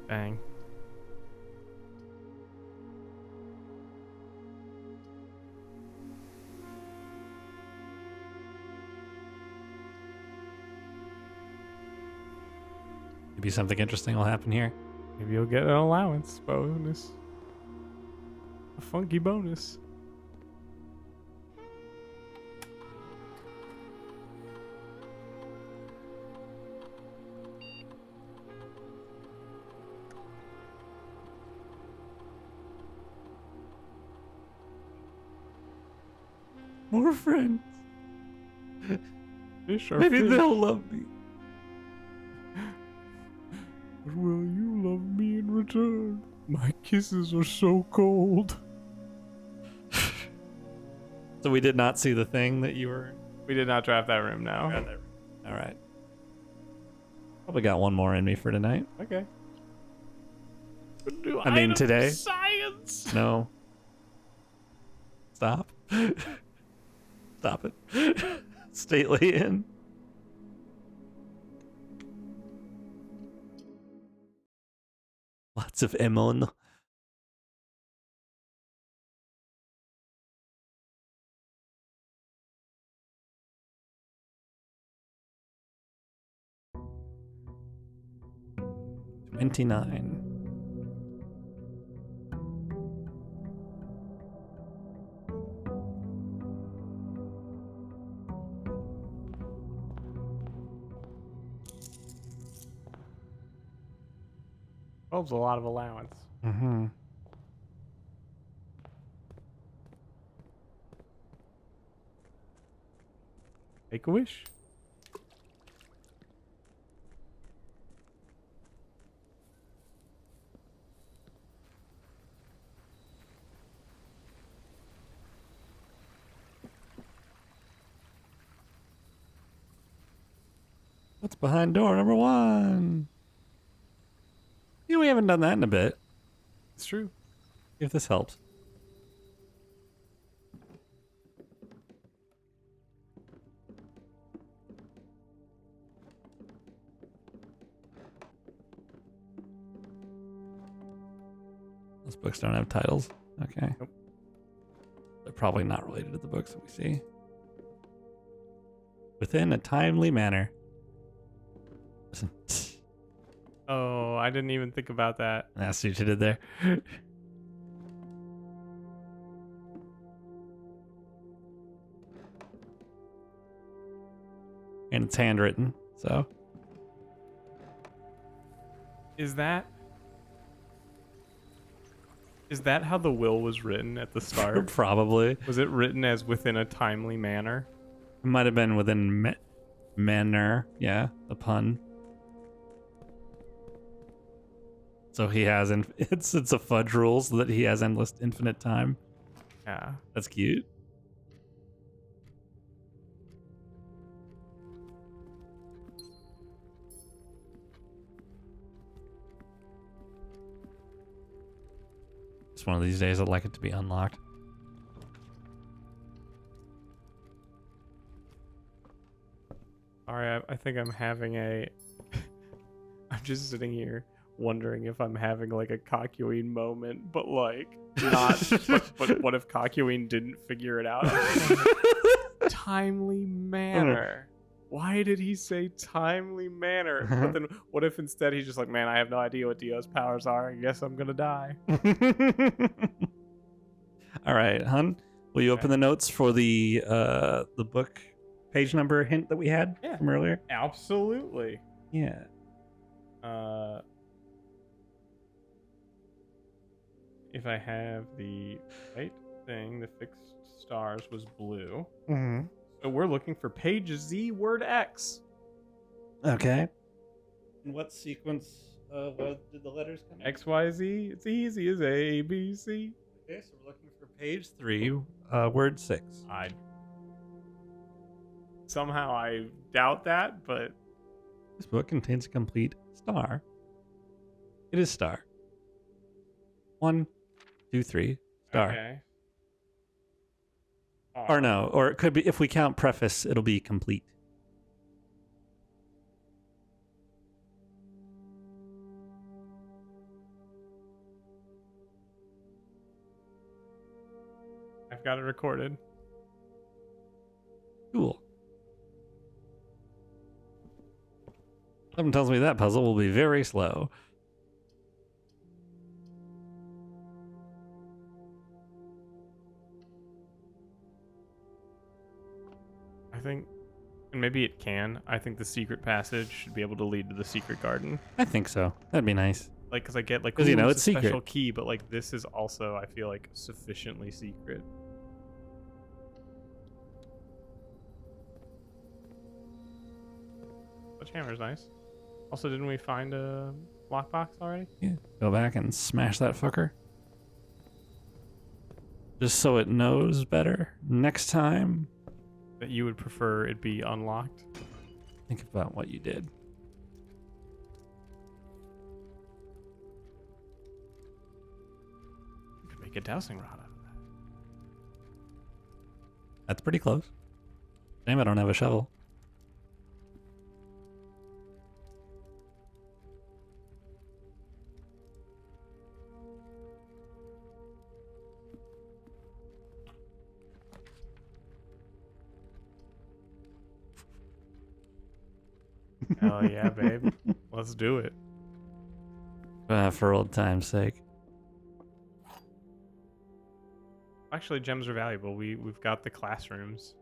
Bang. Maybe something interesting will happen here. Maybe you'll get an allowance bonus. A funky bonus. More friends. Fish are Maybe fish. they'll love me. But will you love me in return? My kisses are so cold. So we did not see the thing that you were. We did not draft that room now. All right. Probably got one more in me for tonight. Okay. I mean, today. Science. No. Stop. Stop it. Stately in. Lots of Emon. 29. Well, it's a lot of allowance. Mm-hmm. Make a wish. What's behind door number 1? You know, we haven't done that in a bit. It's true. If this helps. Those books don't have titles. Okay. Nope. They're probably not related to the books that we see. Within a timely manner. Oh, I didn't even think about that. That's what you did there. And it's handwritten, so. Is that how the will was written at the start? Probably. Was it written as within a timely manner? It might have been within manner. Yeah, the pun. So he has, it's a fudge rule so that he has endless infinite time. Yeah. That's cute. It's one of these days I'd like it to be unlocked. Sorry, I think I'm having a... I'm just sitting here wondering if I'm having like a Cockeween moment, but like not. but what if Cockeween didn't figure it out? Timely manner. Why did he say timely manner? But then what if instead he's just like, man, I have no idea what Dio's powers are. I guess I'm gonna die. All right, hun. Will you open the notes for the book page number hint that we had from earlier? Absolutely. Yeah. If I have the right thing, the fixed stars was blue. Mm-hmm. So we're looking for page Z, word X. Okay. In what sequence what did the letters come in? X, Y, Z. It's easy as A, B, C. Okay, so we're looking for page 3, word 6. Somehow I doubt that, but... This book contains a complete star. It is star. 1, 2, 3, star. Okay. Or no, or it could be, if we count preface, it'll be complete. I've got it recorded. Cool. Something tells me that puzzle will be very slow. I think, and maybe it can. I think the secret passage should be able to lead to the secret garden. I think so. That'd be nice. Like, because I get like, 'Cause, you know, ooh, it's a special secret. key, but like this is also, I feel like, sufficiently secret. Sledgehammer's nice. Also, didn't we find a lockbox already? Yeah. Go back and smash that fucker. Just so it knows better next time. That you would prefer it be unlocked? Think about what you did. You could make a dowsing rod out of that. That's pretty close. Damn, I don't have a shovel. Hell yeah, babe. Let's do it. For old time's sake. Actually, gems are valuable. We've got the classrooms.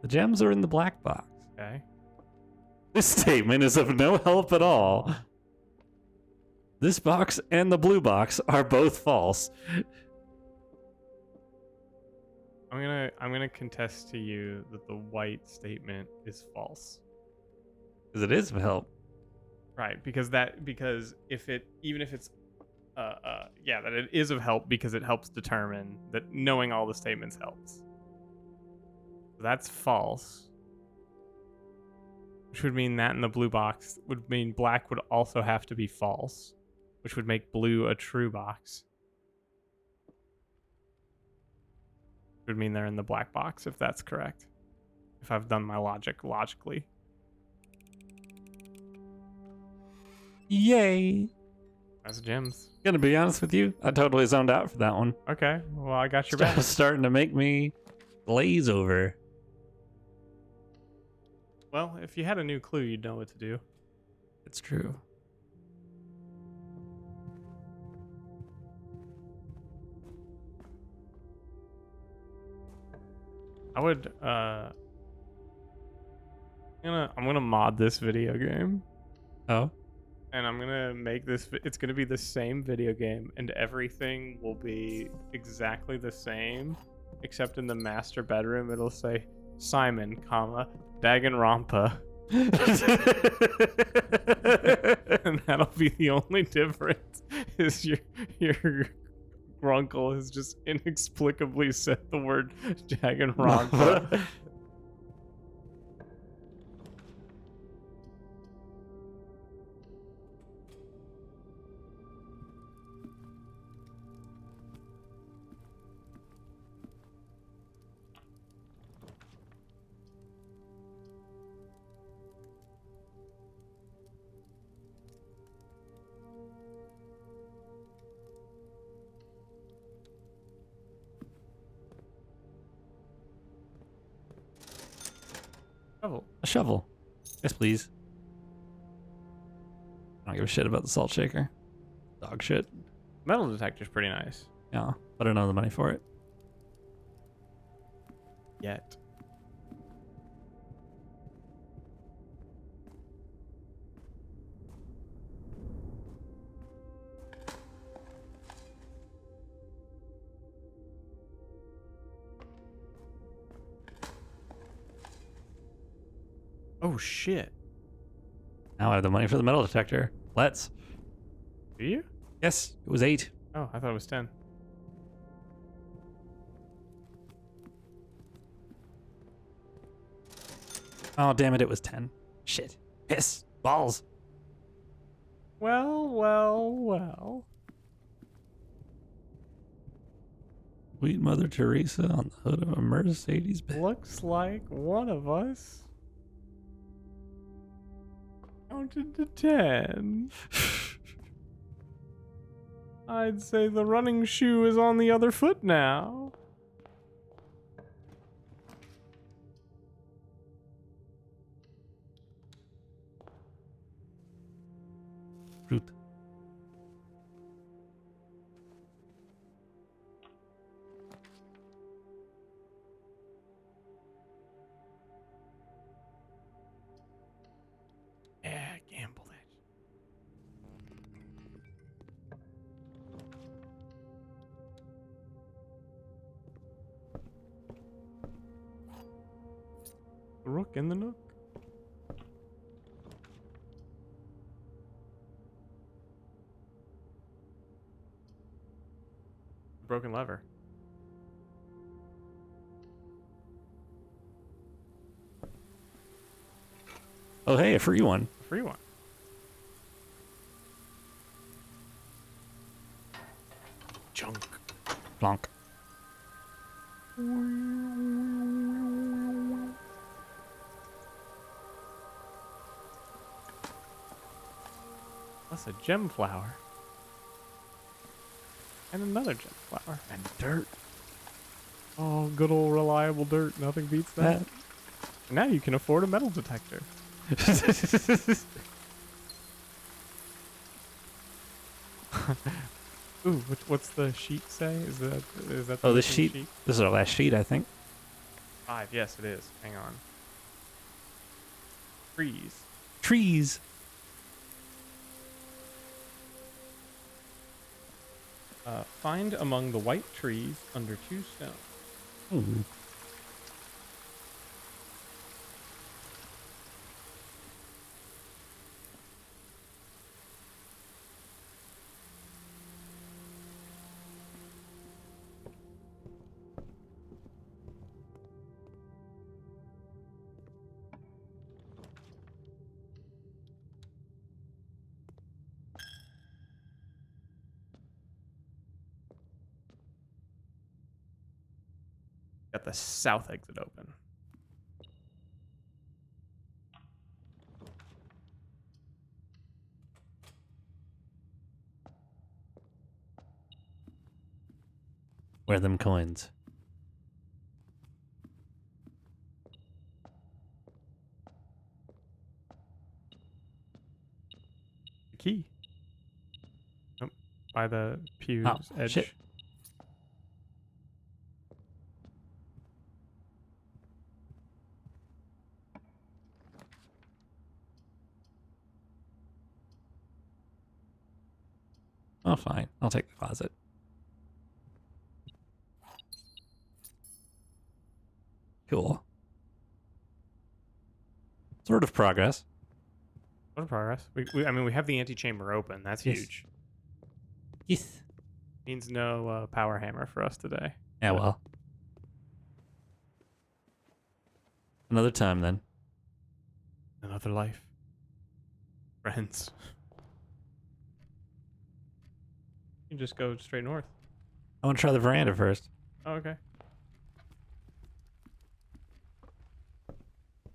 The gems are in the black box. Okay. This statement is of no help at all. This box and the blue box are both false. I'm gonna contest to you that the white statement is false. Because it is of help. Right, because if it even if it's yeah, that it is of help because it helps determine that knowing all the statements helps. That's false. Which would mean that in the blue box would mean black would also have to be false, which would make blue a true box. Would mean they're in the black box if that's correct. If I've done my logic logically. Yay! That's gems. Gonna be honest with you, I totally zoned out for that one. Okay, well I got your That back. was starting to make me glaze over. Well, if you had a new clue, you'd know what to do. It's true. I would I'm gonna mod this video game. Oh? And I'm gonna make this it's gonna be the same video game and everything will be exactly the same, except in the master bedroom it'll say Simon, Danganronpa. And that'll be the only difference is your grunkle has just inexplicably said the word Danganronpa. Shovel. A shovel. Yes, please. I don't give a shit about the salt shaker. Dog shit. Metal detector's pretty nice. Yeah, but I don't know the money for it. Yet. Oh shit. Now I have the money for the metal detector. Let's. Do you? Yes, it was 8. Oh, I thought it was 10. Oh, damn it, it was 10. Shit. Piss. Balls. Well, well, well. Sweet Mother Teresa on the hood of a Mercedes Benz. Looks like one of us counted to 10. I'd say the running shoe is on the other foot now. Fruit. Yeah, gamble it. The rook in the nook. Broken lever. Oh, hey, a free one. Free one. Junk. Plonk. That's a gem flower. And another gem flower. And dirt. Oh, good old reliable dirt. Nothing beats that. Now you can afford a metal detector. Ooh, what's the sheet say? Is that the Oh, missing this is our last sheet, I think. 5. Yes, it is. Hang on. Trees. Trees. Find among the white trees under 2 stones. Ooh. Got the south exit open. Where are them coins? The key. Nope. By the pew's Oh, edge. shit. Oh, fine. I'll take the closet. Cool. Sort of progress. What a progress. I mean, we have the antechamber open. That's Yes. huge. Yes. Means no power hammer for us today. Yeah, well. Another time then. Another life. Friends. You can just go straight north. I want to try the veranda first. Oh, okay.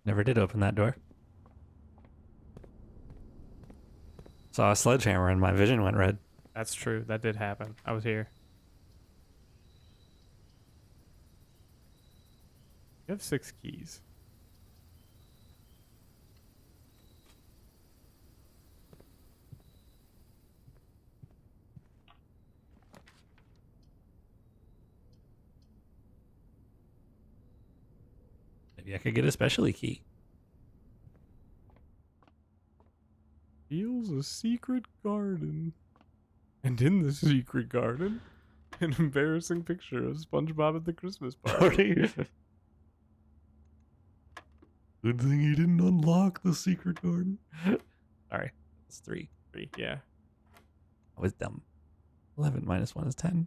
Never did open that door. Saw a sledgehammer and my vision went red. That's true. That did happen. I was here. You have 6 keys. Maybe I could get a specialty key. Feels a secret garden. And in the secret garden, an embarrassing picture of SpongeBob at the Christmas party. Good thing he didn't unlock the secret garden. Sorry, that's 3. 3, yeah. I was dumb. 11 minus 1 is 10.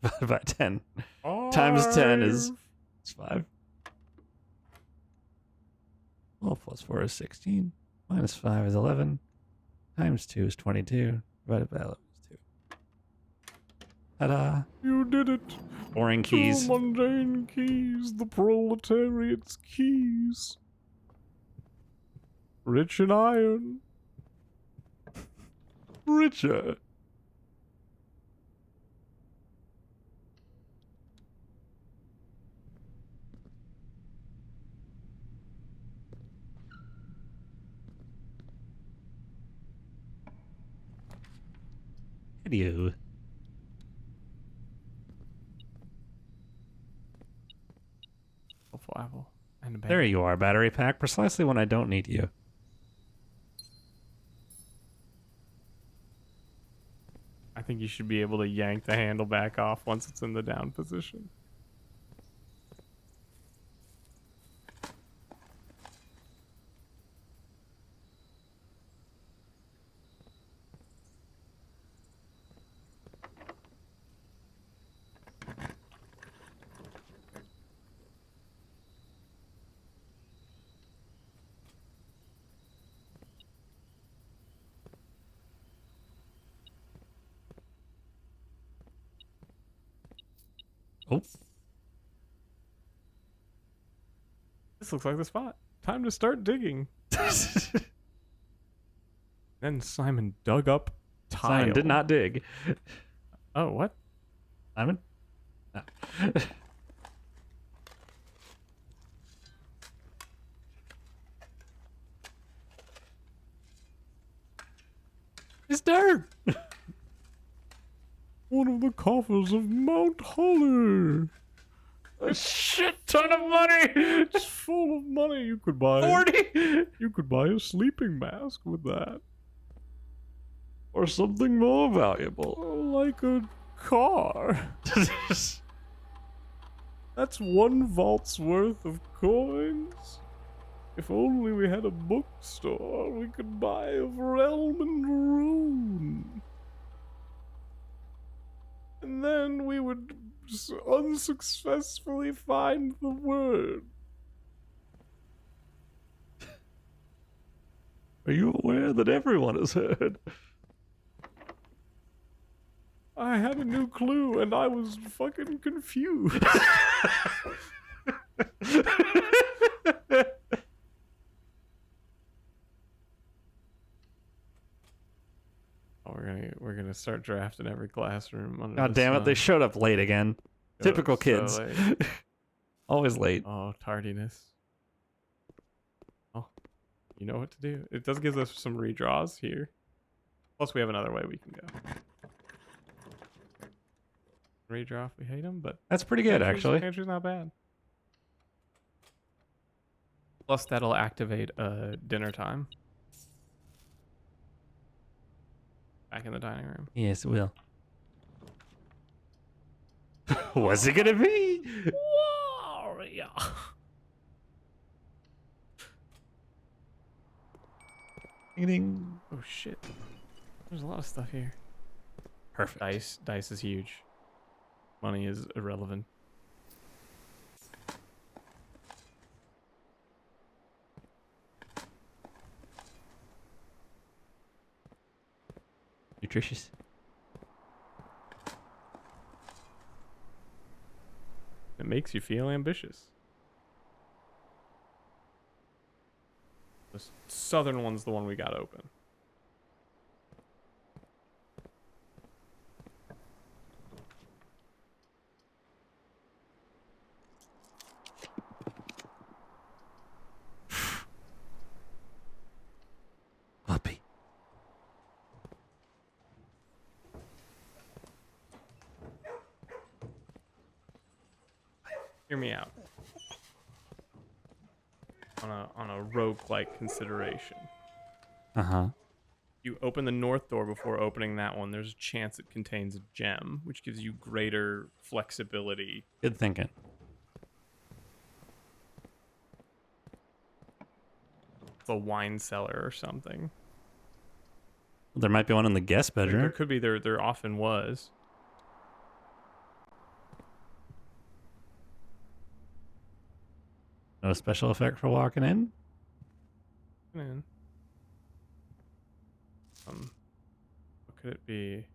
Divided by 10 times 10 is 5. 12 plus 4 is 16. Minus 5 is 11. Times 2 is 22. Divided by 11 is 2. Ta-da! You did it. Boring keys. The mundane keys, the proletariat's keys. Rich in iron. Richer. Video. Hopeful apple. And a bag. There you are, battery pack, precisely when I don't need you. I think you should be able to yank the handle back off once it's in the down position. Oh. This looks like the spot. Time to start digging. Then Simon dug up tile. Simon did not dig. Oh, what? Simon? No. It's dirt. of the coffers of Mount Holly. A shit ton of money. It's full of money. You could buy 40. You could buy a sleeping mask with that, Or something more valuable. like a car. That's one vault's worth of coins. If only we had a bookstore, we could buy of Realm and Rune. And then we would unsuccessfully find the word. Are you aware that everyone has heard? I had a new clue and I was fucking confused. Oh, we're gonna start drafting every classroom. Under God the damn it, they sun. showed up late again. Typical So kids. late. Always late. Oh, tardiness. Oh, you know what to do. It does give us some redraws here. Plus, we have another way we can go. Redraw if we hate them, but That's pretty good, actually. Pantry's not bad. Plus, that'll activate dinner time. Back in the dining room. Yes, it will. What's it gonna be? Warrior. Ding. Oh shit. There's a lot of stuff here. Perfect. Dice is huge. Money is irrelevant. Nutritious. It makes you feel ambitious. The southern one's the one we got open. Puppy. Hear me out. On a rogue-like consideration. Uh-huh. You open the north door before opening that one, there's a chance it contains a gem, which gives you greater flexibility. Good thinking. It's a wine cellar or something. There might be one in the guest There bedroom. could be, there often was. No special effect for walking in. Man. What could it be?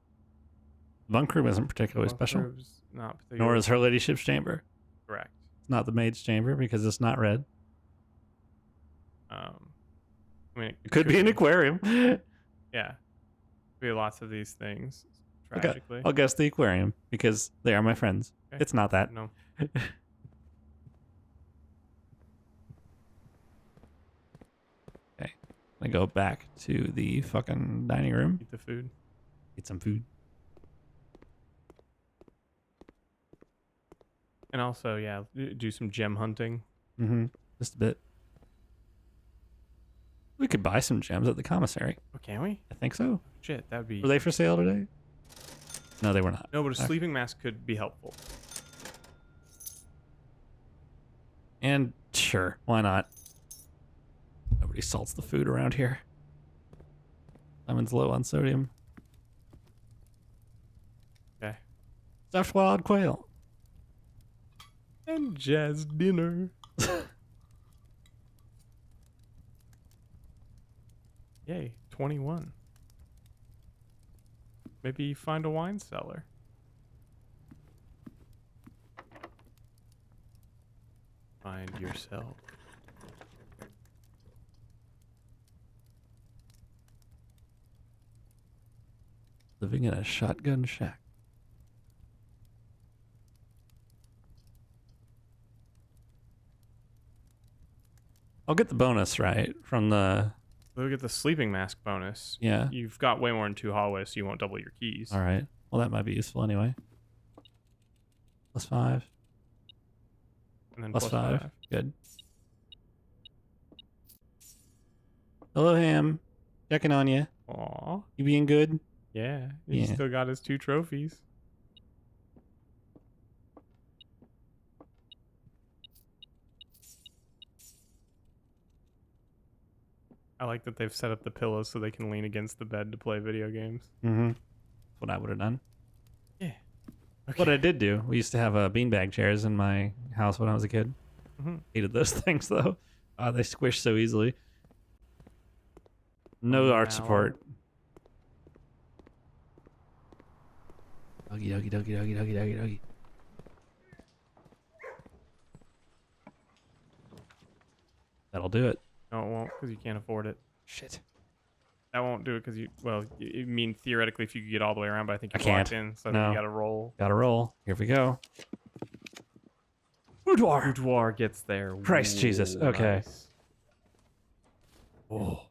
Bunk room isn't particularly special. Bunkroom's Not particularly Nor is her ladyship's chamber. correct. It's not the maid's chamber because it's not red. I mean, It could be an aquarium. Yeah. Could be lots of these things. Okay, Tragically. I'll guess the aquarium because they are my friends. Okay. It's not that. No. I go back to the fucking dining room. Eat the food. Eat some food. And also, yeah, do some gem hunting. Mm-hmm. Just a bit. We could buy some gems at the commissary. Oh, can we? I think so. Shit, that would be... Were they for sale today? No, they were not. No, but a Okay. sleeping mask could be helpful. And sure, why not? Nobody salts the food around here. Lemon's low on sodium. Okay. Stuffed wild quail. And jazz dinner. Yay, 21. Maybe find a wine cellar. Find yourself. Living in a shotgun shack. I'll get the bonus, right? From the... Look at the sleeping mask bonus. Yeah. You've got way more than 2 hallways, so you won't double your keys. All right. Well, that might be useful anyway. +5. And then +5. Good. Hello, Ham. Checking on you. Aw. You being good? Yeah. He's Yeah. still got his 2 trophies. I like that they've set up the pillows so they can lean against the bed to play video games. Mm-hmm. That's what I would have done. Yeah. Okay. What I did do, we used to have beanbag chairs in my house when I was a kid. Mm-hmm. Hated those things, though. They squish so easily. No arch Now- support. Doggy, doggy, doggy, doggy, doggy, doggy, doggy. That'll do it. No, it won't, because you can't afford it. Shit. That won't do it because you, well, I mean, theoretically, if you could get all the way around, but I think I you're locked can't. in, so No. you gotta roll. Gotta roll. Here we go. Boudoir. Boudoir gets there. Christ Jesus. Okay. Nice. Oh.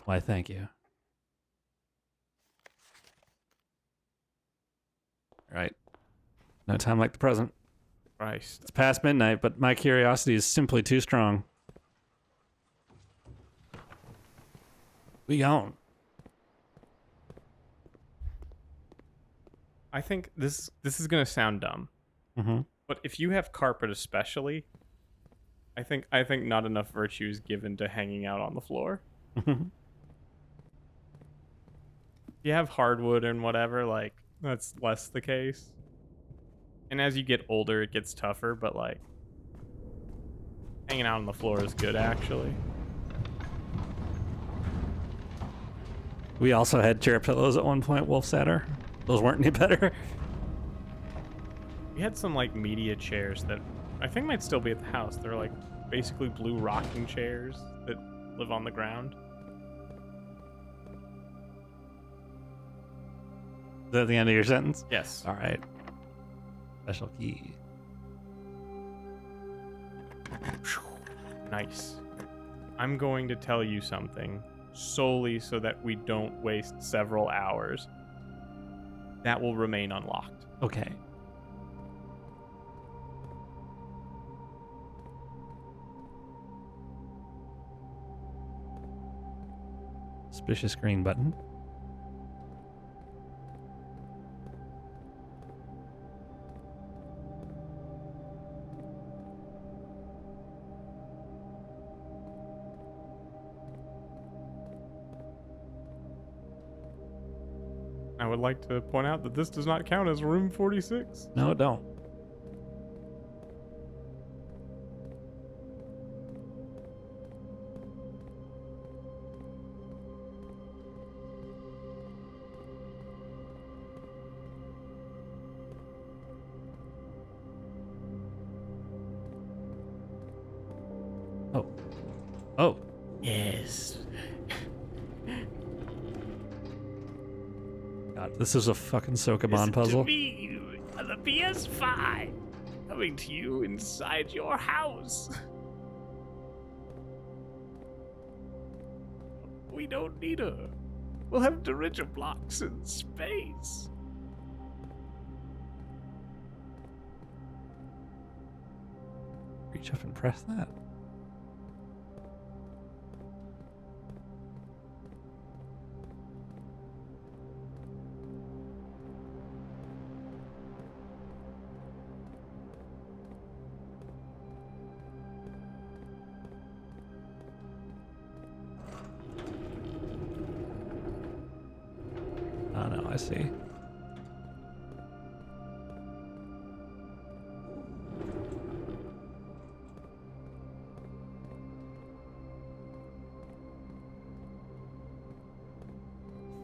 Why, thank you. All right. No time like the present. Christ. It's past midnight, but my curiosity is simply too strong. We gone. I think this is gonna sound dumb, Mm-hmm. but if you have carpet, especially, I think not enough virtue is given to hanging out on the floor. If you have hardwood and whatever, like that's less the case. And as you get older, it gets tougher, but like hanging out on the floor is good actually. We also had chair pillows at one point, Wolf Satter. Those weren't any better. We had some like media chairs that I think might still be at the house. They're like basically blue rocking chairs that live on the ground. Is that the end of your sentence? Yes. All right. Special key. Nice. I'm going to tell you something solely so that we don't waste several hours. That will remain unlocked. Okay. Suspicious green button. I would like to point out that this does not count as room 46. No, it don't. Oh. Oh. Yes. God, this is a fucking Sokoban puzzle. me, the PS5, coming to you inside your house. We don't need her. We'll have derision blocks in space. Reach up and press that. Oh no, I see.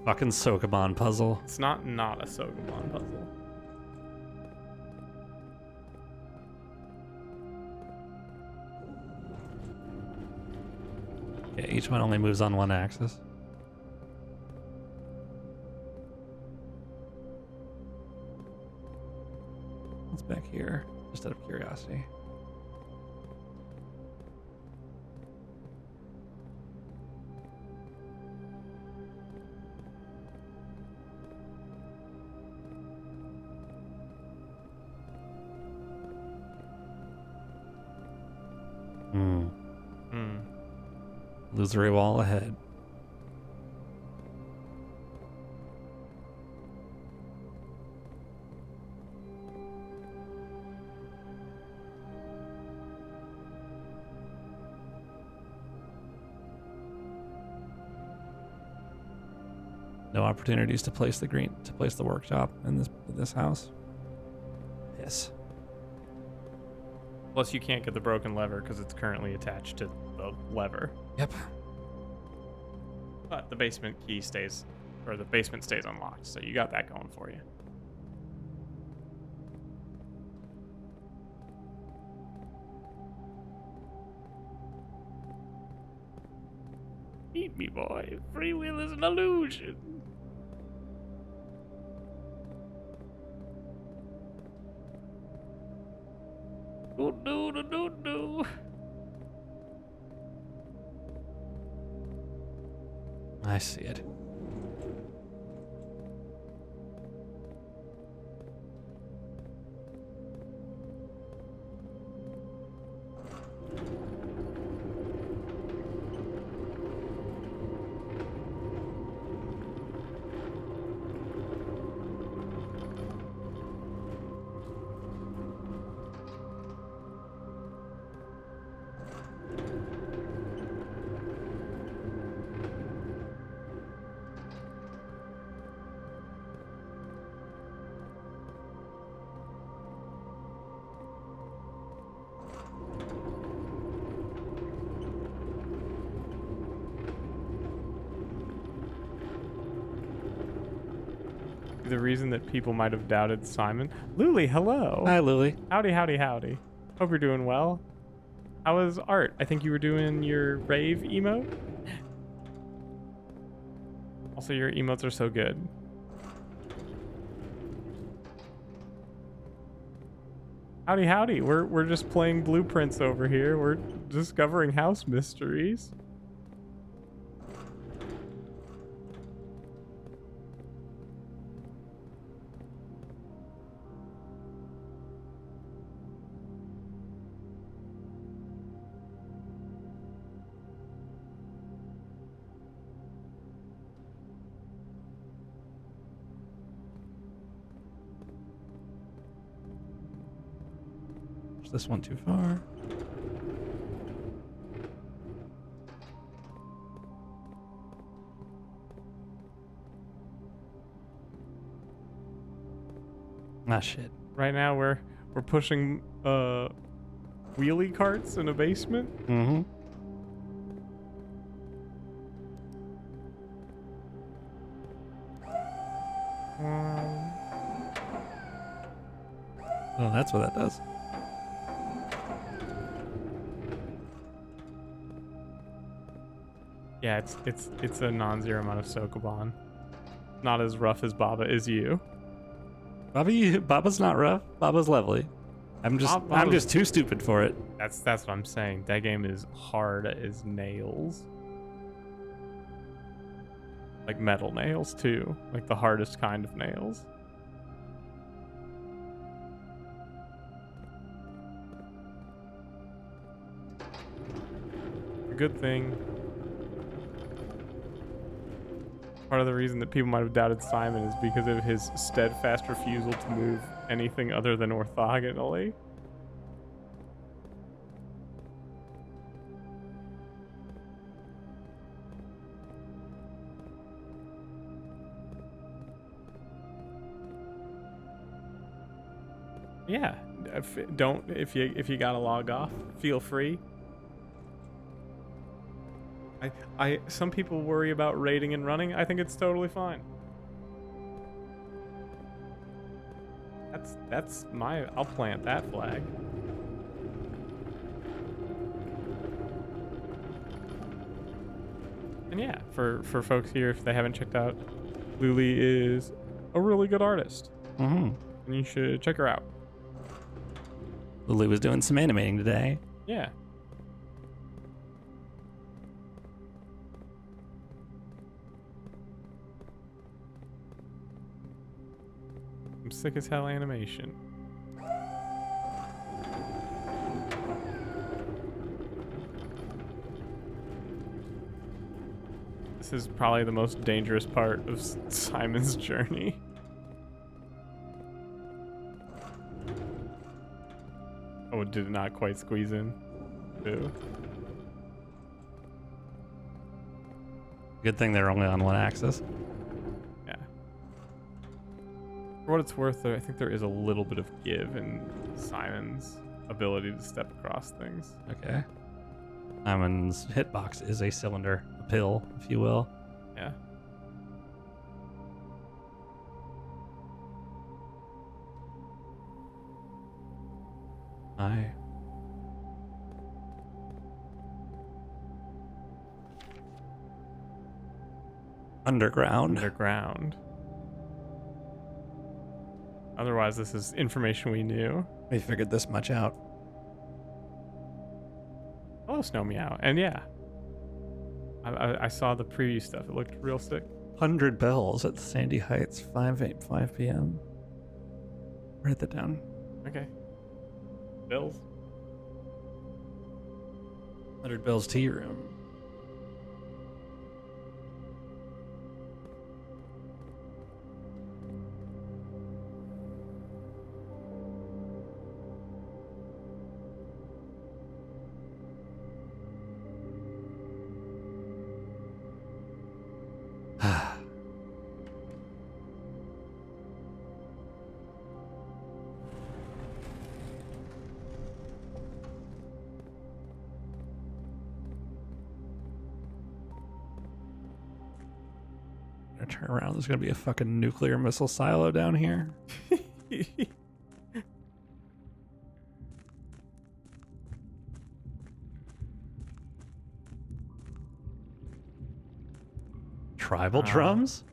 Fucking Sokoban puzzle. It's not a Sogamon puzzle. Yeah, each one only moves on one axis. What's back here? Just out of curiosity. Illusory wall ahead. No opportunities to place the workshop in this house. Yes. Plus, you can't get the broken lever because it's currently attached to the lever. Yep. But the basement key stays, or the basement stays unlocked, so you got that going for you. Eat me, boy. Free will is an illusion. Do. I see it. The reason that people might have doubted Simon. Luli, hello. Hi, Lily. Howdy. Hope you're doing well. How was art? I think you were doing your rave emote. Also, your emotes are so good. Howdy. We're just playing blueprints over here. We're discovering house mysteries. This one too far. Ah, shit. Right now we're pushing wheelie carts in a basement. Mm-hmm. Oh, that's what that does. Yeah, it's a non-zero amount of Sokoban. Not as rough as Baba is you. Baba's not rough. Baba's lovely. I'm just too stupid for it. That's what I'm saying. That game is hard as nails. Like metal nails too. Like the hardest kind of nails. A good thing. Part of the reason that people might have doubted Simon is because of his steadfast refusal to move anything other than orthogonally. Yeah, if you gotta log off, feel free. Some people worry about raiding and running. I think it's totally fine. I'll plant that flag. And yeah, for folks here, if they haven't checked out, Luli is a really good artist. Mm-hmm. And you should check her out. Lily was doing some animating today. Yeah. Some sick as hell animation. This is probably the most dangerous part of Simon's journey. Oh, did it not quite squeeze in? Ooh. Good thing they're only on one axis. Yeah. For what it's worth, though, I think there is a little bit of give in Simon's ability to step across things. Okay. Simon's hitbox is a cylinder, a pill, if you will. Yeah. Underground. Underground. Otherwise, this is information we knew. We figured this much out. Hello, Snow Meow. And yeah, I saw the preview stuff. It looked real sick. 100 bells at Sandy Heights, 5 p.m. Write that down. Okay. Bills? 100 bells tea room. Turn around. There's gonna be a fucking nuclear missile silo down here. Tribal drums?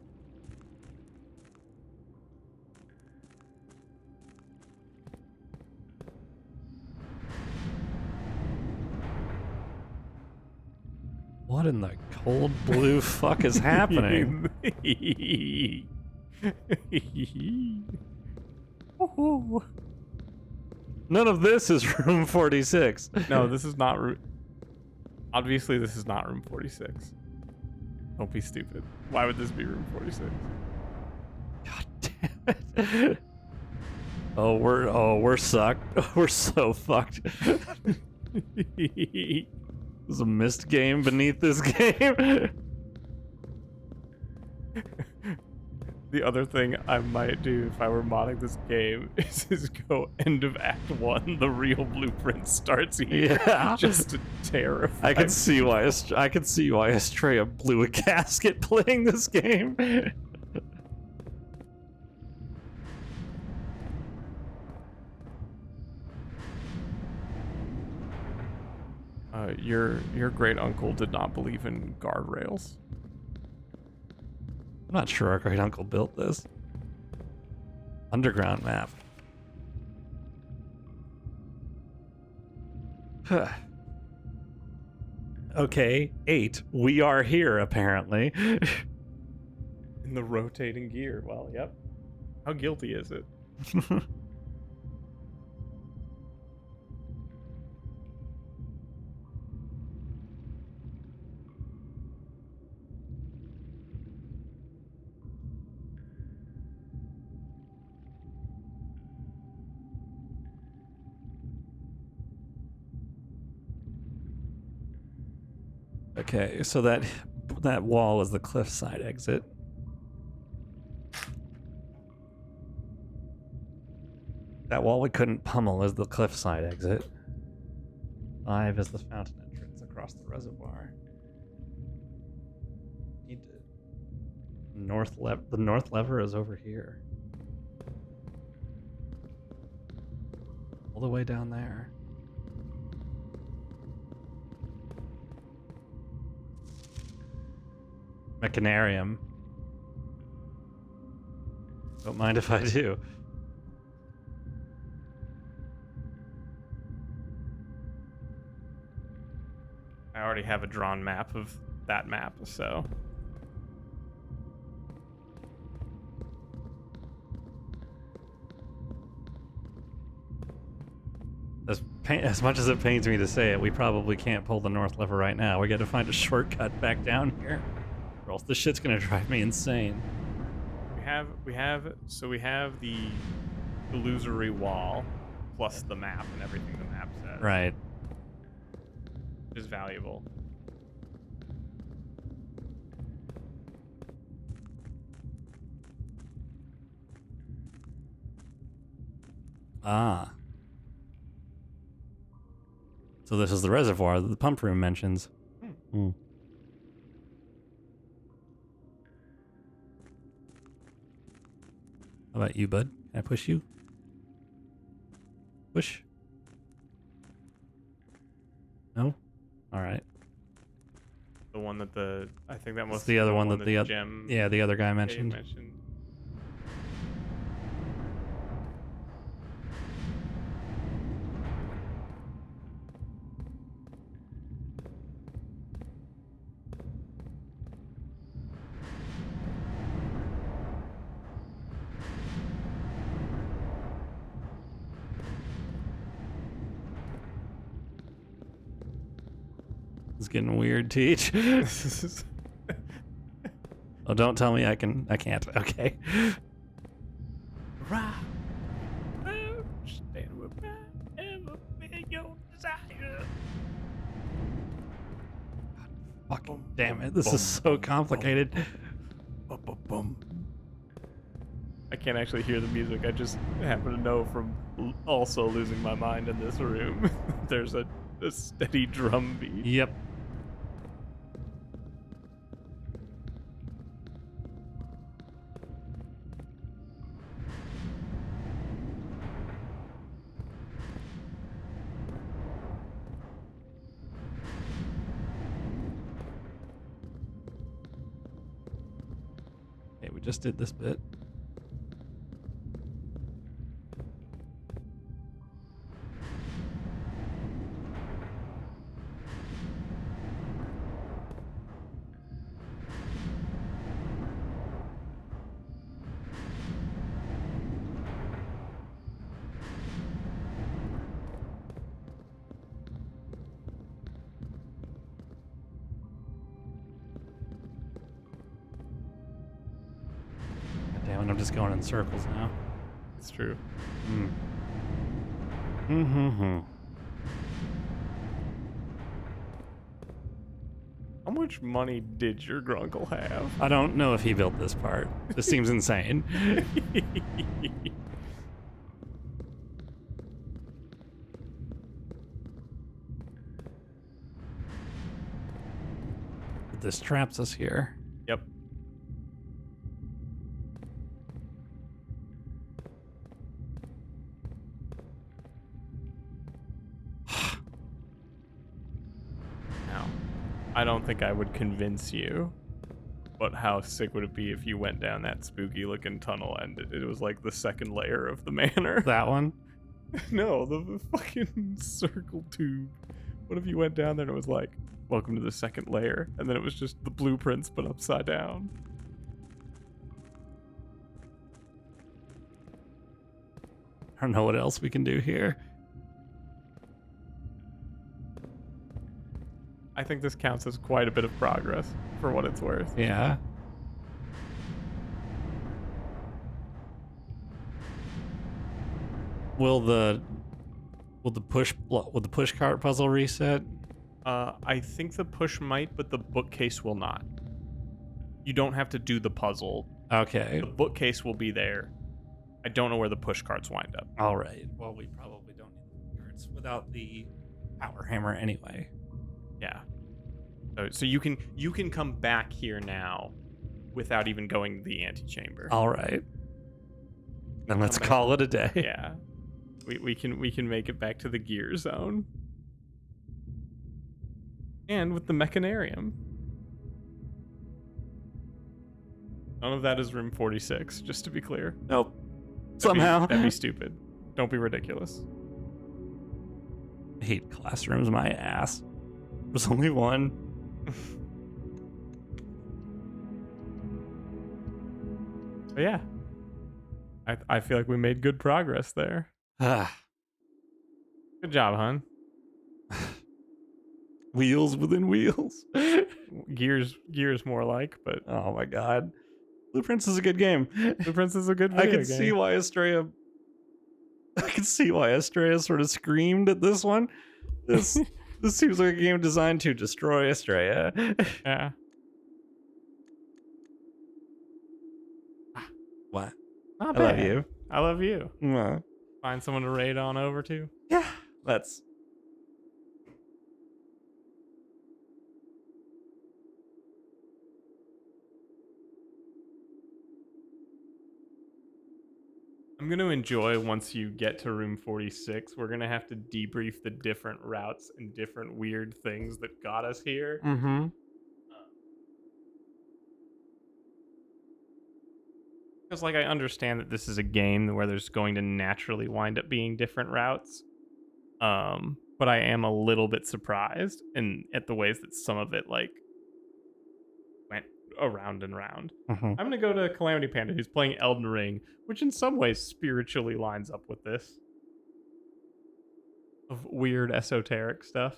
What in the cold blue fuck is happening? None of this is room 46. No, this is not obviously, this is not room 46. Don't be stupid. Why would this be room 46? God damn it. we're sucked. We're so fucked. There's a missed game beneath this game. The other thing I might do if I were modding this game is go end of Act 1, the real blueprint starts here. Yeah. Just to terrify I can see why Estrella blew a gasket playing this game. Your great uncle did not believe in guardrails. I'm not sure our great uncle built this. Underground map. Okay, 8. We are here, apparently. In the rotating gear. Well, yep. How guilty is it? Okay, so that wall is the cliffside exit. That wall we couldn't pummel is the cliffside exit. 5 is the fountain entrance across the reservoir. Need to the north lever is over here. All the way down there. Mechanarium. Don't mind if I do. I already have a drawn map of that map, so. As much as it pains me to say it, we probably can't pull the north lever right now. We got to find a shortcut back down here. scrolls. This shit's gonna drive me insane. We have the illusory wall plus the map and everything the map says. Right. Which is valuable. Ah. So this is the reservoir that the pump room mentions. Hmm. How about you, bud? Can I push you? Push. No? Alright. The one that I think that must the be other one that the gem. yeah, the other guy Dave mentioned. It's getting weird, Teach. Oh, don't tell me I can't. Okay. Right. Stand with ever be your desire. Fucking damn it. This is so complicated. I can't actually hear the music. I just happen to know from also losing my mind in this room. There's a steady drum beat. Yep. Okay, we just did this bit. God damn it, I'm just going in circles now. It's true. How much money did your grunkle have? I don't know if he built this part. This seems insane. This traps us here. Yep. Now, I don't think I would convince you, but how sick would it be if you went down that spooky looking tunnel and it was like the second layer of the manor? That one? No, the fucking circle tube. What if you went down there and it was like, welcome to the second layer, and then it was just the blueprints but upside down? I don't know what else we can do here. I think this counts as quite a bit of progress for what it's worth. Yeah. Will the push cart puzzle reset? I think the push might, but the bookcase will not. You don't have to do the puzzle. Okay. The bookcase will be there. I don't know where the push carts wind up. All right. Well, we probably don't need the carts without the power hammer anyway. Yeah. So you can come back here now without even going to the antechamber. All right. Then let's call it a day. Yeah. We can make it back to the gear zone. And with the mechanarium. None of that is room 46, just to be clear. Nope. Somehow. That'd be stupid. Don't be ridiculous. I hate classrooms, my ass. There's only one. But yeah. I feel like we made good progress there. Good job, hon. Wheels within wheels. Gears more like, but Oh my god. Blueprints is a good game. Blueprints is a good I video can game. see why Estrella sort of screamed at this one. This seems like a game designed to destroy Estrella. Yeah. What? Not I love bad. you. I love you. Mwah. Find someone to raid on over to. Yeah, that's. I'm going to enjoy once you get to room 46. We're going to have to debrief the different routes and different weird things that got us here. Mm-hmm. Because, like, I understand that this is a game where there's going to naturally wind up being different routes. But I am a little bit surprised at the ways that some of it, like, went around and round. Mm-hmm. I'm going to go to Calamity Panda, who's playing Elden Ring, which in some ways spiritually lines up with this. Of weird esoteric stuff.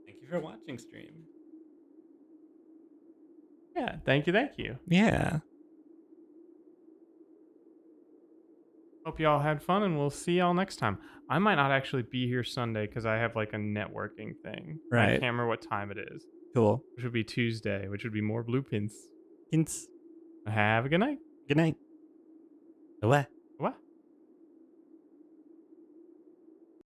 Thank you for watching stream. Yeah, thank you. Yeah. Hope y'all had fun, and we'll see y'all next time. I might not actually be here Sunday because I have like a networking thing. I Right. can't remember what time it is. Cool. Which would be Tuesday, which would be more Blueprints. Hints. Have a good night. Good night. What? What?